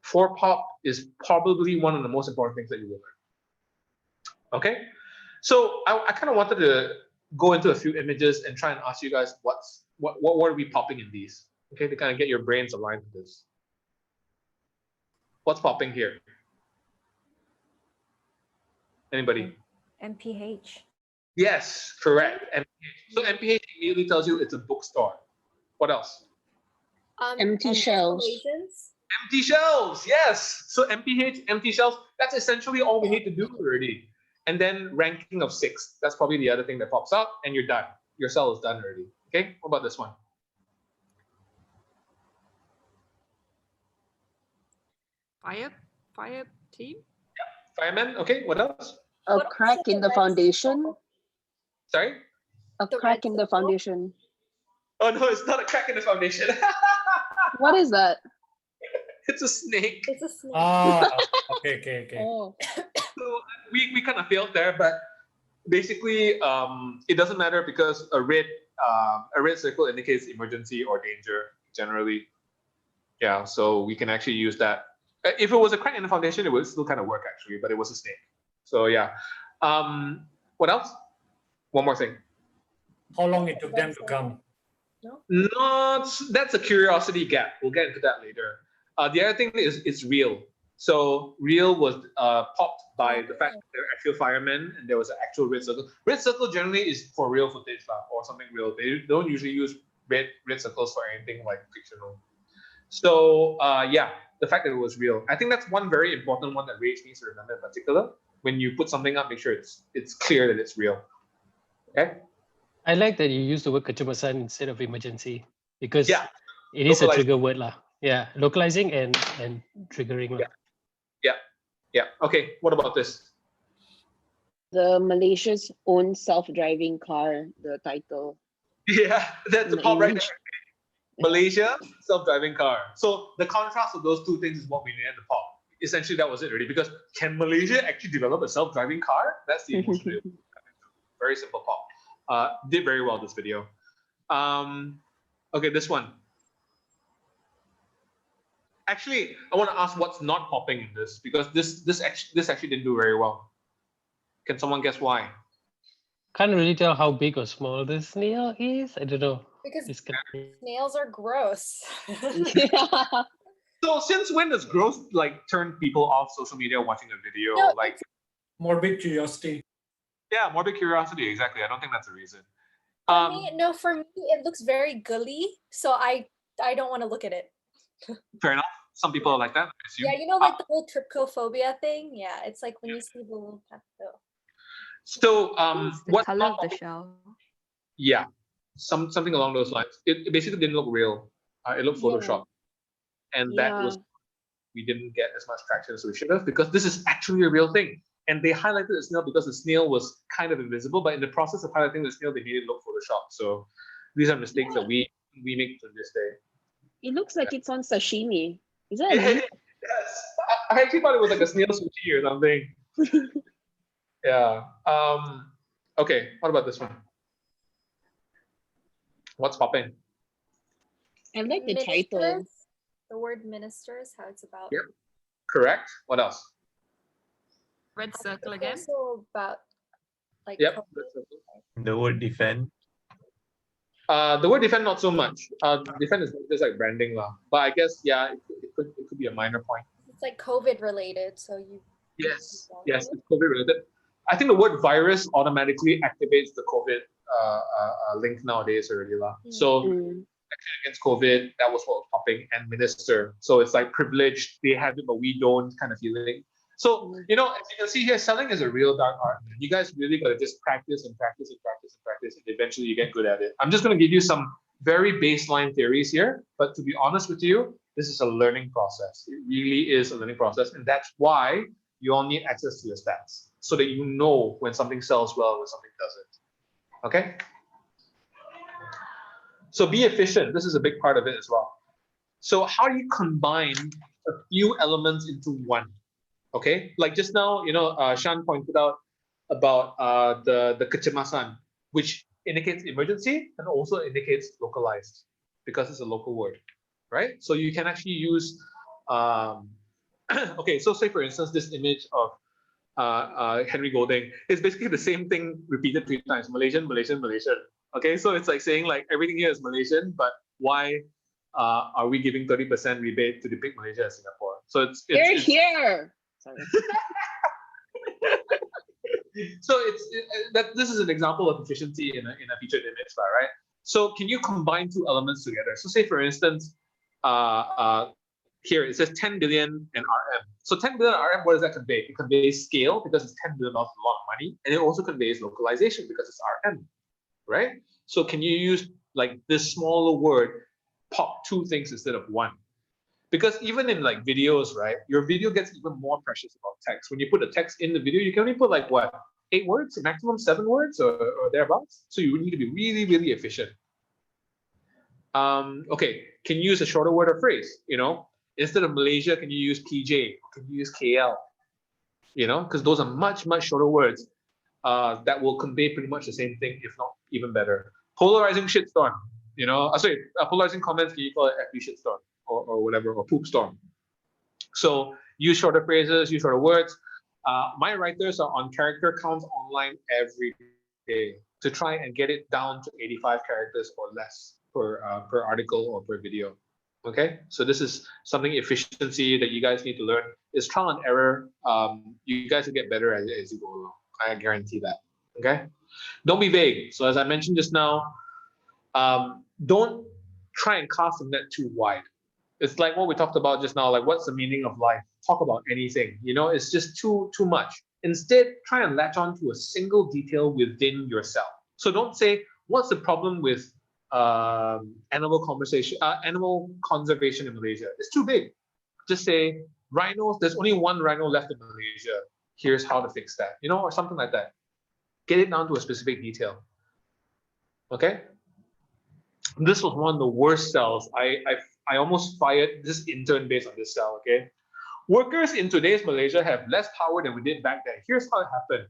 4POP is probably one of the most important things that you will learn. Okay, so I kind of wanted to go into a few images and try and ask you guys what are we popping in these? Okay, to kind of get your brains aligned with this. What's popping here? Anybody? MPH. Yes, correct. MPH. So MPH immediately tells you it's a bookstore. What else? Empty shelves. Empty shelves, yes. So MPH, empty shelves, that's essentially all we need to do already. And then ranking of 6. That's probably the other thing that pops up, and you're done. Your cell is done already. Okay, what about this one? Fire team? Yeah, fireman. Okay, what else? A crack in the foundation. Sorry? A crack in the foundation. Oh no, it's not a crack in the foundation. What is that? It's a snake. It's a snake. Ah, okay. Oh. So we kind of failed there, but basically it doesn't matter because a red circle indicates emergency or danger generally. Yeah, so we can actually use that. If it was a crack in the foundation, it would still kind of work actually, but it was a snake. So yeah. What else? One more thing. How long it took them to come? That's a curiosity gap. We'll get into that later. The other thing is it's real. So real was popped by the fact that they're actual firemen and there was an actual red circle. Red circle generally is for real footage or something real. They don't usually use red circles for anything like fictional. So yeah, the fact that it was real. I think that's one very important one that R.Age needs to remember in particular. When you put something up, make sure it's clear that it's real. Okay? I like that you use the word kecemasan instead of emergency because it is Localizing. a trigger word lah. Yeah, localizing and triggering lah. Yeah. Okay, what about this? The Malaysia's own self-driving car, the title. Yeah, that's the pop right there. Malaysia, self-driving car. So the contrast of those two things is what we needed to pop. Essentially, that was it already. Because can Malaysia actually develop a self-driving car? That's the emotion. Very simple pop. Did very well this video. Okay, this one. Actually, I want to ask what's not popping in this because this actually didn't do very well. Can someone guess why? can't really tell how big or small the snail is. I don't know. Because It's kind of- snails are gross. So since when does growth like turn people off social media watching a video? No, Like Morbid curiosity. yeah, morbid curiosity. Exactly. I don't think that's a reason. For me, it looks very gully, so I don't want to look at it. Fair enough. Some people are like that, I assume. Yeah, you know, like the whole trypophobia thing. Yeah, it's like when you see the little pepto. So the what color of the shell. Yeah, something along those lines. It basically didn't look real. It looked Photoshop, and that was we didn't get as much traction as we should have because this is actually a real thing. And they highlighted the snail because the snail was kind of invisible, but in the process of highlighting the snail, they made it look Photoshop. So these are mistakes that we make to this day. It looks like it's on sashimi. Is that a Yeah, leaf? yes. I actually thought it was like a snail sushi or something. Yeah. Okay. What about this one? What's popping? I like the title. The word ministers, how it's about. Yep. Correct. What else? Red circle again. Also about like Yep. The word defend. The word defend not so much. Defend is just like branding lah. But I guess it could be a minor point. It's like COVID related, so you. Yes, it's COVID related. I think the word virus automatically activates the COVID link nowadays already lah. So action against COVID, that was what was popping, and minister. So it's like privileged, they have it but we don't kind of feeling. So, as you can see here, selling is a real dark art. You guys really got to just practice and practice and practice and practice, and eventually you get good at it. I'm just going to give you some very baseline theories here, but to be honest with you, this is a learning process. It really is a learning process, and that's why you all need access to your stats, so that you know when something sells well, when something doesn't. Okay? So be efficient. This is a big part of it as well. So how do you combine a few elements into one? Okay, like just now, Shan pointed out about the kecemasan, which indicates emergency and also indicates localized because it's a local word, right? So you can actually use, okay, so say for instance, this image of Henry Golding is basically the same thing repeated 3 times, Malaysian, Malaysian, Malaysian. Okay, so it's like saying like everything here is Malaysian, but why are we giving 30% rebate to depict Malaysia as Singapore? So it's here. Sorry. So this is an example of efficiency in a featured image, right? So can you combine 2 elements together? So say for instance, here it says 10 billion and RM. So 10 billion RM, what does that convey? It conveys scale because it's 10 billion dollars, a lot of money, and it also conveys localization because it's RM, right? So can you use like this smaller word, pop 2 things instead of 1? Because even in like videos, right, your video gets even more precious about text. When you put a text in the video, you can only put like what, 8 words, maximum 7 words or thereabouts. So you need to be really, really efficient. Okay, can you use a shorter word or phrase? Instead of Malaysia, can you use PJ? Can you use KL? Because those are much, much shorter words that will convey pretty much the same thing, if not even better. Polarizing shitstorm, polarizing comments, can you call it FB shitstorm or whatever, or poop storm? So use shorter phrases, use shorter words. My writers are on character counts online every day to try and get it down to 85 characters or less per article or per video. Okay, so this is something efficiency that you guys need to learn. It's trial and error. You guys will get better as you go along. I guarantee that. Okay, don't be vague. So as I mentioned just now, don't try and cast the net too wide. It's like what we talked about just now. Like, what's the meaning of life? Talk about anything. It's just too much. Instead, try and latch on to a single detail within yourself. So don't say, what's the problem with animal conservation in Malaysia? It's too big. Just say rhinos. There's only 1 rhino left in Malaysia. Here's how to fix that. Or something like that. Get it down to a specific detail. Okay. This was one of the worst sells. I almost fired this intern based on this sell. Okay. Workers in today's Malaysia have less power than we did back then. Here's how it happened.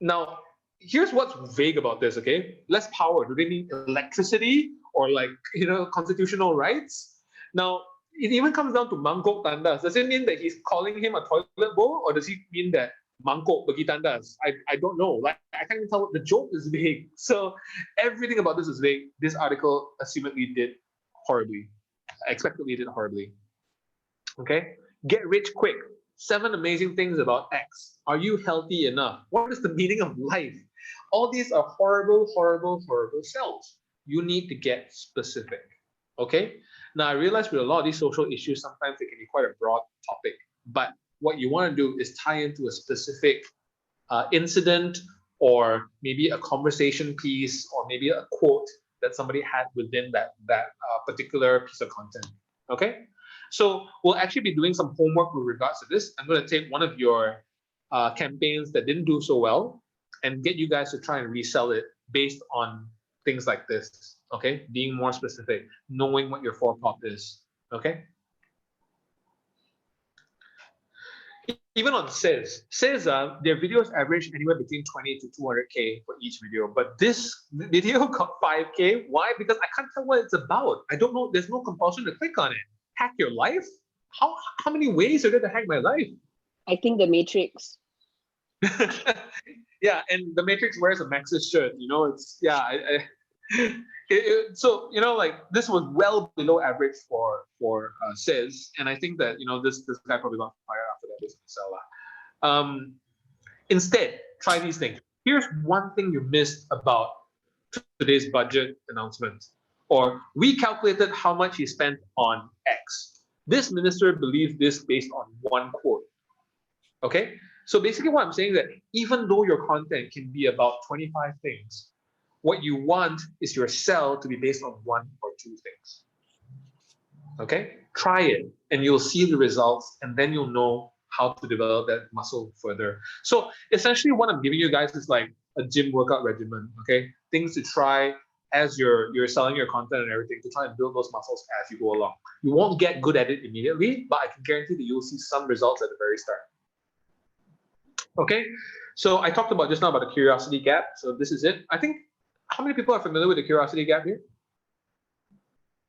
Now, here's what's vague about this, okay? Less power. Do they mean electricity or like, constitutional rights? Now, it even comes down to mangkok tandas. Does it mean that he's calling him a toilet bowl, or does he mean that mangkok bagi tandas. I don't know. Like, I can't even tell what the joke is vague. So everything about this is vague. This article assumedly did horribly. Expectedly did horribly. Okay? Get rich quick. 7 amazing things about X. Are you healthy enough? What is the meaning of life? All these are horrible, horrible, horrible sells. You need to get specific. Okay? Now, I realize with a lot of these social issues, sometimes they can be quite a broad topic. But what you want to do is tie into a specific incident, or maybe a conversation piece, or maybe a quote that somebody had within that particular piece of content. Okay? So we'll actually be doing some homework with regards to this. I'm going to take one of your campaigns that didn't do so well and get you guys to try and resell it based on things like this. Okay, being more specific, knowing what your foreprop is. Okay. Even on says their videos average anywhere between 20 to 200K for each video, but this video got 5K. Why? Because I can't tell what it's about. I don't know. There's no compulsion to click on it. Hack your life? How many ways are there to hack my life? I think the Matrix. Yeah, and the Matrix wears a Maxis shirt. You know, it's so you know, like, this was well below average for Says, and I think that, you know, this guy probably got fired after that business sell. Instead, try these things. Here's one thing you missed about today's budget announcement, or we calculated how much he spent on X. This minister believed this based on one quote. Okay, so basically what I'm saying is that even though your content can be about 25 things, what you want is your sell to be based on 1 or 2 things. Okay, try it and you'll see the results, and then you'll know how to develop that muscle further. So essentially what I'm giving you guys is like a gym workout regimen. Okay, things to try as you're selling your content and everything, to try and build those muscles as you go along. You won't get good at it immediately, but I can guarantee that you'll see some results at the very start. Okay, so I talked about just now about the curiosity gap. So this is it. I think, how many people are familiar with the curiosity gap here?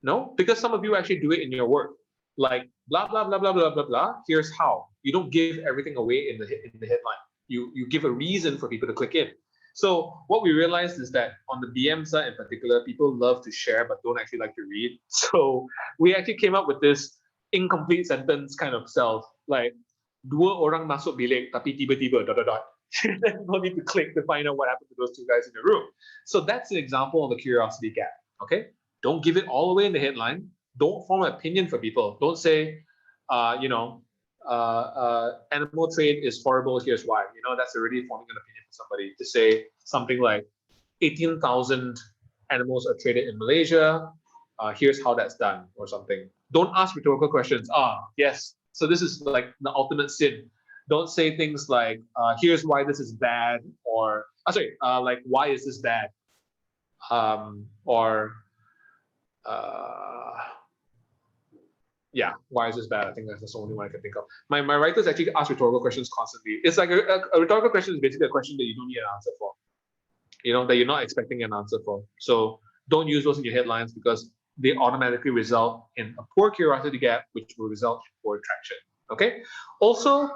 No? Because some of you actually do it in your work. Like, blah, blah, blah, blah, blah, blah, blah. Here's how. You don't give everything away in the headline. You give a reason for people to click in. So what we realized is that on the BM side in particular, people love to share but don't actually like to read. So we actually came up with this incomplete sentence kind of self, like, 2 orang masuk bilik tapi tiba-tiba ... No need to click to find out what happened to those 2 guys in the room. So that's an example of the curiosity gap. Okay, don't give it all away in the headline. Don't form an opinion for people. Don't say, animal trade is horrible, here's why. You know, that's already forming an opinion for somebody. To say something like 18,000 animals are traded in Malaysia, here's how that's done, or something. Don't ask rhetorical questions. Yes, so this is like the ultimate sin. Don't say things like, here's why this is bad, or like, why is this bad? Yeah, why is this bad? I think that's the only one I can think of. My writers actually ask rhetorical questions constantly. It's like a rhetorical question is basically a question that you don't need an answer for. You know, that you're not expecting an answer for. So don't use those in your headlines, because they automatically result in a poor curiosity gap, which will result in poor traction. Okay. Also,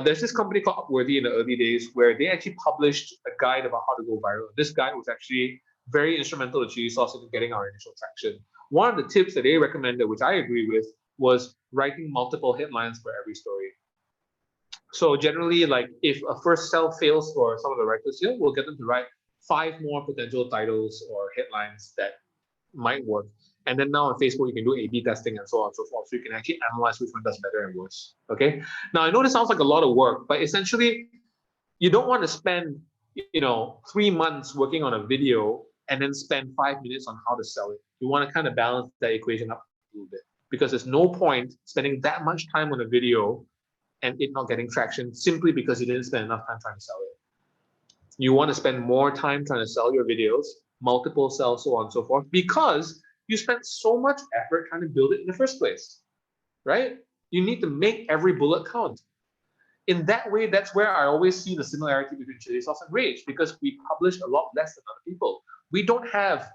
there's this company called Upworthy in the early days where they actually published a guide about how to go viral. This guide was actually very instrumental to chili sauce in getting our initial traction. One of the tips that they recommended, which I agree with, was writing multiple headlines for every story. So generally, like, if a first sell fails for some of the writers here, we'll get them to write 5 more potential titles or headlines that might work. And then now on Facebook, you can do A/B testing and so on and so forth. So you can actually analyze which one does better and worse. Okay. Now I know this sounds like a lot of work, but essentially, you don't want to spend 3 months working on a video and then spend 5 minutes on how to sell it. You want to kind of balance that equation up a little bit, because there's no point spending that much time on a video and it not getting traction simply because you didn't spend enough time trying to sell it. You want to spend more time trying to sell your videos, multiple sales, so on and so forth, because you spent so much effort trying to build it in the first place, right? You need to make every bullet count. In that way, that's where I always see the similarity between Chili Sauce and Rage, because we publish a lot less than other people. We don't have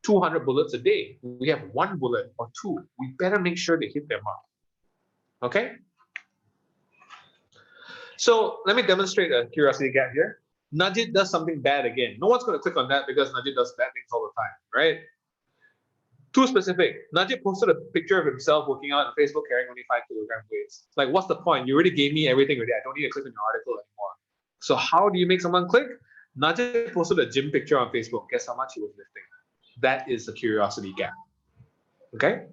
200 bullets a day. We have 1 bullet or 2. We better make sure they hit their mark. Okay? So let me demonstrate a curiosity gap here. Najid does something bad again. No one's going to click on that because Najid does bad things all the time, right? Too specific. Najib posted a picture of himself working out on Facebook carrying only 5 kilogram weights. Like, what's the point? You already gave me everything already. I don't need to click on your article anymore. So how do you make someone click? Najib posted a gym picture on Facebook. Guess how much he was lifting? That is the curiosity gap. Okay?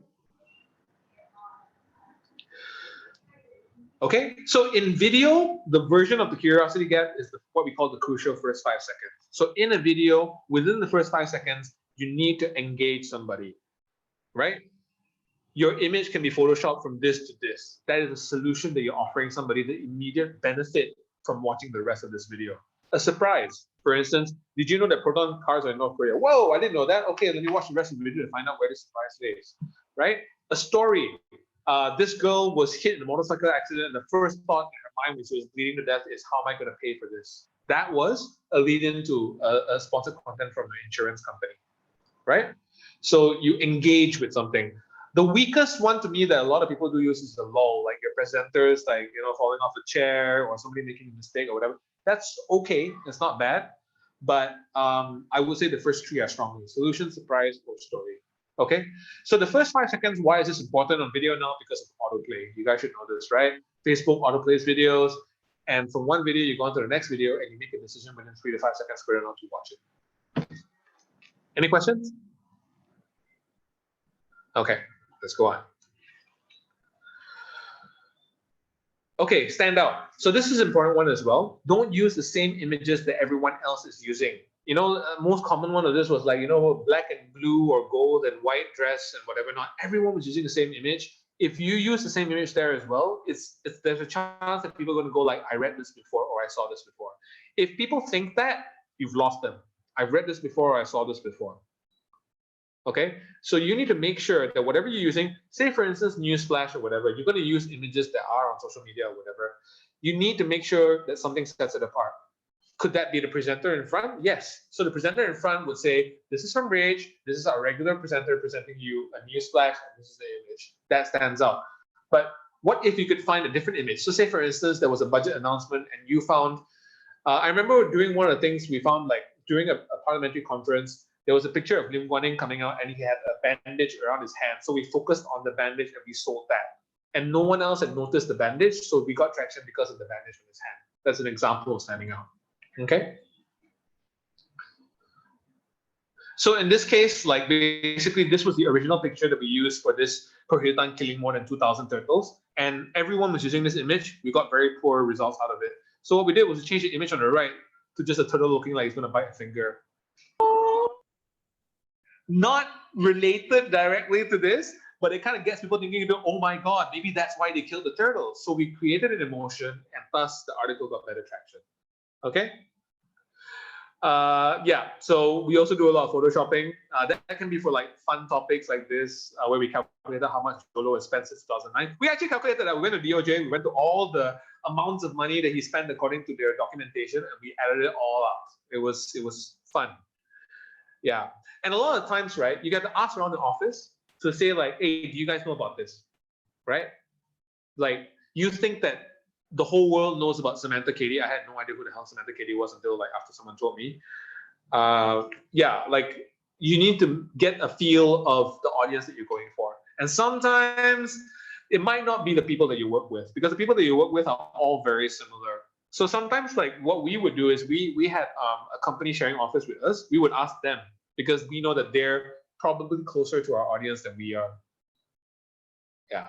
Okay, so in video, the version of the curiosity gap is what we call the crucial first 5 seconds. So in a video, within the first 5 seconds, you need to engage somebody, right? Your image can be photoshopped from this to this. That is a solution that you're offering somebody the immediate benefit from watching the rest of this video. A surprise. For instance, did you know that proton cars are in North Korea? Whoa, I didn't know that. Okay, let me watch the rest of the video to find out where the surprise is, right? A story. This girl was hit in a motorcycle accident, and the first thought in her mind when she was bleeding to death is, how am I going to pay for this? That was a lead-in to a sponsored content from an insurance company, right? So you engage with something. The weakest one to me that a lot of people do use is the lull, like your presenters, like, you know, falling off a chair or somebody making a mistake or whatever. That's okay. It's not bad. But I would say the first three are strongly: solution, surprise, or story. Okay. So the first 5 seconds, why is this important on video now? Because of autoplay. You guys should know this, right? Facebook autoplays videos. And from one video, you go on to the next video and you make a decision within 3 to 5 seconds whether or not to watch it. Any questions? Okay, let's go on. Okay, stand out. So this is an important one as well. Don't use the same images that everyone else is using. You know, most common one of this was like, you know, black and blue or gold and white dress and whatever. Not everyone was using the same image. If you use the same image there as well, there's a chance that people are going to go like, I read this before or I saw this before. If people think that, you've lost them. I've read this before or I saw this before. Okay, so you need to make sure that whatever you're using, say for instance, Newsflash or whatever, you're going to use images that are on social media or whatever. You need to make sure that something sets it apart. Could that be the presenter in front? Yes. So the presenter in front would say, this is from R.Age, this is our regular presenter presenting you a Newsflash, and this is the image. That stands out. But what if you could find a different image? So say for instance, there was a budget announcement and you found, I remember doing one of the things we found, like during a parliamentary conference, there was a picture of Lim Guan Eng coming out and he had a bandage around his hand. So we focused on the bandage and we sold that. And no one else had noticed the bandage, so we got traction because of the bandage on his hand. That's an example of standing out. Okay. So in this case, like basically this was the original picture that we used for this Perhiltan killing more than 2,000 turtles. And everyone was using this image. We got very poor results out of it. So what we did was to change the image on the right to just a turtle looking like he's going to bite a finger. Not related directly to this, but it kind of gets people thinking, oh my God, maybe that's why they killed the turtles. So we created an emotion and thus the article got better traction. Okay. Yeah, so we also do a lot of photoshopping. That can be for like fun topics like this, where we calculated how much Jolo has spent since 2009. We actually calculated that. We went to DOJ, we went to all the amounts of money that he spent according to their documentation, and we added it all up. It was fun. Yeah, and a lot of times, right, you get to ask around the office to say like, hey, do you guys know about this, right? Like, you think that the whole world knows about Samantha Katie. I had no idea who the hell Samantha Katie was until like after someone told me. Yeah, like you need to get a feel of the audience that you're going for. And sometimes it might not be the people that you work with, because the people that you work with are all very similar. So sometimes like what we would do is we had a company sharing office with us. We would ask them because we know that they're probably closer to our audience than we are. Yeah.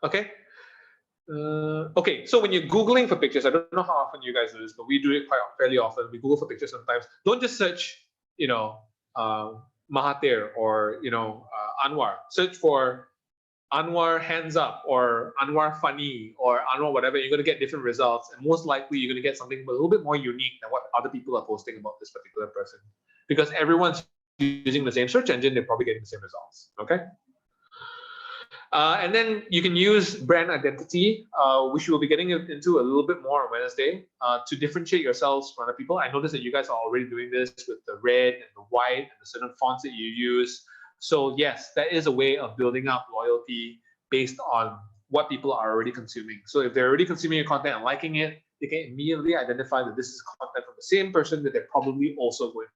Okay. Okay, so when you're Googling for pictures, I don't know how often you guys do this, but we do it fairly often. We Google for pictures sometimes. Don't just search, you know, Mahathir or, you know, Anwar. Search for Anwar hands up or Anwar funny or Anwar whatever. You're going to get different results. And most likely you're going to get something a little bit more unique than what other people are posting about this particular person. Because everyone's using the same search engine, they're probably getting the same results. Okay. And then you can use brand identity, which we'll be getting into a little bit more on Wednesday, to differentiate yourselves from other people. I noticed that you guys are already doing this with the red and the white and the certain fonts that you use. So yes, that is a way of building up loyalty based on what people are already consuming. So if they're already consuming your content and liking it, they can immediately identify that this is content from the same person that they're probably also going to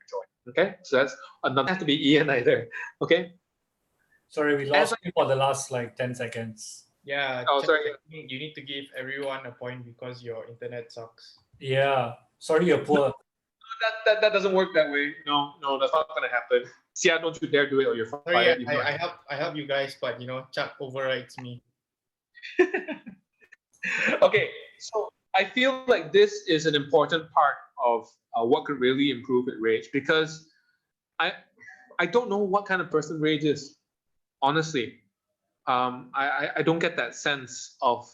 enjoy. Okay, so that's not have to be Ian either. Okay. Sorry, we lost you for the last like 10 seconds. Yeah. Oh, sorry. You need to give everyone a point because your internet sucks. Yeah. Sorry, you're poor. That doesn't work that way. No, that's not gonna happen. Sia, don't you dare do it or you're fired. Sorry, I help you guys, but Chak overrides me. Okay, so I feel like this is an important part of what could really improve at Rage, because I don't know what kind of person Rage is, honestly. I don't get that sense of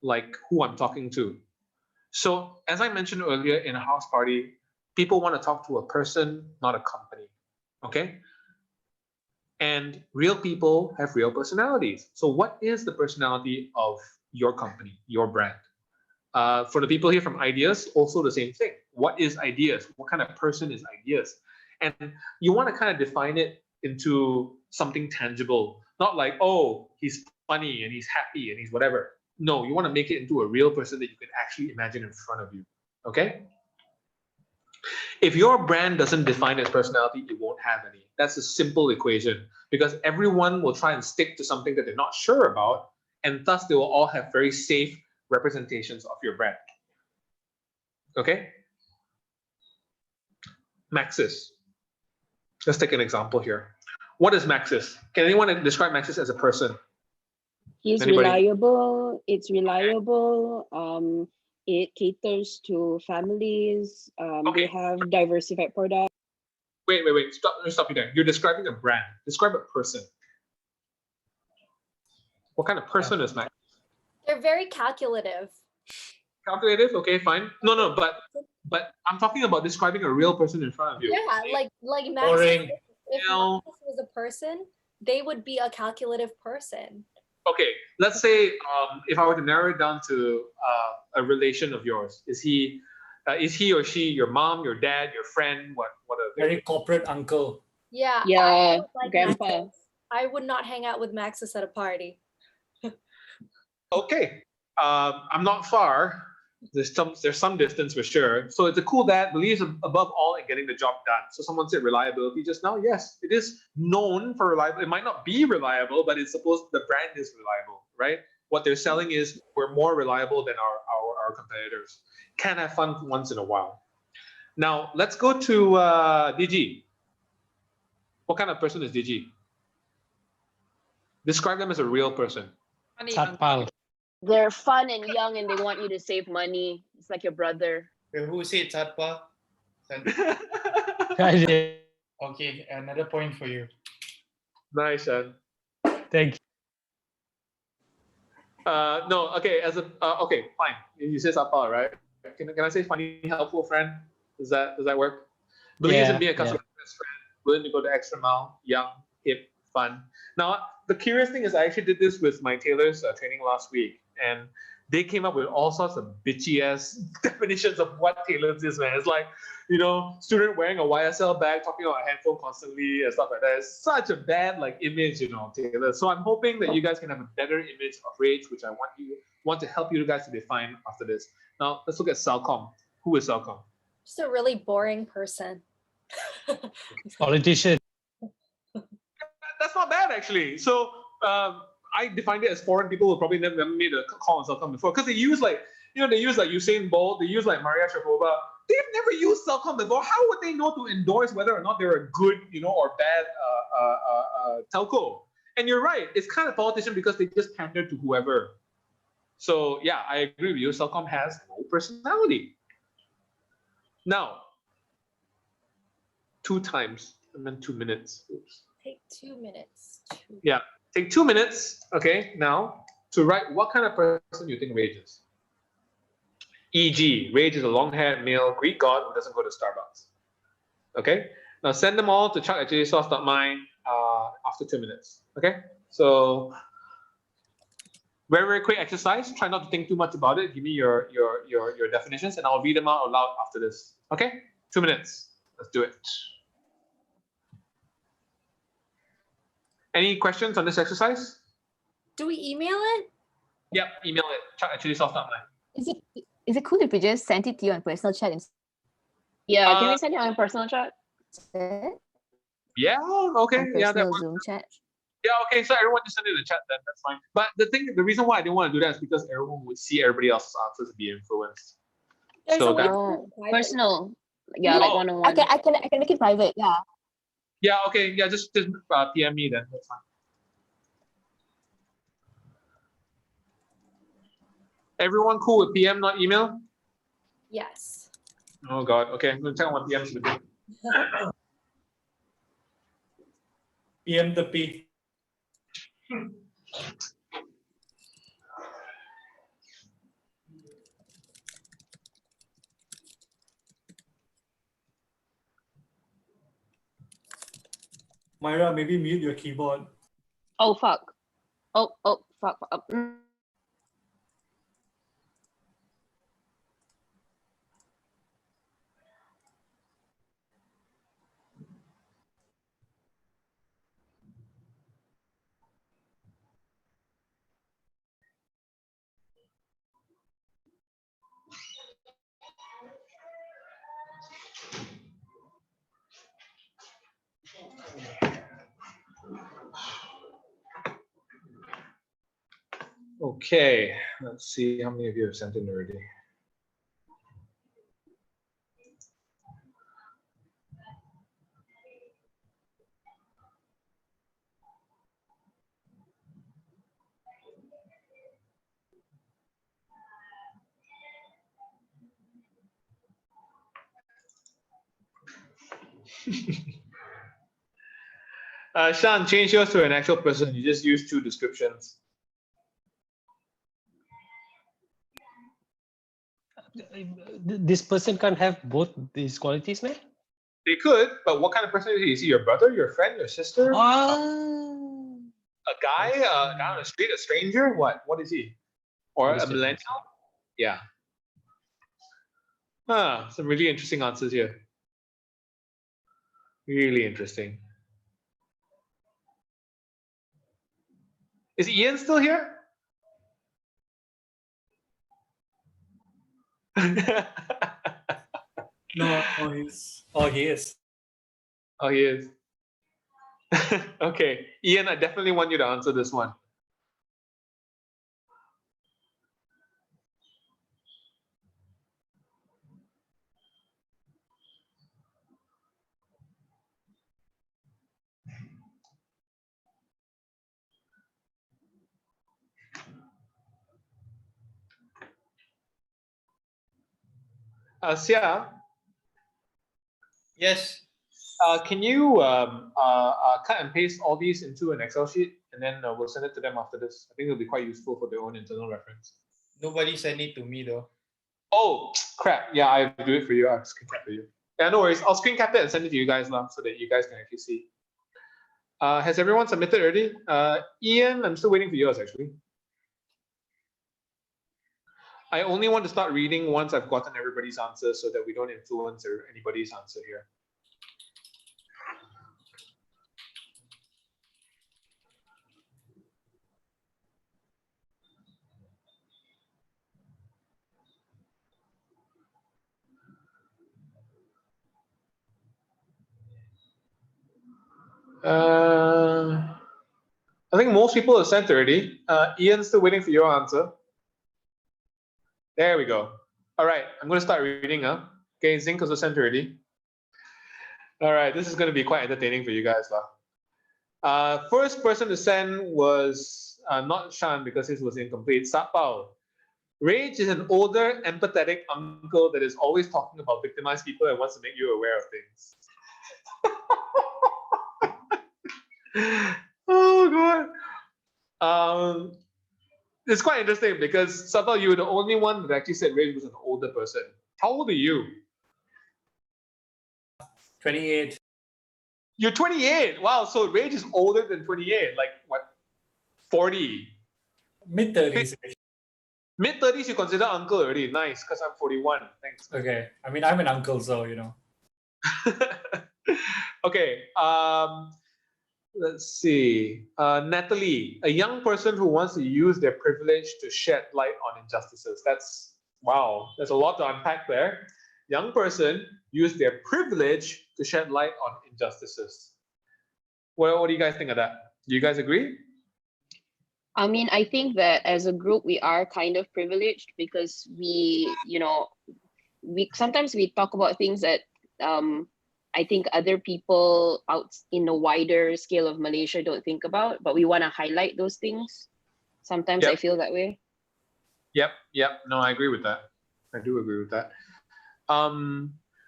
like who I'm talking to. So as I mentioned earlier, in a house party, people want to talk to a person, not a company. Okay? And real people have real personalities. So what is the personality of your company, your brand? For the people here from Ideas, also the same thing. What is Ideas? What kind of person is Ideas? And you want to kind of define it into something tangible, not like, oh, he's funny and he's happy and he's whatever. No, you want to make it into a real person that you can actually imagine in front of you. Okay? If your brand doesn't define its personality, it won't have any. That's a simple equation, because everyone will try and stick to something that they're not sure about, and thus they will all have very safe representations of your brand. Okay? Maxis. Let's take an example here. What is Maxis? Can anyone describe Maxis as a person? He's Anybody? reliable. It's reliable. It caters to families. They have diversified products. Wait. Let me stop you there. You're describing a brand. Describe a person. What kind of person is Maxis? They're very calculative. Calculative? Okay, fine. No, but I'm talking about describing a real person in front of you. Yeah, like Max. Boring. If Max was a person, they would be a calculative person. Okay, let's say if I were to narrow it down to a relation of yours, is he or she your mom, your dad, your friend? What are they? Very corporate uncle. Yeah. Yeah, like grandpa. Maxis. I would not hang out with Maxis at a party. Okay, I'm not far. There's some distance for sure. So it's a cool dad, believes above all in getting the job done. So someone said reliability just now. Yes, it is known for reliable. It might not be reliable, but it's supposed the brand is reliable, right? What they're selling is we're more reliable than our competitors. Can have fun once in a while. Now let's go to DG. What kind of person is DG? Describe them as a real person. Satpal. They're fun and young, and they want you to save money. It's like your brother. Who said Satpa? I did. Okay, another point for you. Nice, son. Thank you. No, okay. Okay, fine. You say Satpal, right? Can I say funny, helpful friend? Does that work? Believes in being a customer best friend, willing to go the extra mile, young, hip, fun. Now, the curious thing is I actually did this with my tailors training last week, and they came up with all sorts of bitchy ass definitions of what tailors is, man. It's like, student wearing a YSL bag, talking on a handphone constantly and stuff like that. It's such a bad image, tailors. So I'm hoping that you guys can have a better image of Rage, which I want to help you guys to define after this. Now let's look at Celcom. Who is Celcom? Just a really boring person. Politician. That's not bad, actually. So I defined it as foreign people who probably never made a call on Celcom before, because they use they use Usain Bolt, they use Maria Sharapova. They've never used Celcom before. How would they know to endorse whether or not they're a good, or bad telco? And you're right, it's kind of politician because they just pander to whoever. So yeah, I agree with you. Celcom has no personality. Now, 2 times, and then 2 minutes. Oops. Take 2 minutes. Yeah, take 2 minutes, okay, now, to write what kind of person you think Rage is. E.g., Rage is a long-haired male Greek god who doesn't go to Starbucks. Okay, now send them all to chak@jsauce.my after 2 minutes. Okay, so Very, very quick exercise. Try not to think too much about it. Give me your definitions, and I'll read them out loud after this. Okay? 2 minutes. Let's do it. Any questions on this exercise? Do we email it? Yep, email it. Chak actually solved that one. Is it cool if we just send it to you on personal chat instead? Yeah, can we send it on a personal chat? Yeah, okay. On Yeah, that personal works. Zoom chat. Yeah, okay, so everyone just send it in the chat then, that's fine. But the reason why I didn't want to do that is because everyone would see everybody else's answers and be influenced. There's So a way that, to Personal. Yeah, like one-on-one. I can make it private. Yeah. yeah, okay, yeah, just PM me then, that's fine. Everyone cool with PM, not email? Yes. Oh God, okay, I'm gonna check on what PM should do. PM the P. Myra, maybe mute your keyboard. Oh fuck. Oh fuck. Okay, let's see how many of you have sent in already. Shan, change yours to an actual person. You just use 2 descriptions. This person can't have both these qualities, man. They could, but what kind of person is he? Is he your brother, your friend, your sister? A guy down the street, a stranger? What is he? Or a millennial? Yeah. Some really interesting answers here. Really interesting. Is Ian still here? No, he is. Oh, he is. Oh, he is. Okay, Ian, I definitely want you to answer this one. Sia, Yes. can you cut and paste all these into an Excel sheet, and then we'll send it to them after this. I think it'll be quite useful for their own internal reference. Nobody sent it to me though. Oh, crap. Yeah, I'll do it for you. I'll screen cap for you. Yeah, no worries. I'll screen cap it and send it to you guys now so that you guys can actually see. Has everyone submitted already? Ian, I'm still waiting for yours actually. I only want to start reading once I've gotten everybody's answers so that we don't influence anybody's answer here. I think most people have sent already. Ian's still waiting for your answer. There we go. All right, I'm going to start reading. Okay, Zinc also sent already. All right, this is going to be quite entertaining for you guys. First person to send was not Shan because his was incomplete. Sapao. R.Age is an older, empathetic uncle that is always talking about victimized people and wants to make you aware of things. Oh God. It's quite interesting because Sapao, you were the only one that actually said R.Age was an older person. How old are you? 28. You're 28. Wow, so R.Age is older than 28. Like what? 40. Mid-30s. Mid-30s, you consider uncle already. Nice, because I'm 41. Thanks. Okay. I mean, I'm an uncle, so, you know. Okay. Let's see. Natalie, a young person who wants to use their privilege to shed light on injustices. That's, wow, there's a lot to unpack there. Young person use their privilege to shed light on injustices. What do you guys think of that? Do you guys agree? I mean, I think that as a group, we are kind of privileged because we sometimes we talk about things that I think other people out in a wider scale of Malaysia don't think about, but we want to highlight those things. Sometimes I feel that way. Yep. No, I agree with that. I do agree with that.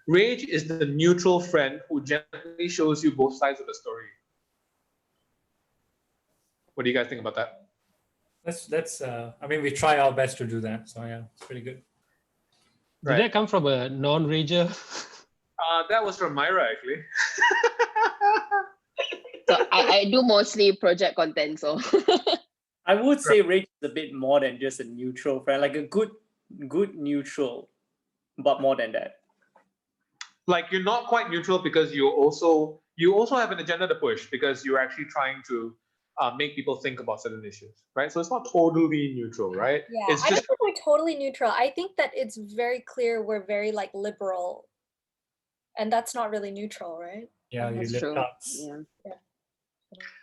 Rage is the neutral friend who gently shows you both sides of the story. What do you guys think about that? That's I mean, we try our best to do that. So yeah, it's pretty good. Did that come from a non-rager? That was from Myra, actually. So I do mostly project content, so. I would say Rage is a bit more than just a neutral friend, like a good neutral, but more than that. Like you're not quite neutral because you also have an agenda to push because you're actually trying to make people think about certain issues, right? So it's not totally neutral, right? Yeah, It's I just don't think we're totally neutral. I think that it's very clear we're very like liberal, and that's not really neutral, right? Yeah, you That's lift true. up. Yeah.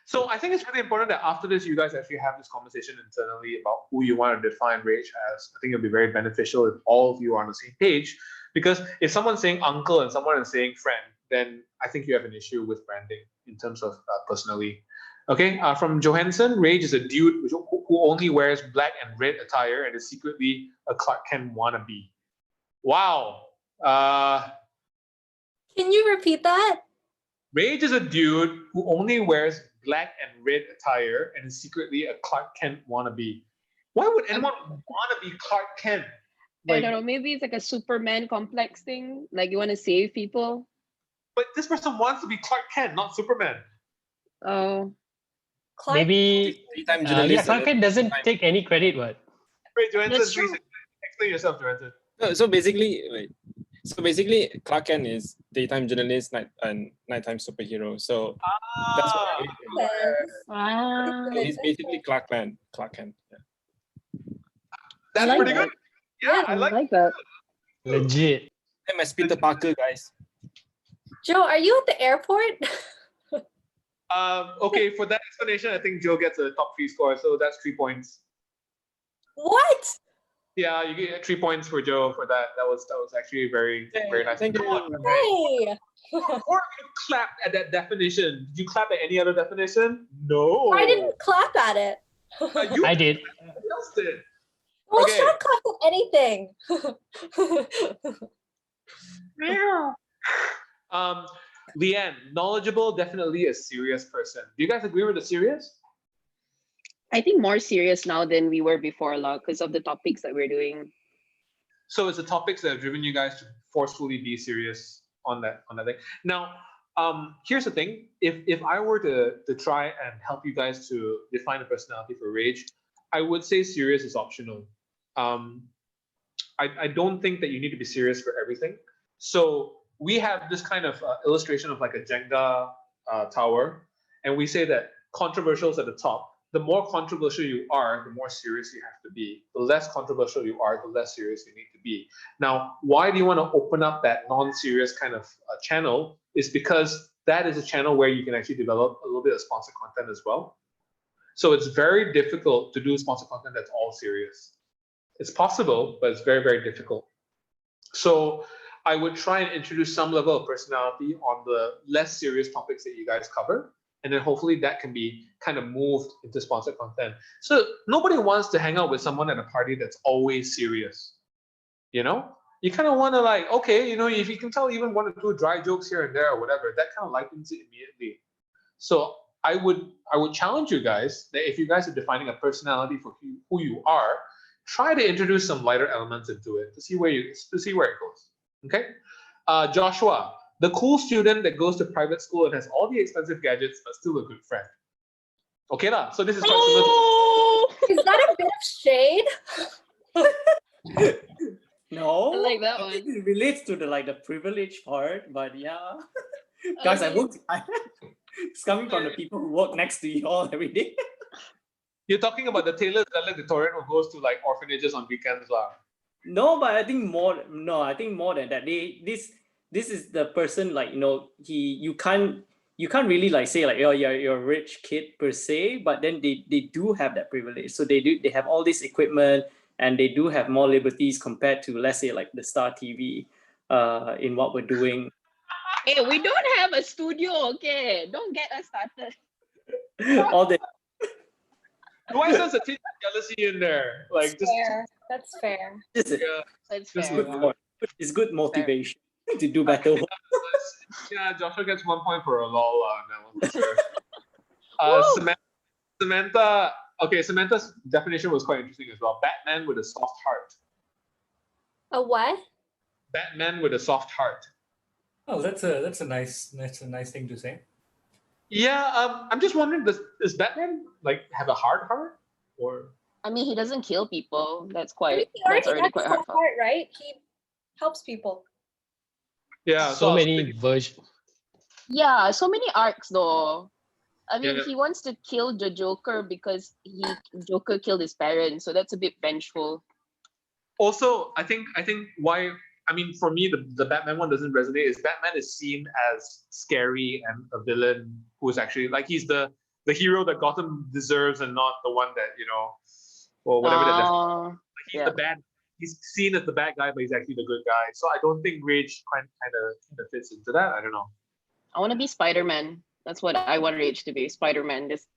so. I think it's really important that after this, you guys actually have this conversation internally about who you want to define Rage as. I think it'll be very beneficial if all of you are on the same page. Because if someone's saying uncle and someone is saying friend, then I think you have an issue with branding in terms of personally. Okay, from Johansson, Rage is a dude who only wears black and red attire and is secretly a Clark Kent wannabe. Wow. Can you repeat that? Rage is a dude who only wears black and red attire and is secretly a Clark Kent wannabe. Why would anyone want to be Clark Kent? I don't know, maybe it's like a Superman complex thing, like you want to save people. But this person wants to be Clark Kent, not Superman. Oh. Maybe Clark Kent doesn't take any credit, what? Wait, Johansson, please explain yourself, Johansson. No, so basically, Clark Kent is daytime journalist and nighttime superhero. So that's what he's basically Clark Kent. Yeah. That's pretty good. Yeah, I like that. Legit. I'm as Peter Parker, guys. Joe, are you at the airport? Okay, for that explanation, I think Joe gets a top 3 score, so that's 3 points. What? Yeah, you get 3 points for Joe for that. That was actually very nice. Thank you. Hey. Before you clapped at that definition, did you clap at any other definition? No. I didn't clap at it. I did. Who else did? Well, Okay. Chak clapped at anything. Leanne, knowledgeable, definitely a serious person. Do you guys agree with the serious? I think more serious now than we were before, because of the topics that we're doing. So it's the topics that have driven you guys to forcefully be serious on that thing. Now, here's the thing. If I were to try and help you guys to define a personality for Rage, I would say serious is optional. I don't think that you need to be serious for everything. So we have this kind of illustration of like a Jenga tower, and we say that controversial is at the top. The more controversial you are, the more serious you have to be. The less controversial you are, the less serious you need to be. Now, why do you want to open up that non-serious kind of channel? Is because that is a channel where you can actually develop a little bit of sponsored content as well. So it's very difficult to do sponsored content that's all serious. It's possible, but it's very, very difficult. So I would try and introduce some level of personality on the less serious topics that you guys cover. And then hopefully that can be kind of moved into sponsored content. So nobody wants to hang out with someone at a party that's always serious. You know? You kind of want to like, okay, you know, if you can tell even 1 or 2 dry jokes here and there or whatever, that kind of lightens it immediately. So I would challenge you guys that if you guys are defining a personality for who you are, try to introduce some lighter elements into it to see where it goes. Okay, Joshua, the cool student that goes to private school and has all the expensive gadgets but still a good friend. Okay lah. So this is quite similar. Is that a bit of shade? No, I like that I think one. it relates to the privilege part, but yeah. Guys, Okay. it's coming from the people who work next to you all every day. You're talking about the Taylor's valedictorian who goes to like orphanages on weekends, lah. No, but I think more. No, I think more than that. This is the person you can't really say oh you're a rich kid per se, but then they do have that privilege. So they have all this equipment and they do have more liberties compared to, let's say, like the Star TV in what we're doing. Hey, we don't have a studio, okay? Don't get us started. All the Why sense a tinge of jealousy in there? Like That's fair. That's fair. Yeah, That's It's fair. good. It's good motivation to do better work. yeah, Joshua gets 1 point for a lol on that one for sure. Samantha. Okay, Samantha's definition was quite interesting as well. Batman with a soft heart. A what? Batman with a soft heart. Oh, that's a nice thing to say. Yeah, I'm just wondering, does Batman like have a hard heart, or? I mean, he doesn't kill people. That's He already quite has hard. a heart, right? He helps people. Yeah, so many versions. Yeah, so many arcs though. I mean, Yeah. he wants to kill the Joker because Joker killed his parents, so that's a bit vengeful. Also, I think why, I mean, for me, the Batman one doesn't resonate. Is Batman is seen as scary and a villain who is actually like he's the hero that Gotham deserves and not the one that or whatever like he's the bad. He's seen as the bad guy, but he's actually the good guy. So I don't think Rage kind of fits into that. I don't know. I want to be Spider-Man. That's what I want Rage to be. Spider-Man, just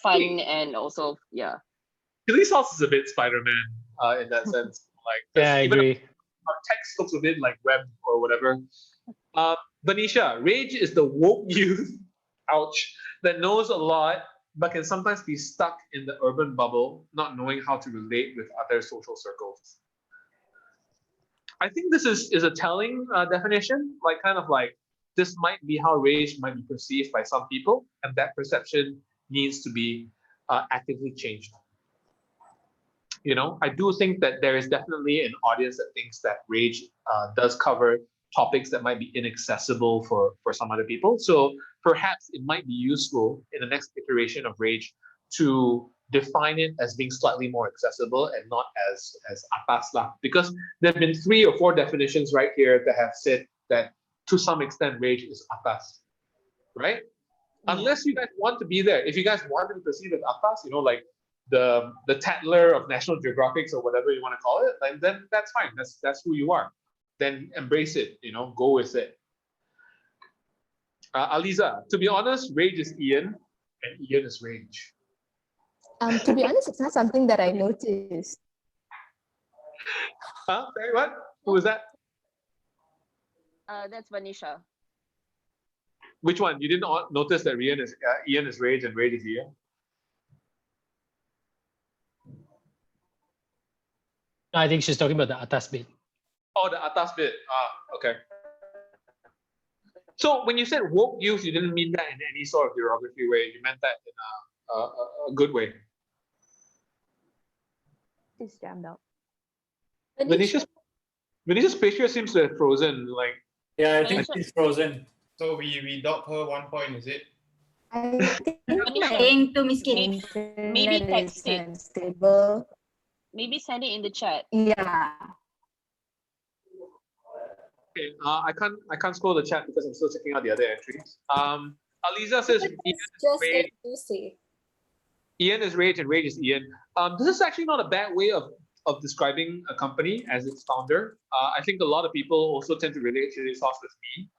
fun and also Chili Sauce is a bit Spider-Man in that sense. Like Yeah, I agree. Our text looks a bit like web or whatever. Vanisha, Rage is the woke youth, ouch, that knows a lot but can sometimes be stuck in the urban bubble, not knowing how to relate with other social circles. I think this is a telling definition, like kind of like this might be how rage might be perceived by some people, and that perception needs to be actively changed. I do think that there is definitely an audience that thinks that rage does cover topics that might be inaccessible for some other people. So perhaps it might be useful in the next iteration of rage to define it as being slightly more accessible and not as atas lah. Because there have been 3 or 4 definitions right here that have said that to some extent rage is atas, right? Unless you guys want to be there. If you guys want to be perceived as atas, like the Tatler of National Geographic or whatever you want to call it, then that's fine. That's who you are. Then embrace it, go with it. Aliza, to be honest, Rage is Ian and Ian is Rage. To be honest, it's not something that I noticed. Sorry, what? Who was that? That's Vanisha. Which one? You didn't notice that Ian is Rage and Rage is Ian? I think she's talking about the atas bit. Oh, the atas bit. Okay. So when you said woke youth, you didn't mean that in any sort of derogatory way. You meant that in a good way. It's jammed out. Venisha's picture seems to have frozen. Like, yeah, I think she's frozen. So we dock her 1 point, is it? I think Saying to miskin. Maybe text it. Stable. Maybe send it in the chat. Yeah. okay, I can't scroll the chat because I'm still checking out the other entries. Aliza says Ian is Rage and Rage is Ian. This is actually not a bad way of describing a company as its founder. I think a lot of people also tend to relate Chili Sauce with me.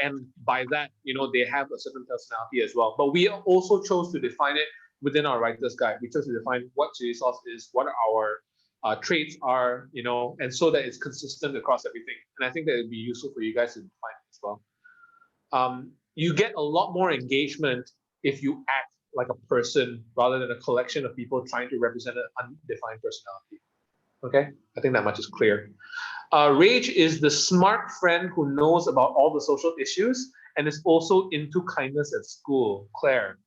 And by that, they have a certain personality as well. But we also chose to define it within our writer's guide. We chose to define what Chili Sauce is, what our traits are, and so that it's consistent across everything. And I think that it'd be useful for you guys to define it as well. You get a lot more engagement if you act like a person rather than a collection of people trying to represent an undefined personality. Okay, I think that much is clear. Rage is the smart friend who knows about all the social issues and is also into kindness at school. Claire.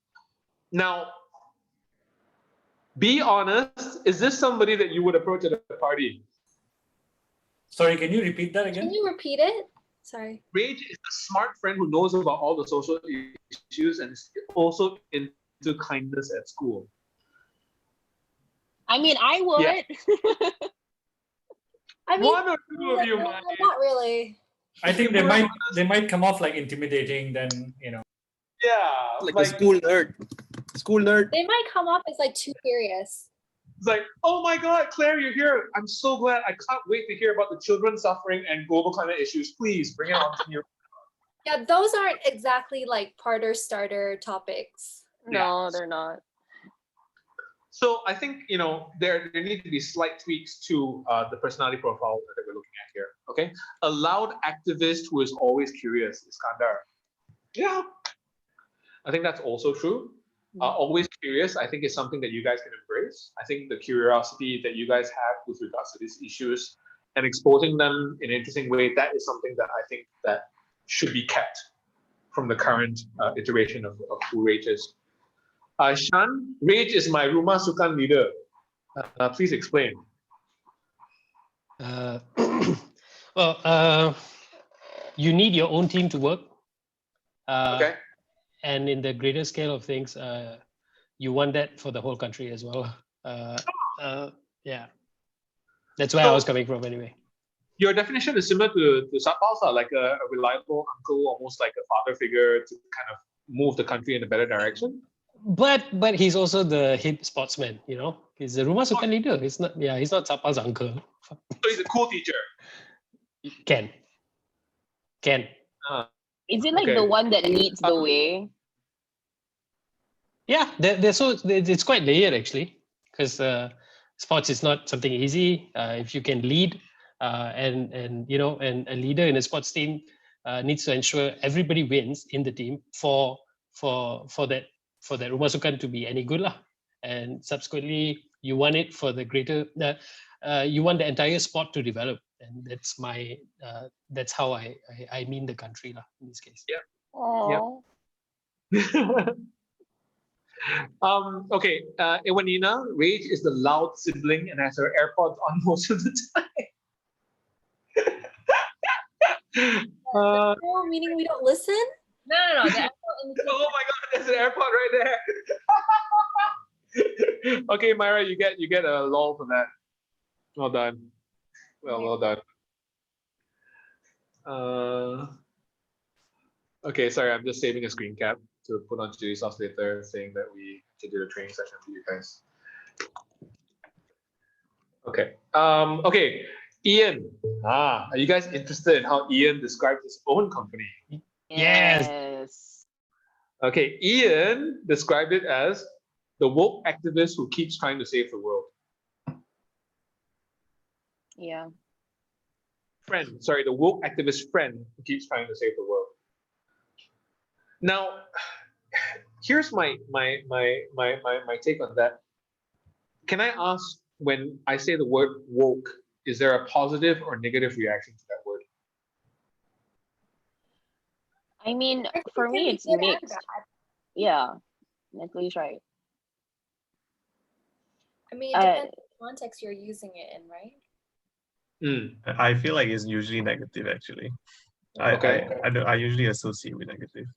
Now, Be honest. Is this somebody that you would approach at a party? Sorry, can you repeat that again? Can you repeat it? Sorry. R.Age is the smart friend who knows about all the social issues and is also into kindness at school. I mean, I would. Yeah. I mean, one or two of you might. not really. I think they might come off like intimidating. Then Yeah, like a school nerd. School nerd. They might come off as like too serious. It's like, oh my God, Claire, you're here. I'm so glad. I can't wait to hear about the children suffering and global climate issues. Please bring it on to me. Yeah, those aren't exactly like parter starter topics. No, they're not. So I think there need to be slight tweaks to the personality profile that we're looking at here. Okay, a loud activist who is always curious, Iskandar. Yeah, I think that's also true. Always curious, I think, is something that you guys can embrace. I think the curiosity that you guys have with regards to these issues and exposing them in an interesting way, that is something that I think that should be kept from the current iteration of who R.Age is. Shan, R.Age is my Rumah Sukan leader. Please explain. Well, you need your own team to work. Okay. And in the greater scale of things, you want that for the whole country as well. Yeah, that's where I was coming from anyway. Your definition is similar to Satpal's, like a reliable uncle, almost like a father figure to kind of move the country in a better direction. But he's also the hip sportsman, He's the Rumah Sukan leader. He's not Satpal's uncle. So he's a cool teacher. Ken. Is it like the one that leads the way? Yeah, it's quite layered actually, because sports is not something easy. If you can lead, and a leader in a sports team needs to ensure everybody wins in the team for that Rumah Sukan to be any good lah. And subsequently, you want it for the greater. You want the entire sport to develop, and that's how I mean the country lah in this case. Yeah. Oh. Yeah. Okay, Iwanina, R.Age is the loud sibling and has her AirPods on most of the time. No, meaning we don't listen? No. Oh my God, there's an AirPod right there. Okay, Myra, you get a lol for that. Well done. Well done. Okay, sorry, I'm just saving a screen cap to put on Chili Sauce later, saying that we should do a training session for you guys. Okay. Okay. Ian. Are you guys interested in how Ian described his own company? Yes. Okay. Ian described it as the woke activist who keeps trying to save the world. Yeah. The woke activist friend who keeps trying to save the world. Now, here's my take on that. Can I ask, when I say the word woke, is there a positive or negative reaction to that word? I mean, for me, it's mixed. Yeah, Natalie's right. I mean, it depends on the context you're using it in, right? I feel like it's usually negative, actually. I usually associate with negative.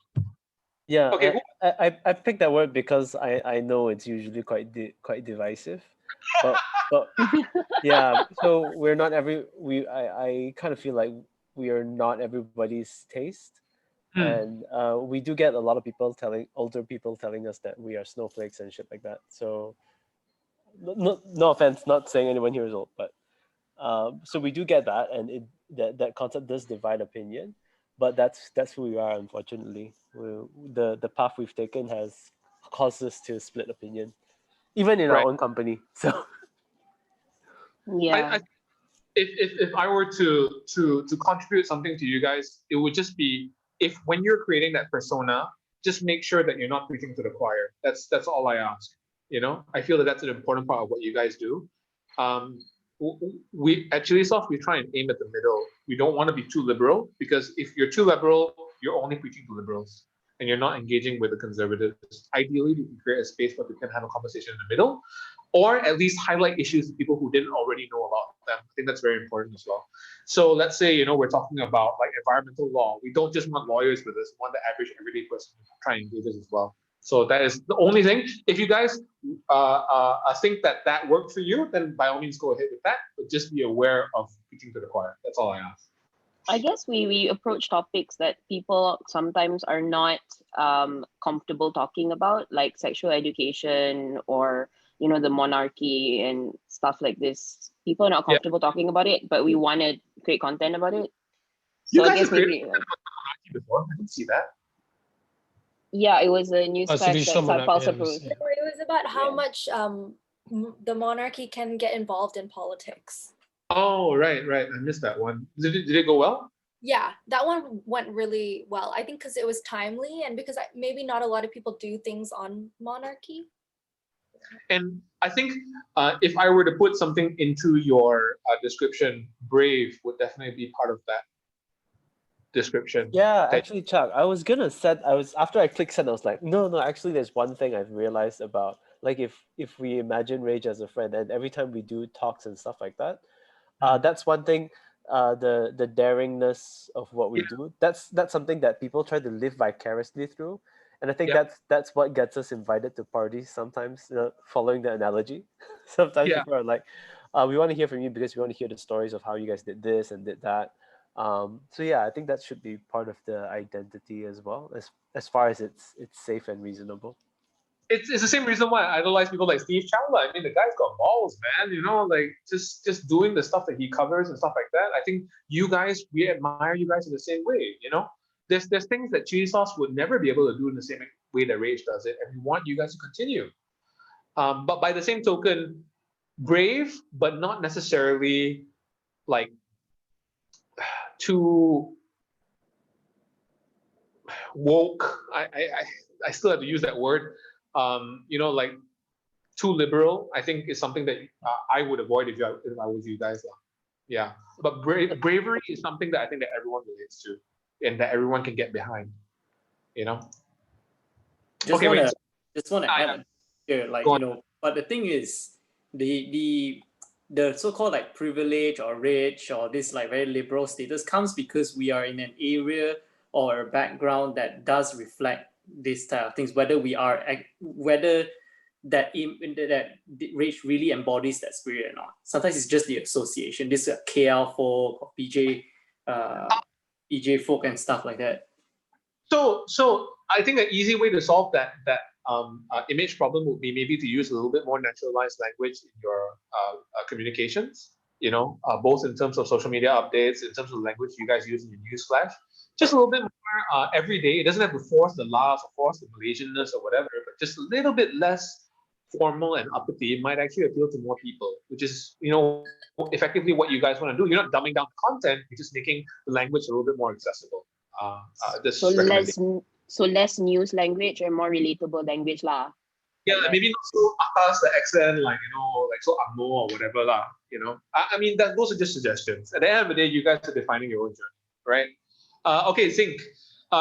Yeah, okay. I picked that word because I know it's usually quite divisive, but yeah. So we're not I kind of feel like we are not everybody's taste, and we do get a lot of older people telling us that we are snowflakes and shit like that. So no offense, not saying anyone here is old, but so we do get that, and that concept does divide opinion. But that's who we are, unfortunately. The path we've taken has caused us to split opinion, even in our own company. So, yeah. If I were to contribute something to you guys, it would just be, if when you're creating that persona, just make sure that you're not preaching to the choir. That's all I ask. I feel that that's an important part of what you guys do. We at Chili Sauce, we try and aim at the middle. We don't want to be too liberal, because if you're too liberal, you're only preaching to liberals and you're not engaging with the conservatives. Ideally, we can create a space where we can have a conversation in the middle. or at least highlight issues to people who didn't already know about them. I think that's very important as well. So let's say, you know, we're talking about like environmental law. We don't just want lawyers with this, we want the average everyday person to try and do this as well. So that is the only thing. If you guys think that that worked for you, then by all means go ahead with that, but just be aware of preaching to the choir. That's all I ask. I guess we approach topics that people sometimes are not comfortable talking about, like sexual education or, you know, the monarchy and stuff like this. People are not comfortable talking about it, but we want to create content about it. So You guys I guess have created maybe content about the monarchy before. I didn't see that. yeah, it was a news flash that Pulse No, approved. it was about how much the monarchy can get involved in politics. Oh, right. I missed that one. Did it go well? Yeah, that one went really well. I think because it was timely and because maybe not a lot of people do things on monarchy. And I think if I were to put something into your description, brave would definitely be part of that description. Yeah, actually, Chuck, after I clicked send, I was like, no, actually, there's one thing I've realized about, like, if we imagine Rage as a friend, and every time we do talks and stuff like that, that's one thing. The daringness of what we do. That's something that people try to live vicariously through, and I think that's what gets us invited to parties sometimes. You know, following the analogy, sometimes people are like, "We want to hear from you because we want to hear the stories of how you guys did this and did that." So yeah, I think that should be part of the identity as well, as far as it's safe and reasonable. It's the same reason why I idolize people like Steve Chowla. I mean, the guy's got balls, man. You know, like just doing the stuff that he covers and stuff like that. I think you guys, we admire you guys in the same way. You know, there's things that Chili Sauce would never be able to do in the same way that Rage does it, and we want you guys to continue. But by the same token, brave, but not necessarily like too woke. I still have to use that word. You know, like too liberal, I think is something that I would avoid if I was you guys. Yeah, but bravery is something that I think that everyone relates to and that everyone can get behind. You know. Just want to add here, like, you know, but the thing is, the so-called like privilege or rich or this like very liberal status comes because we are in an area or a background that does reflect this type of things, whether that rage really embodies that spirit or not. Sometimes it's just the association. This is a KL folk or PJ folk and stuff like that. So I think an easy way to solve that image problem would be maybe to use a little bit more naturalized language in your communications. You know, both in terms of social media updates, in terms of the language you guys use in your news flash. Just a little bit more every day. It doesn't have to force the laughs or force the Malaysianness or whatever, but just a little bit less formal and uppity might actually appeal to more people, which is, you know, effectively what you guys want to do. You're not dumbing down the content, you're just making the language a little bit more accessible. So less news language and more relatable language lah. Yeah, maybe not so atas the accent, like, you know, like so angmo or whatever lah. You know, I mean those are just suggestions. At the end of the day, you guys are defining your own journey, right? Okay, Zinc.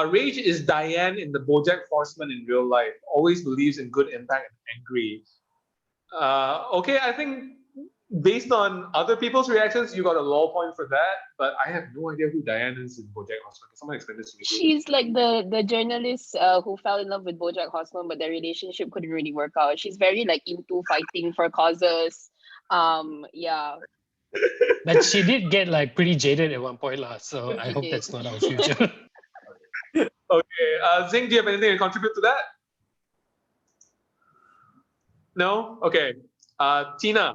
Rage is Diane in the BoJack Horseman in real life. Always believes in good impact and angry. Okay, I think based on other people's reactions, you got a low point for that. But I have no idea who Diane is in BoJack Horseman. Can someone explain this to me? She's like the journalist who fell in love with BoJack Horseman, but their relationship couldn't really work out. She's very like into fighting for causes. Yeah. But she did get like pretty jaded at one point, so I hope that's not our future. Okay, Zing, do you have anything to contribute to that? No? Okay. Tina,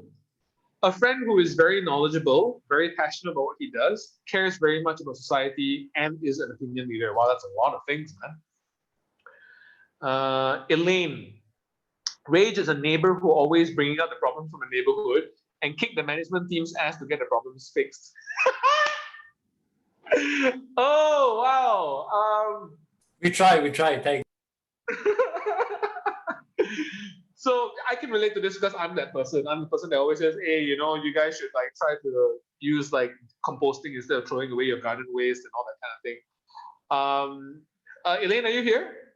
a friend who is very knowledgeable, very passionate about what he does, cares very much about society, and is an opinion leader. Wow, that's a lot of things, man. Elaine, Rage is a neighbor who always bringing up the problems from a neighborhood and kick the management team's ass to get the problems fixed. Oh, wow. We try, thanks. So I can relate to this because I'm that person. I'm the person that always says, hey, you know, you guys should like try to use like composting instead of throwing away your garden waste and all that kind of thing. Elaine, are you here?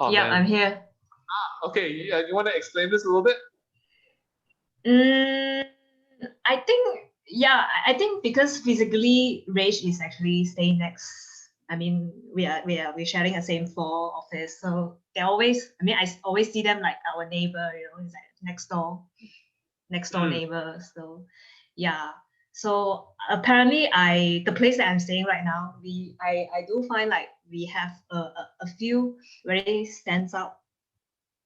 Oh, yeah, man. I'm here. Okay, you want to explain this a little bit? I think, yeah, I think because physically R.Age is actually staying next. I mean, we're sharing the same floor office, so they always. I mean, I always see them like our neighbor, you know, it's like next door neighbor. So, yeah. So apparently, the place that I'm staying right now, I do find like we have a few very stands out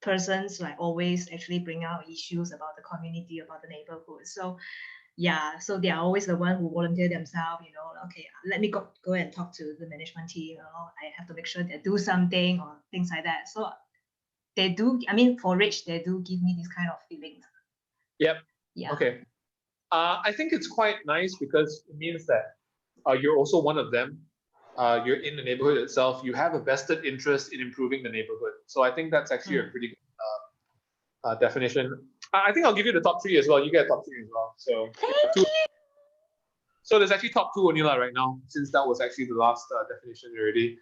persons like always actually bring out issues about the community, about the neighborhood. So yeah, so they are always the one who volunteer themselves, you know, okay, let me go and talk to the management team, you know, I have to make sure they do something or things like that. So they do, I mean, for R.Age, they do give me this kind of feelings. Yep. Yeah. Okay. I think it's quite nice because it means that you're also one of them. You're in the neighborhood itself. You have a vested interest in improving the neighborhood. So I think that's actually a pretty good definition. I think I'll give you the top 3 as well. You get a top 3 as well. So so there's actually top 2 only right now, since that was actually the last definition already.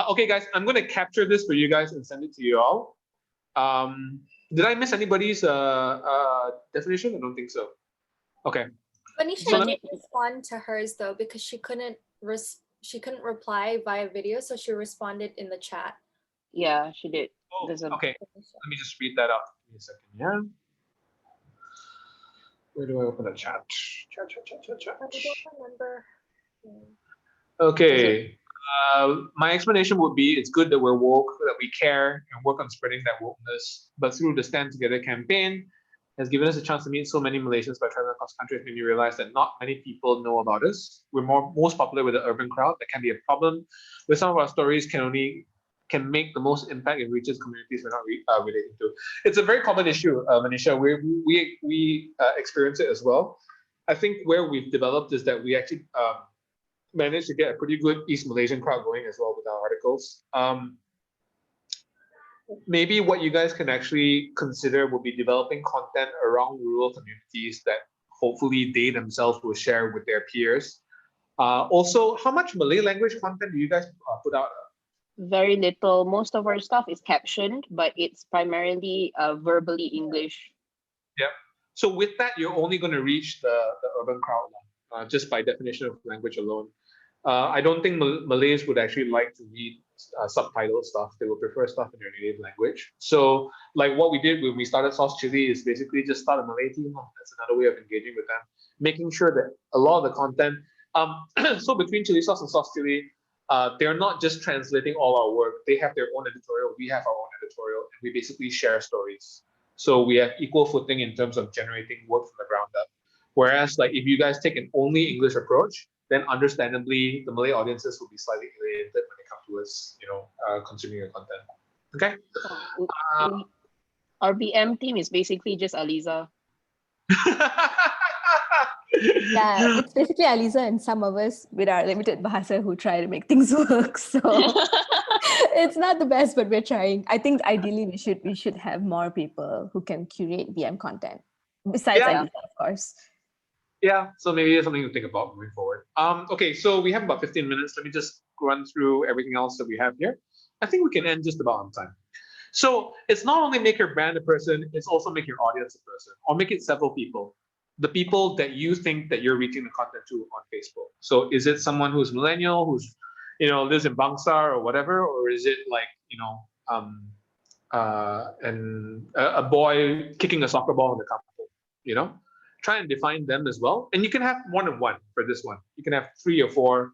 Okay, guys, I'm going to capture this for you guys and send it to you all. Did I miss anybody's definition? I don't think so. Okay. Anisha did respond to hers though because she couldn't reply via video, so she responded in the chat. Yeah, she did. Oh, okay. Let me just read that out. Give me a second. Yeah. Where do I open the chat? Chat. I don't remember. Okay. My explanation would be it's good that we're woke, that we care and work on spreading that wokeness. But through the Stand Together campaign, has given us a chance to meet so many Malaysians by traveling across country. Made me realize that not many people know about us. We're most popular with the urban crowd. That can be a problem. With some of our stories can make the most impact in reaches communities we're not relating to. It's a very common issue, Manisha. We experience it as well. I think where we've developed is that we actually managed to get a pretty good East Malaysian crowd going as well with our articles. Maybe what you guys can actually consider would be developing content around rural communities that hopefully they themselves will share with their peers. Also, how much Malay language content do you guys put out? Very little. Most of our stuff is captioned, but it's primarily verbally English. Yeah. So with that, you're only going to reach the urban crowd just by definition of language alone. I don't think Malays would actually like to read subtitled stuff. They would prefer stuff in their native language. So like what we did when we started Sauce Chili is basically just start a Malay team. That's another way of engaging with them, making sure that a lot of the content, so between Chili Sauce and Sauce Chili, they're not just translating all our work. They have their own editorial. We have our own editorial, and we basically share stories. So we have equal footing in terms of generating work from the ground up. Whereas like if you guys take an only English approach, then understandably the Malay audiences will be slightly alienated when they come to us, you know, consuming your content. Okay. Our BM team is basically just Aliza. Yeah, it's basically Aliza and some of us with our limited bahasa who try to make things work. So it's not the best, but we're trying. I think ideally we should have more people who can curate BM content besides Aliza, of course. Yeah, so maybe it's something to think about moving forward. Okay, so we have about 15 minutes. Let me just run through everything else that we have here. I think we can end just about on time. So it's not only make your brand a person, it's also make your audience a person, or make it several people. The people that you think that you're reaching the content to on Facebook. So is it someone who's millennial, who's, you know, lives in Bangsar or whatever, or is it like, you know, a boy kicking a soccer ball in the kampung, you know? Try and define them as well. And you can have one on one for this one. You can have 3 or 4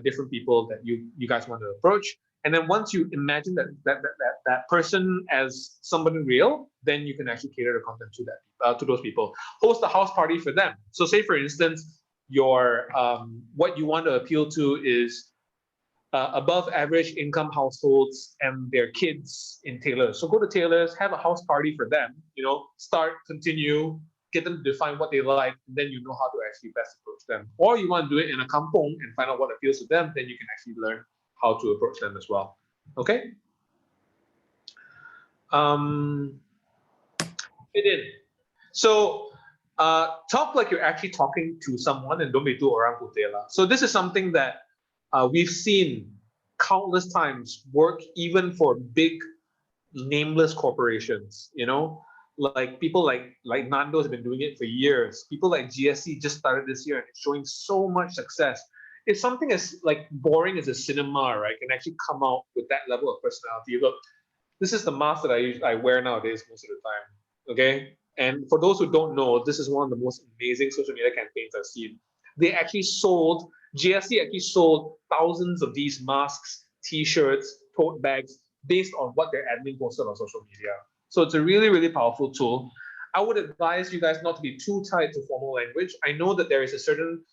different people that you guys want to approach. And then once you imagine that person as somebody real, then you can actually cater the content to that to those people. Host a house party for them. So say for instance, your what you want to appeal to is above average income households and their kids in Taylor. So go to Taylor's, have a house party for them. You know, start, continue, get them to define what they like, and then you know how to actually best approach them. Or you want to do it in a kampong and find out what appeals to them, then you can actually learn how to approach them as well. Okay? Fit in. So talk like you're actually talking to someone and don't be too orang putih lah. So this is something that we've seen countless times work even for big nameless corporations, like people like Nando's have been doing it for years. People like GSC just started this year and it's showing so much success. If something as like boring as a cinema, right, can actually come out with that level of personality. Look, this is the mask that I wear nowadays most of the time. Okay, and for those who don't know, this is one of the most amazing social media campaigns I've seen. GSC actually sold thousands of these masks, T-shirts, tote bags, based on what their admin posted on social media. So it's a really, really powerful tool. I would advise you guys not to be too tied to formal language. I know that there is a certain,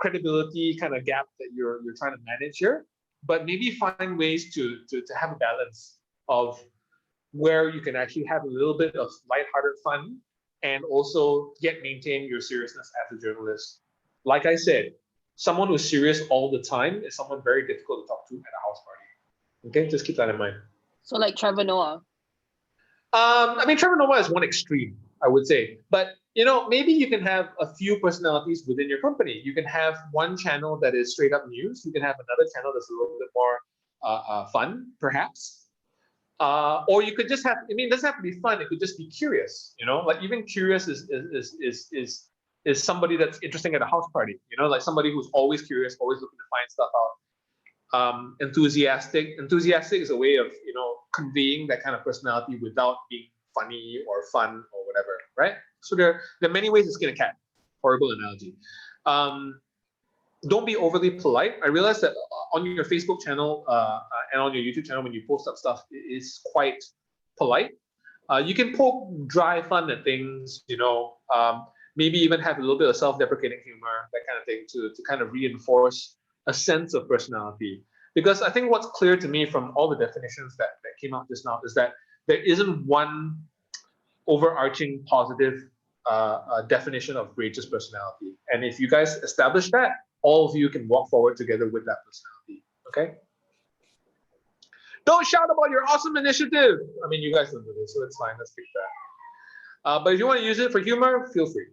credibility kind of gap that you're trying to manage here, but maybe find ways to have a balance of where you can actually have a little bit of lighthearted fun and also maintain your seriousness as a journalist. Like I said, someone who's serious all the time is someone very difficult to talk to at a house party. Okay, just keep that in mind. So like Trevor Noah. Trevor Noah is one extreme, I would say. But, maybe you can have a few personalities within your company. You can have one channel that is straight up news. You can have another channel that's a little bit more fun, perhaps. Or you could just have, it doesn't have to be fun. It could just be curious, like even curious is somebody that's interesting at a house party, like somebody who's always curious, always looking to find stuff out. Enthusiastic is a way of conveying that kind of personality without being funny or fun or whatever, right? So there are many ways to skin a cat. Horrible analogy. Don't be overly polite. I realize that on your Facebook channel and on your YouTube channel, when you post up stuff, it's quite polite. You can poke dry fun at things, maybe even have a little bit of self-deprecating humor, that kind of thing, to kind of reinforce a sense of personality. Because I think what's clear to me from all the definitions that came out just now is that there isn't one overarching positive definition of Rage's personality. And if you guys establish that, all of you can walk forward together with that personality. Okay? Don't shout about your awesome initiative. You guys don't do this, so it's fine. Let's pick that. But if you want to use it for humor, feel free.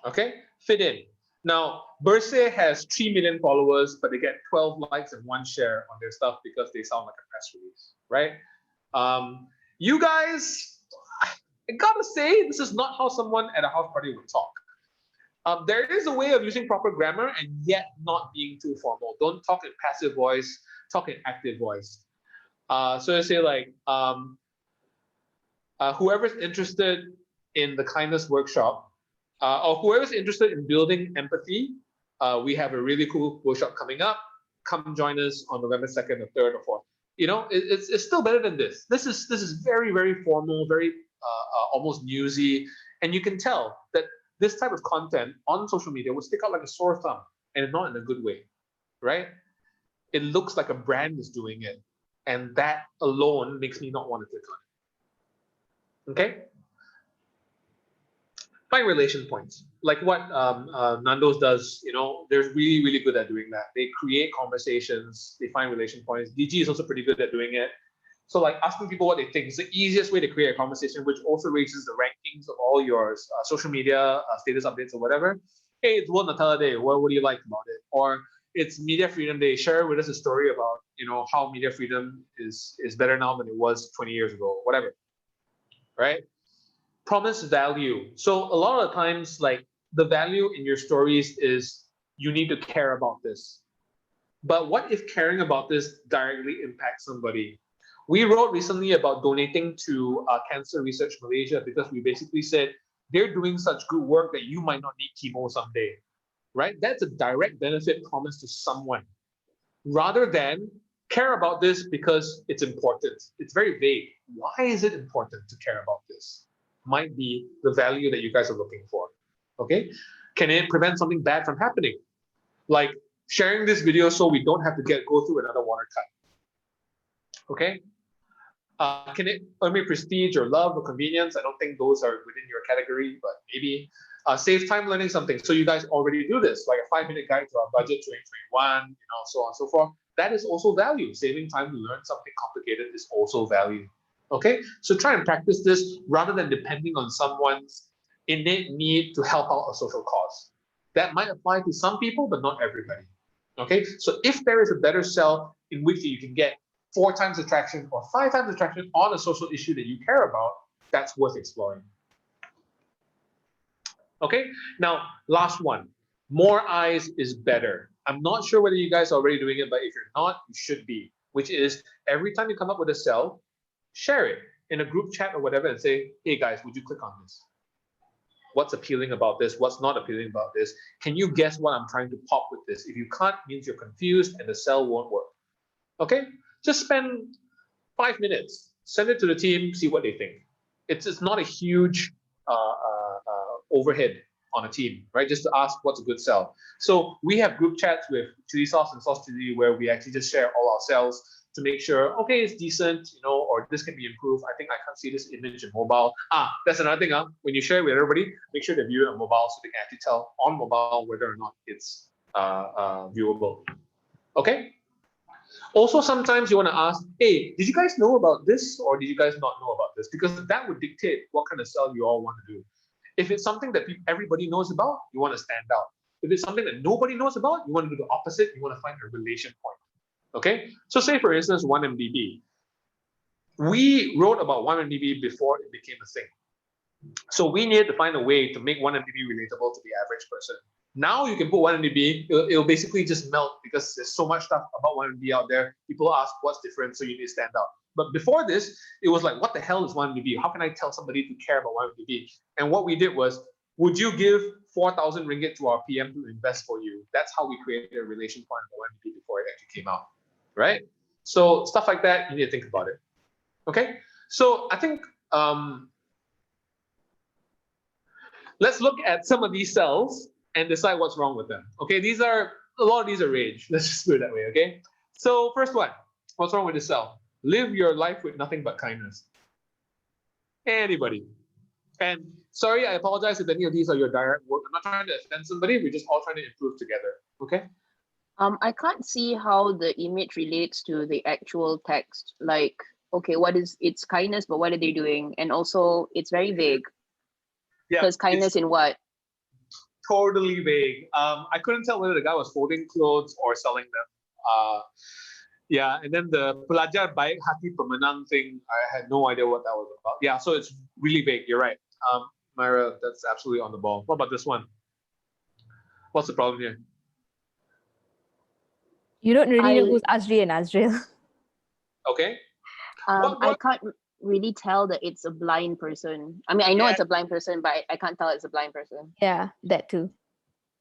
Okay? Fit in. Now, Burse has 3 million followers, but they get 12 likes and 1 share on their stuff because they sound like a press release, right? You guys, I gotta say, this is not how someone at a house party would talk. There is a way of using proper grammar and yet not being too formal. Don't talk in passive voice, talk in active voice. So I say like, whoever's interested in the kindness workshop, or whoever's interested in building empathy, we have a really cool workshop coming up. Come join us on November 2nd or 3rd or 4th. It's still better than this. This is very, very formal, very almost newsy, and you can tell that this type of content on social media would stick out like a sore thumb, and not in a good way, right? It looks like a brand is doing it, and that alone makes me not want to click on it. Okay? Find relation points, like what Nando's does. They're really, really good at doing that. They create conversations, they find relation points. DG is also pretty good at doing it. So like asking people what they think is the easiest way to create a conversation, which also raises the rankings of all your social media status updates or whatever. Hey, it's World Nutella Day. What do you like about it? Or it's Media Freedom Day. Share with us a story about how media freedom is better now than it was 20 years ago. Whatever, right? Promise value. So a lot of the times, like the value in your stories is you need to care about this. But what if caring about this directly impacts somebody? We wrote recently about donating to Cancer Research Malaysia because we basically said they're doing such good work that you might not need chemo someday, right? That's a direct benefit promised to someone, rather than care about this because it's important. It's very vague. Why is it important to care about this? Might be the value that you guys are looking for. Okay? Can it prevent something bad from happening? Like sharing this video so we don't have to go through another water cut. Okay? Can it earn me prestige or love or convenience? I don't think those are within your category, but maybe. Save time learning something. So you guys already do this, like a 5-minute guide to our budget 2021, so on and so forth. That is also value. Saving time to learn something complicated is also value. Okay, so try and practice this rather than depending on someone's innate need to help out a social cause. That might apply to some people, but not everybody. Okay, so if there is a better sell in which you can get 4 times attraction or 5 times attraction on a social issue that you care about, that's worth exploring. Okay, now last one. More eyes is better. I'm not sure whether you guys are already doing it, but if you're not, you should be. Which is every time you come up with a cell, share it in a group chat or whatever and say, hey guys, would you click on this? What's appealing about this? What's not appealing about this? Can you guess what I'm trying to pop with this? If you can't, it means you're confused and the cell won't work. Okay, just spend 5 minutes, send it to the team, see what they think. It's not a huge overhead on a team, right? Just to ask what's a good cell. So we have group chats with chili sauce and sauce chili where we actually just share all our cells to make sure, okay, it's decent, you know, or this can be improved. I think I can't see this image in mobile. That's another thing. When you share it with everybody, make sure they view it on mobile so they can actually tell on mobile whether or not it's viewable. Okay? Also, sometimes you want to ask, hey, did you guys know about this or did you guys not know about this? Because that would dictate what kind of cell you all want to do. If it's something that everybody knows about, you want to stand out. If it's something that nobody knows about, you want to do the opposite. You want to find a relation point. Okay? So say, for instance, 1MDB. We wrote about 1MDB before it became a thing. So we needed to find a way to make 1MDB relatable to the average person. Now you can put 1MDB, it'll basically just melt because there's so much stuff about 1MDB out there. People ask what's different, so you need to stand out. But before this, it was like, what the hell is 1MDB? How can I tell somebody to care about 1MDB? And what we did was, would you give 4,000 ringgit to our PM to invest for you? That's how we created a relation point for 1MDB before it actually came out, right? So stuff like that, you need to think about it. Okay, so I think let's look at some of these cells and decide what's wrong with them. Okay, a lot of these are rage. Let's just put it that way, okay? So first one, what's wrong with this cell? Live your life with nothing but kindness. Anybody. And sorry, I apologize if any of these are your direct work. I'm not trying to offend somebody. We're just all trying to improve together, okay? I can't see how the image relates to the actual text. Like, okay, it's kindness, but what are they doing? And also, it's very vague. Yeah. Because kindness in what? Totally vague. I couldn't tell whether the guy was folding clothes or selling them. Yeah, and then the pelajar baik hati pemenang thing, I had no idea what that was about. Yeah, so it's really vague. You're right. Myra, that's absolutely on the ball. What about this one? What's the problem here? You don't really know who's Azri and Azrael. Okay. I can't really tell that it's a blind person. I mean, I know it's a blind person, but I can't tell it's a blind person. Yeah, that too.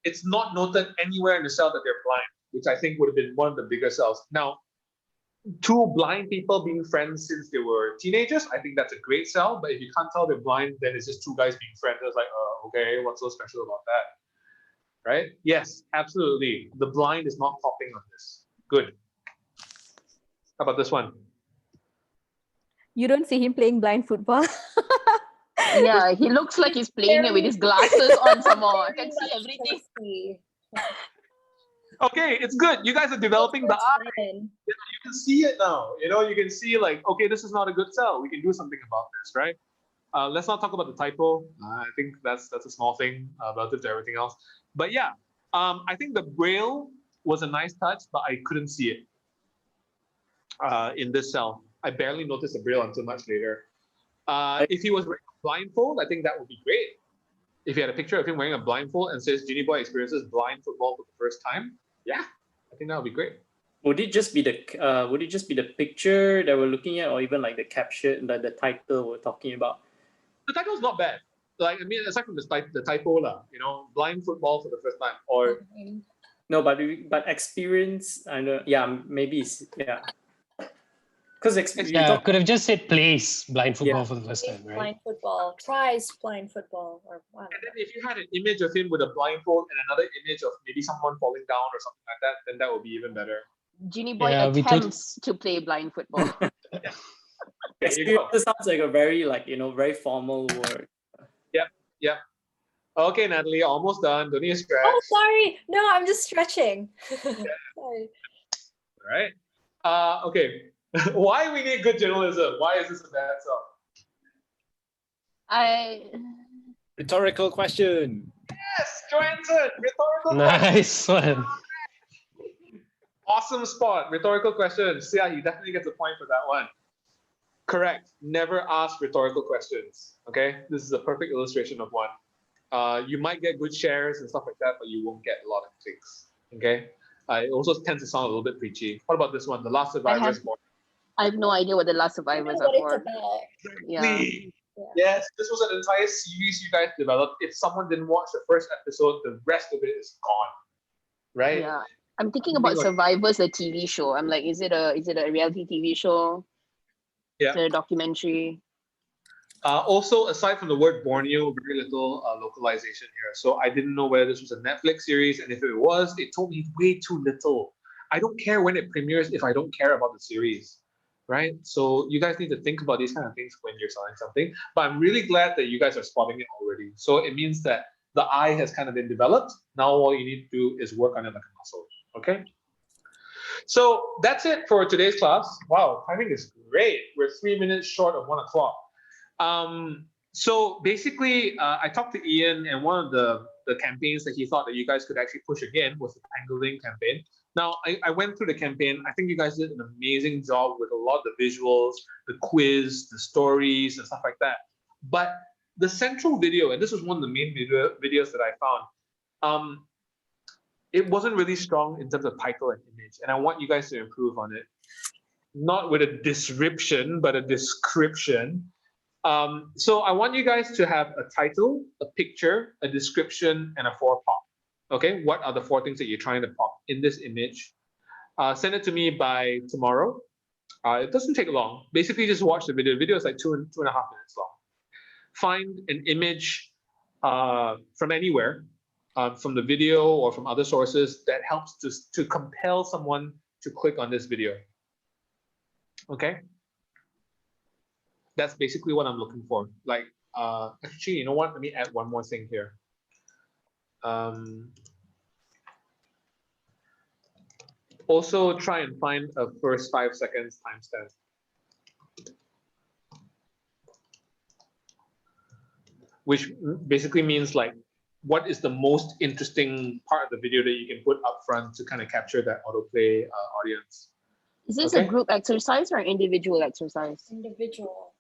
It's not noted anywhere in the cell that they're blind, which I think would have been one of the bigger cells. Now, 2 blind people being friends since they were teenagers, I think that's a great cell. But if you can't tell they're blind, then it's just 2 guys being friends. It's like, okay, what's so special about that? Right? Yes, absolutely. The blind is not popping on this. Good. How about this one? You don't see him playing blind football. Yeah, he looks like he's playing it with his glasses on some more. I can see everything. Okay, it's good. You guys are developing the eye. You can see it now. You know, you can see like, okay, this is not a good cell. We can do something about this, right? Let's not talk about the typo. I think that's a small thing relative to everything else. But yeah, I think the braille was a nice touch, but I couldn't see it in this cell. I barely noticed the braille until much later. If he was wearing a blindfold, I think that would be great. If you had a picture of him wearing a blindfold and says Genie Boy experiences blind football for the first time, yeah, I think that would be great. Would it just be the picture that we're looking at, or even like the caption, the title we're talking about? The title's not bad. Like, I mean, aside from the typo, you know, blind football for the first time, or no, but experience. I know. Yeah, maybe. Yeah. Because could have just said plays blind football for the first time, right? Blind football, tries blind football, or and then if you had an image of him with a blindfold and another image of maybe someone falling down or something like that, then that would be even better. Genie Boy attempts to play blind football. Experience sounds like a very very formal word. Yep. Okay, Natalie, almost done. Don't need to stretch. Oh, sorry. No, I'm just stretching. Sorry. All right. Okay. Why we need good journalism? Why is this a bad song? Rhetorical question. Yes, Johansson. Rhetorical nice question. one. Awesome spot. Rhetorical question. Yeah, he definitely gets a point for that one. Correct. Never ask rhetorical questions. Okay, this is a perfect illustration of one. You might get good shares and stuff like that, but you won't get a lot of clicks. Okay. It also tends to sound a little bit preachy. What about this one? The Last Survivors. I have no idea what the Last Survivors are for. Yeah. Yes, this was an entire series you guys developed. If someone didn't watch the first episode, the rest of it is gone. Right? Yeah. I'm thinking about Survivors, the TV show. I'm like, is it a reality TV show? Yeah. Is it a documentary? Also, aside from the word Borneo, very little localization here. So I didn't know whether this was a Netflix series, and if it was, it told me way too little. I don't care when it premieres if I don't care about the series, right? So you guys need to think about these kind of things when you're selling something. But I'm really glad that you guys are spotting it already. So it means that the eye has kind of been developed. Now all you need to do is work on it like a muscle, okay? So that's it for today's class. Wow, timing is great. We're 3 minutes short of 1 o'clock. So basically, I talked to Ian, and one of the campaigns that he thought that you guys could actually push again was the pangolin campaign. Now, I went through the campaign. I think you guys did an amazing job with a lot of the visuals, the quiz, the stories, and stuff like that. But the central video, and this was one of the main videos that I found, it wasn't really strong in terms of title and image, and I want you guys to improve on it. Not with a description, but a description. So I want you guys to have a title, a picture, a description, and a 4 pop. Okay, what are the 4 things that you're trying to pop in this image? Send it to me by tomorrow. It doesn't take long. Basically, just watch the video. The video is like 2.5 minutes long. Find an image from anywhere, from the video or from other sources that helps to compel someone to click on this video. Okay? That's basically what I'm looking for. Like, actually, you know what? Let me add one more thing here. Also, try and find a first 5 seconds timestamp. Which basically means like, what is the most interesting part of the video that you can put up front to kind of capture that autoplay audience? Is this a group exercise or an individual exercise? Individual.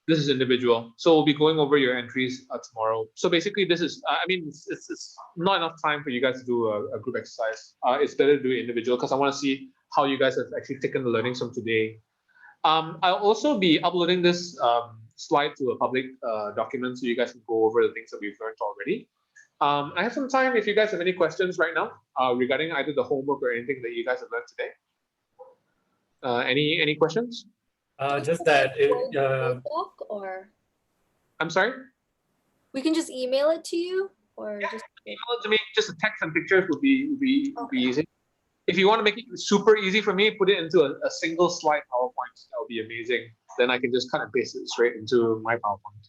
This is individual. So we'll be going over your entries tomorrow. So basically this is, I mean, it's not enough time for you guys to do a group exercise. It's better to do individual because I want to see how you guys have actually taken the learnings from today. I'll also be uploading this slide to a public document so you guys can go over the things that we've learned already. I have some time if you guys have any questions right now regarding either the homework or anything that you guys have learned today. Any questions? Just that. Or I'm sorry? we can just email it to you, or just email it to me. Just a text and pictures would be easy. If you want to make it super easy for me, put it into a single slide PowerPoint. That would be amazing. Then I can just kind of paste it straight into my PowerPoint.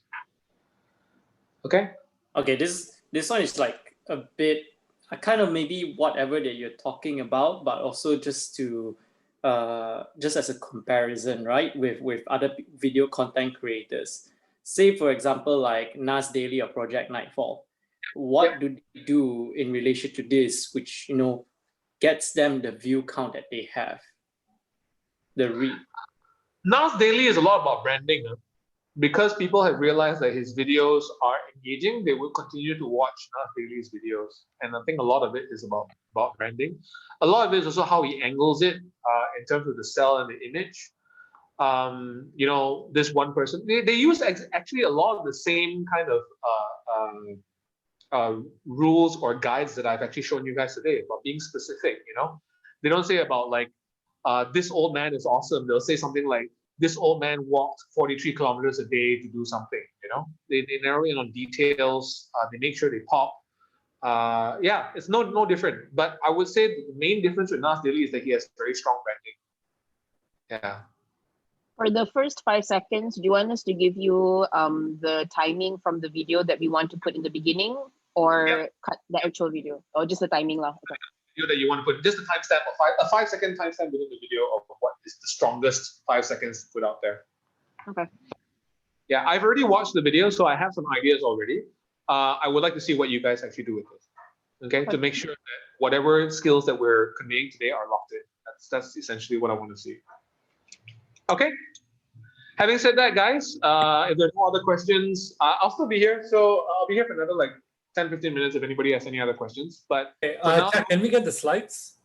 Okay. Okay, this one is like a bit kind of maybe whatever that you're talking about, but also just to just as a comparison, right, with other video content creators. Say for example, like Nas Daily or Project Nightfall. What do they do in relation to this, which gets them the view count that they have? The read. Nas Daily is a lot about branding. Because people have realized that his videos are engaging, they will continue to watch Nas Daily's videos. And I think a lot of it is about branding. A lot of it is also how he angles it in terms of the cell and the image. This one person, they use actually a lot of the same kind of rules or guides that I've actually shown you guys today about being specific. They don't say about like, this old man is awesome. They'll say something like, this old man walked 43 kilometers a day to do something. They narrow in on details. They make sure they pop. Yeah, it's no different. But I would say the main difference with Nas Daily is that he has very strong branding. Yeah. For the first 5 seconds, do you want us to give you the timing from the video that we want to put in the beginning, or cut the actual video, or just the timing? Okay. Video that you want to put, just a timestamp of a 5 second timestamp within the video of what is the strongest 5 seconds to put out there. Okay. Yeah, I've already watched the video, so I have some ideas already. I would like to see what you guys actually do with it. Okay, to make sure that whatever skills that we're conveying today are locked in. That's essentially what I want to see. Okay. Having said that, guys, if there's no other questions, I'll still be here. So I'll be here for another like 10, 15 minutes if anybody has any other questions. But for now, Chak, can we get the slides?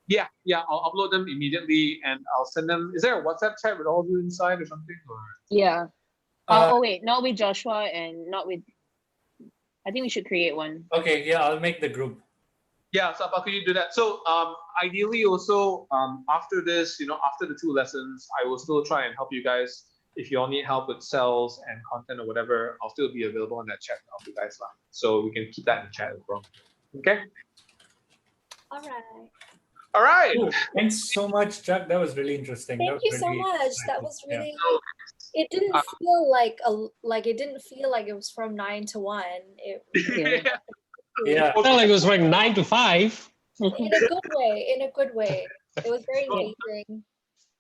yeah, I'll upload them immediately and I'll send them. Is there a WhatsApp chat with all of you inside or something? Or? Yeah. Oh wait, not with Joshua and not with. I think we should create one. Okay, yeah, I'll make the group. Yeah, so how could you do that? So ideally also after this, after the 2 lessons, I will still try and help you guys. If you all need help with cells and content or whatever, I'll still be available in that chat to help you guys out. So we can keep that in the chat as well. Okay? All right. All right. Cool. Thanks so much, Chak. That was really interesting. Thank you so really much. That insightful. was really. It didn't feel like it didn't feel like it was from 9 to 1. It felt like it was from 9 to 5. In a good way. In a good way. It was very engaging.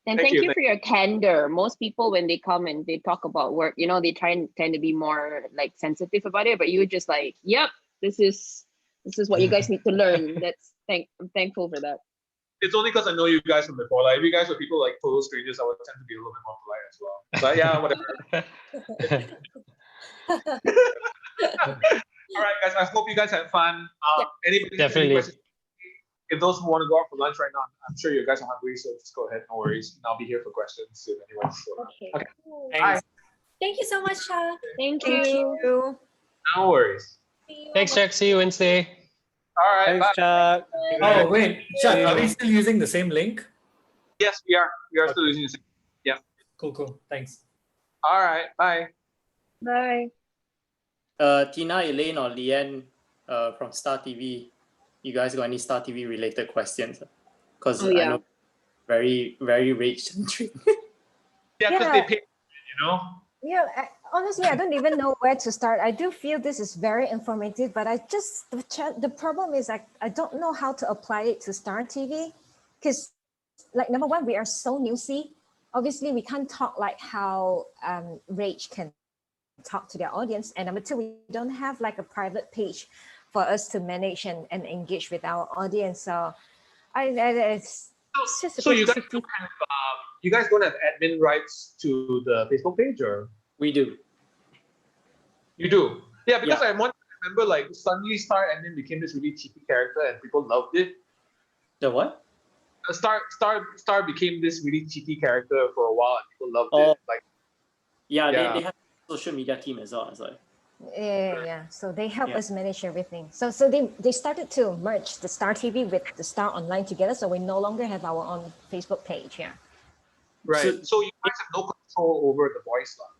And thank you for your candor. Most people, when they come and they talk about work, they tend to be more like sensitive about it. But you were just like, yep, this is what you guys need to learn. I'm thankful for that. It's only because I know you guys from before. Like if you guys were people like total strangers, I would tend to be a little bit more polite as well. But yeah, whatever. All right, guys. I hope you guys had fun. Anybody has any questions? If those who want to go out for lunch right now, I'm sure you guys are hungry, so just go ahead. No worries. And I'll be here for questions if anyone's still around. Okay. Bye. Thank you so much, Chak. Thank you. No worries. Thanks, Chak. See you Wednesday. All right. Thanks, Chak. Oh, wait. Chak, are we still using the same link? Yes, we are. We are still using the same. Yeah. Cool. Thanks. All right. Bye. Bye. Tina, Elaine, or Leanne from Star TV, you guys got any Star TV related questions? Because I know very, very rage centric. Yeah, because they pay, Yeah, honestly, I don't even know where to start. I do feel this is very informative, but the problem is I don't know how to apply it to Star TV, because like number one, we are so newsy. Obviously, we can't talk like how Rage can talk to their audience, and number two, we don't have like a private page for us to manage and engage with our audience. So it's just so you guys don't have you guys don't have admin rights to the Facebook page, or we do. You do, yeah. Because I remember like suddenly Star admin became this really cheeky character, and people loved it. The what? Star became this really cheeky character for a while, and people loved it. Like, they have a social media team as well. So. Yeah. So they help us manage everything. So they started to merge the Star TV with the Star Online together. So we no longer have our own Facebook page. Yeah. Right. So you guys have no control over the voice stuff.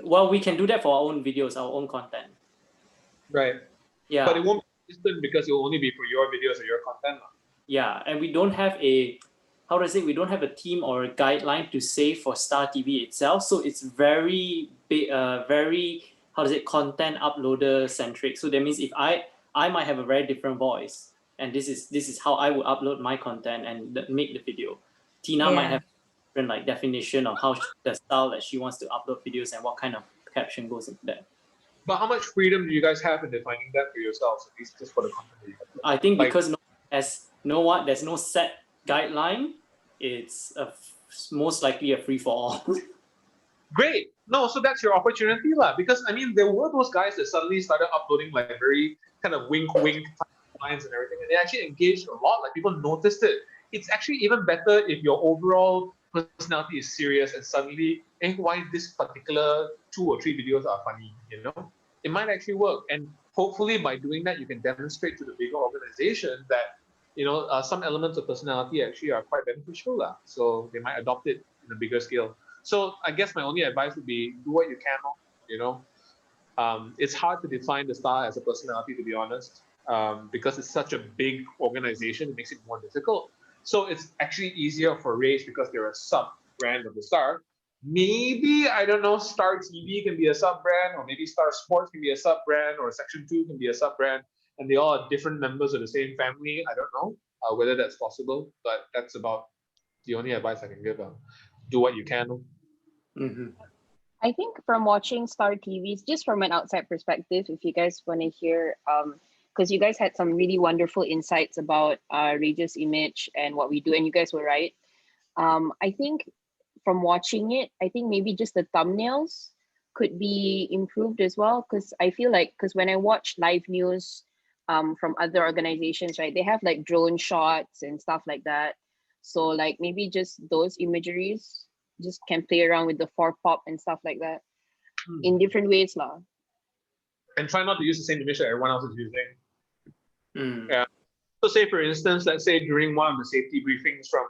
Well, we can do that for our own videos, our own content. Right. Yeah. But it won't be consistent because it will only be for your videos or your content. Yeah, and we don't have we don't have a team or a guideline to say for Star TV itself. So it's very big, very content uploader centric. So that means if I might have a very different voice, and this is how I would upload my content and make the video. Tina might have a different definition of how the style that she wants to upload videos and what kind of caption goes into that. But how much freedom do you guys have in defining that for yourselves, at least just for the content? I think because there's no set guideline, it's most likely a free for all. Great. No, so that's your opportunity, because I mean there were those guys that suddenly started uploading like very kind of wink lines and everything, and they actually engaged a lot. Like people noticed it. It's actually even better if your overall personality is serious and suddenly, why this particular 2 or 3 videos are funny, It might actually work. And hopefully by doing that, you can demonstrate to the bigger organization that, some elements of personality actually are quite beneficial. So they might adopt it in a bigger scale. So I guess my only advice would be do what you can, It's hard to define the Star as a personality, to be honest, because it's such a big organization. It makes it more difficult. So it's actually easier for Rage because they're a sub-brand of the Star. Maybe, I don't know, Star TV can be a sub-brand, or maybe Star Sports can be a sub-brand, or Section 2 can be a sub-brand, and they all are different members of the same family. I don't know whether that's possible, but that's about the only advice I can give. Do what you can. Mm-hmm. I think from watching Star TV, just from an outside perspective, if you guys want to hear, because you guys had some really wonderful insights about Rage's image and what we do, and you guys were right. I think from watching it, I think maybe just the thumbnails could be improved as well, because I feel like, because when I watch live news from other organizations, right, they have like drone shots and stuff like that. So like maybe just those imageries just can play around with the 4-pop and stuff like that in different ways lah. And try not to use the same image that everyone else is using. Yeah. So say for instance, let's say during one of the safety briefings from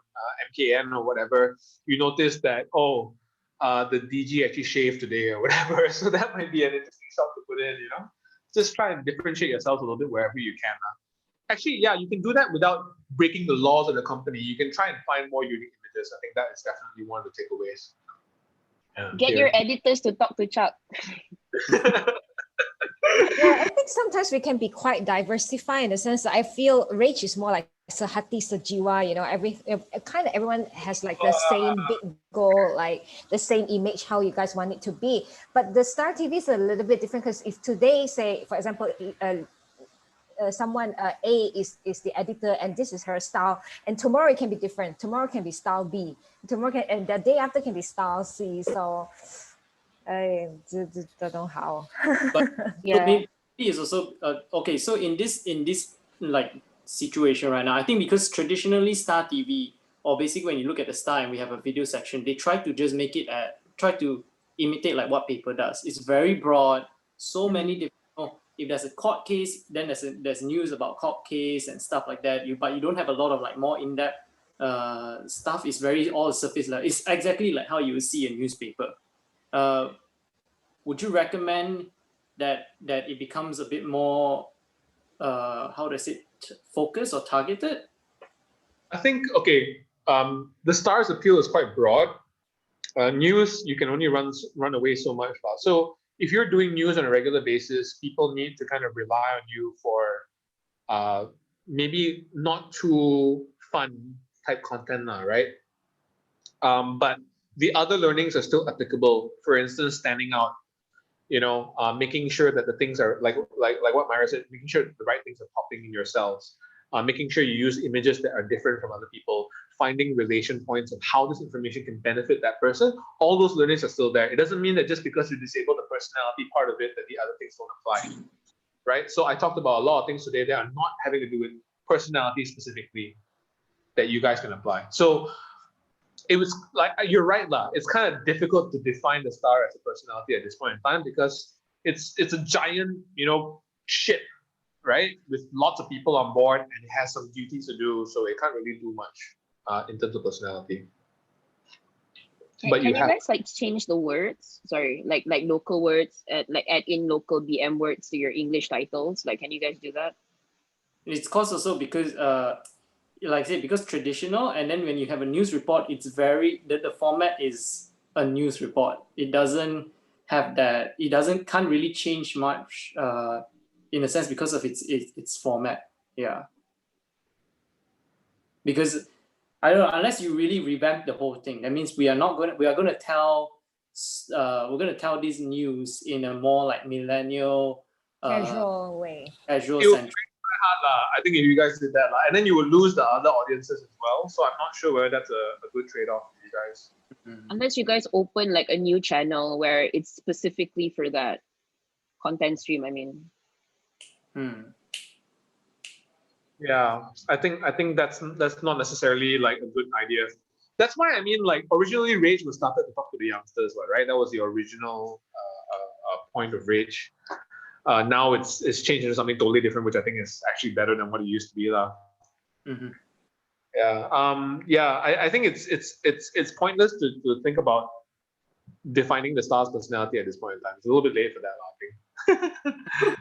MKN or whatever, you notice that, oh, the DG actually shaved today or whatever. So that might be an interesting shot to put in, you know? Just try and differentiate yourself a little bit wherever you can. Actually, yeah, you can do that without breaking the laws of the company. You can try and find more unique images. I think that is definitely one of the takeaways. Get your editors to talk to Chak. Yeah, I think sometimes we can be quite diversified in the sense that I feel Rage is more like sehati sejiwa, you know, kind of everyone has like the same big goal, like the same image, how you guys want it to be. But the Star TV is a little bit different, because if today, say, for example, someone A is the editor and this is her style, and tomorrow it can be different. Tomorrow can be style B. And the day after can be style C. So I don't know how. But yeah. maybe it's also okay. So in this like situation right now, I think because traditionally Star TV, or basically when you look at the Star and we have a video section, they try to just make it try to imitate like what paper does. It's very broad. So many different. If there's a court case, then there's news about court case and stuff like that. But you don't have a lot of like more in-depth stuff. It's very all surface level. It's exactly like how you would see a newspaper. Would you recommend that it becomes a bit more how does it focus or targeted? I think the Star's appeal is quite broad. News, you can only run away so much. So if you're doing news on a regular basis, people need to kind of rely on you for maybe not too fun type content, right? But the other learnings are still applicable. For instance, standing out, making sure that the things are like what Myra said, making sure the right things are popping in your cells, making sure you use images that are different from other people, finding relation points of how this information can benefit that person. All those learnings are still there. It doesn't mean that just because you disable the personality part of it that the other things don't apply, right? So I talked about a lot of things today that are not having to do with personality specifically that you guys can apply. So it was like, you're right, it's kind of difficult to define the Star as a personality at this point in time, because it's a giant, ship, right? With lots of people on board, and it has some duties to do, so it can't really do much in terms of personality. But you guys like change the words? Sorry, like local words, like add in local BM words to your English titles. Like, can you guys do that? It's caused also because like I said, because traditional, and then when you have a news report, it's very the format is a news report. It doesn't have that. It can't really change much in a sense because of its format. Yeah. Because I don't know, unless you really revamp the whole thing, that means we are going to tell this news in a more like millennial casual way. Casual centric. I think if you guys did that, and then you will lose the other audiences as well. So I'm not sure whether that's a good trade-off for you guys. Unless you guys open like a new channel where it's specifically for that content stream, I mean. Yeah, I think that's not necessarily like a good idea. That's why I mean, like, originally Rage was started to talk to the youngsters, right? That was the original point of Rage. Now it's changed into something totally different, which I think is actually better than what it used to be, lah. Yeah. I think it's pointless to think about defining the Star's personality at this point in time. It's a little bit late for that, I think.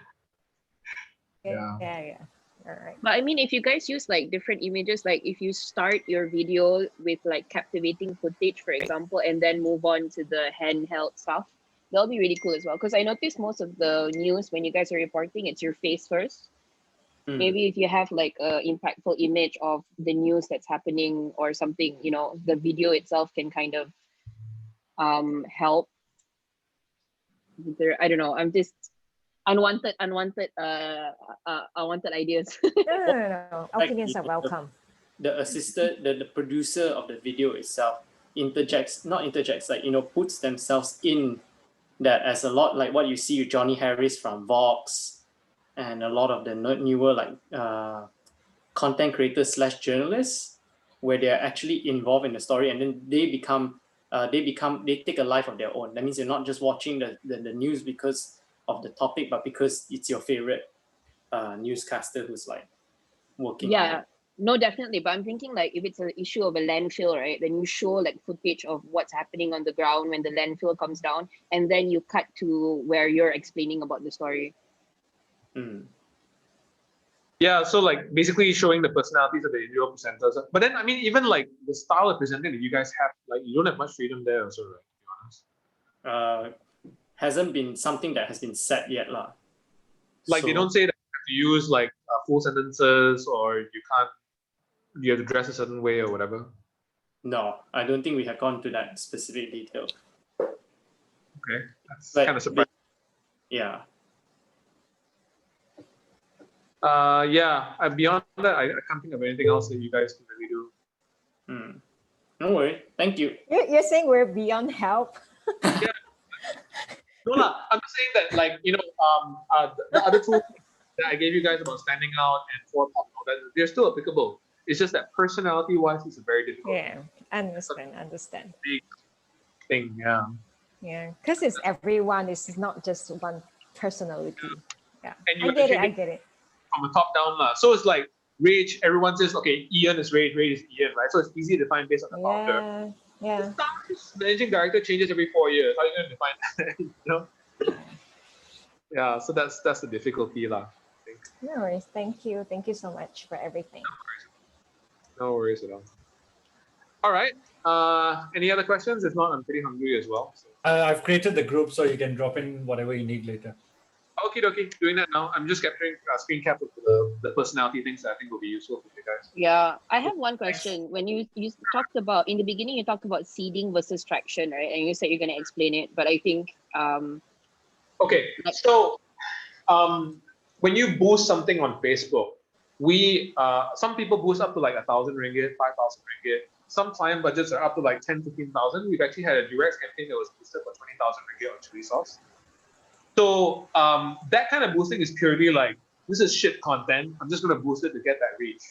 Yeah. All right. But I mean, if you guys use like different images, like if you start your video with like captivating footage, for example, and then move on to the handheld stuff, that'll be really cool as well. Because I noticed most of the news when you guys are reporting, it's your face first. Maybe if you have like a impactful image of the news that's happening or something, the video itself can kind of unwanted ideas. No. Opinions are welcome. The assistant, the producer of the video itself puts themselves in that as a lot like what you see with Johnny Harris from Vox and a lot of the newer content creators / journalists, where they're actually involved in the story, and then they take a life of their own. That means you're not just watching the news because of the topic, but because it's your favorite newscaster who's like working on it. No, definitely. But I'm thinking like if it's an issue of a landfill, right? Then you show like footage of what's happening on the ground when the landfill comes down, and then you cut to where you're explaining about the story. Yeah, so like basically showing the personalities of the individual presenters. But then I mean, even like the style of presenting that you guys have, like you don't have much freedom there, also, right? To be honest. Hasn't been something that has been set yet, lah. Like they don't say that you have to use like full sentences, or you have to dress a certain way or whatever. No, I don't think we have gone to that specific detail. Okay, that's kind of surprising. Yeah. Beyond that, I can't think of anything else that you guys can really do. No worry. Thank you. You're saying we're beyond help? No, I'm just saying that, like, the other tools that I gave you guys about standing out and 4Pop and all that, they're still applicable. It's just that personality-wise, it's a very difficult. Yeah, understand. Big thing, yeah. Yeah, because it's everyone. It's not just one personality. Yeah, And you I get it. From the top down, so it's like R.Age. Everyone says, okay, Ian is R.Age, R.Age is Ian, right? So it's easy to define based on the founder. Yeah. Managing director changes every 4 years. How are you going to define that? You know? Yeah, so that's the difficulty, lah. I think. No worries. Thank you so much for everything. No worries at all. All right. Any other questions? If not, I'm pretty hungry as well. So. I've created the group so you can drop in whatever you need later. Okie dokie, doing that now. I'm just capturing screen cap of the personality things that I think will be useful for you guys. Yeah, I have one question. When you talked about, in the beginning, you talked about seeding versus traction, right? And you said you're going to explain it, but I think... Okay, so when you boost something on Facebook, some people boost up to like 1,000 ringgit, 5,000 ringgit. Some client budgets are up to like 10, 15,000. We've actually had a Durex campaign that was boosted for 20,000 ringgit on chili sauce. So that kind of boosting is purely like, this is shit content. I'm just going to boost it to get that reach.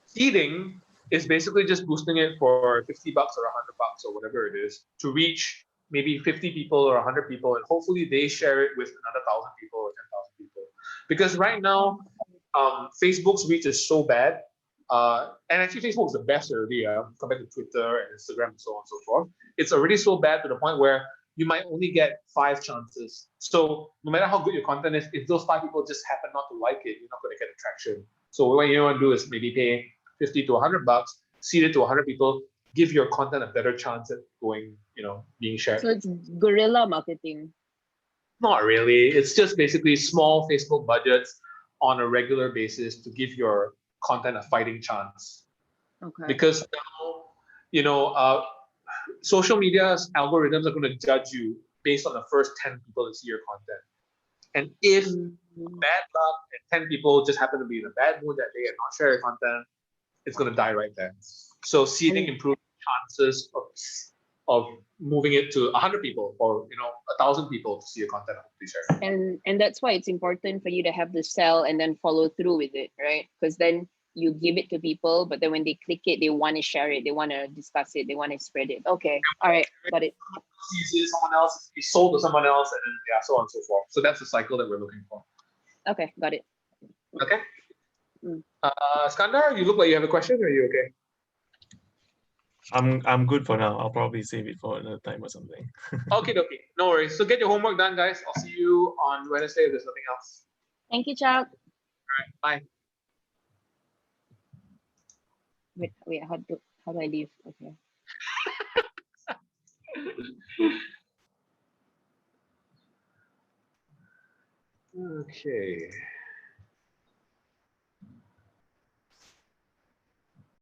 Seeding is basically just boosting it for $50 or $100 or whatever it is to reach maybe 50 people or 100 people, and hopefully they share it with another 1,000 people or 10,000 people. Because right now, Facebook's reach is so bad. And actually, Facebook is the best already compared to Twitter and Instagram and so on and so forth. It's already so bad to the point where you might only get 5 chances. So no matter how good your content is, if those 5 people just happen not to like it, you're not going to get traction. So what you want to do is maybe pay 50 to $100, seed it to 100 people, give your content a better chance at going, being shared. So it's guerrilla marketing. Not really. It's just basically small Facebook budgets on a regular basis to give your content a fighting chance. Okay. Because now, social media's algorithms are going to judge you based on the first 10 people that see your content. And if bad luck and 10 people just happen to be in a bad mood that day and not share your content, it's going to die right there. So seeding improves chances of moving it to 100 people or 1,000 people to see your content and hopefully share it. And that's why it's important for you to have the sell and then follow through with it, right? Because then you give it to people, but then when they click it, they want to share it, they want to discuss it, they want to spread it. Okay, all right, got it. Someone else is sold to someone else, and then so on and so forth. So that's the cycle that we're looking for. Okay, got it. Okay. Skandar, you look like you have a question. Are you okay? I'm good for now. I'll probably save it for another time or something. Okay, no worries. So get your homework done, guys. I'll see you on Wednesday if there's nothing else. Thank you, Chak. All right, bye. Wait, how do I leave? Okay. Okay.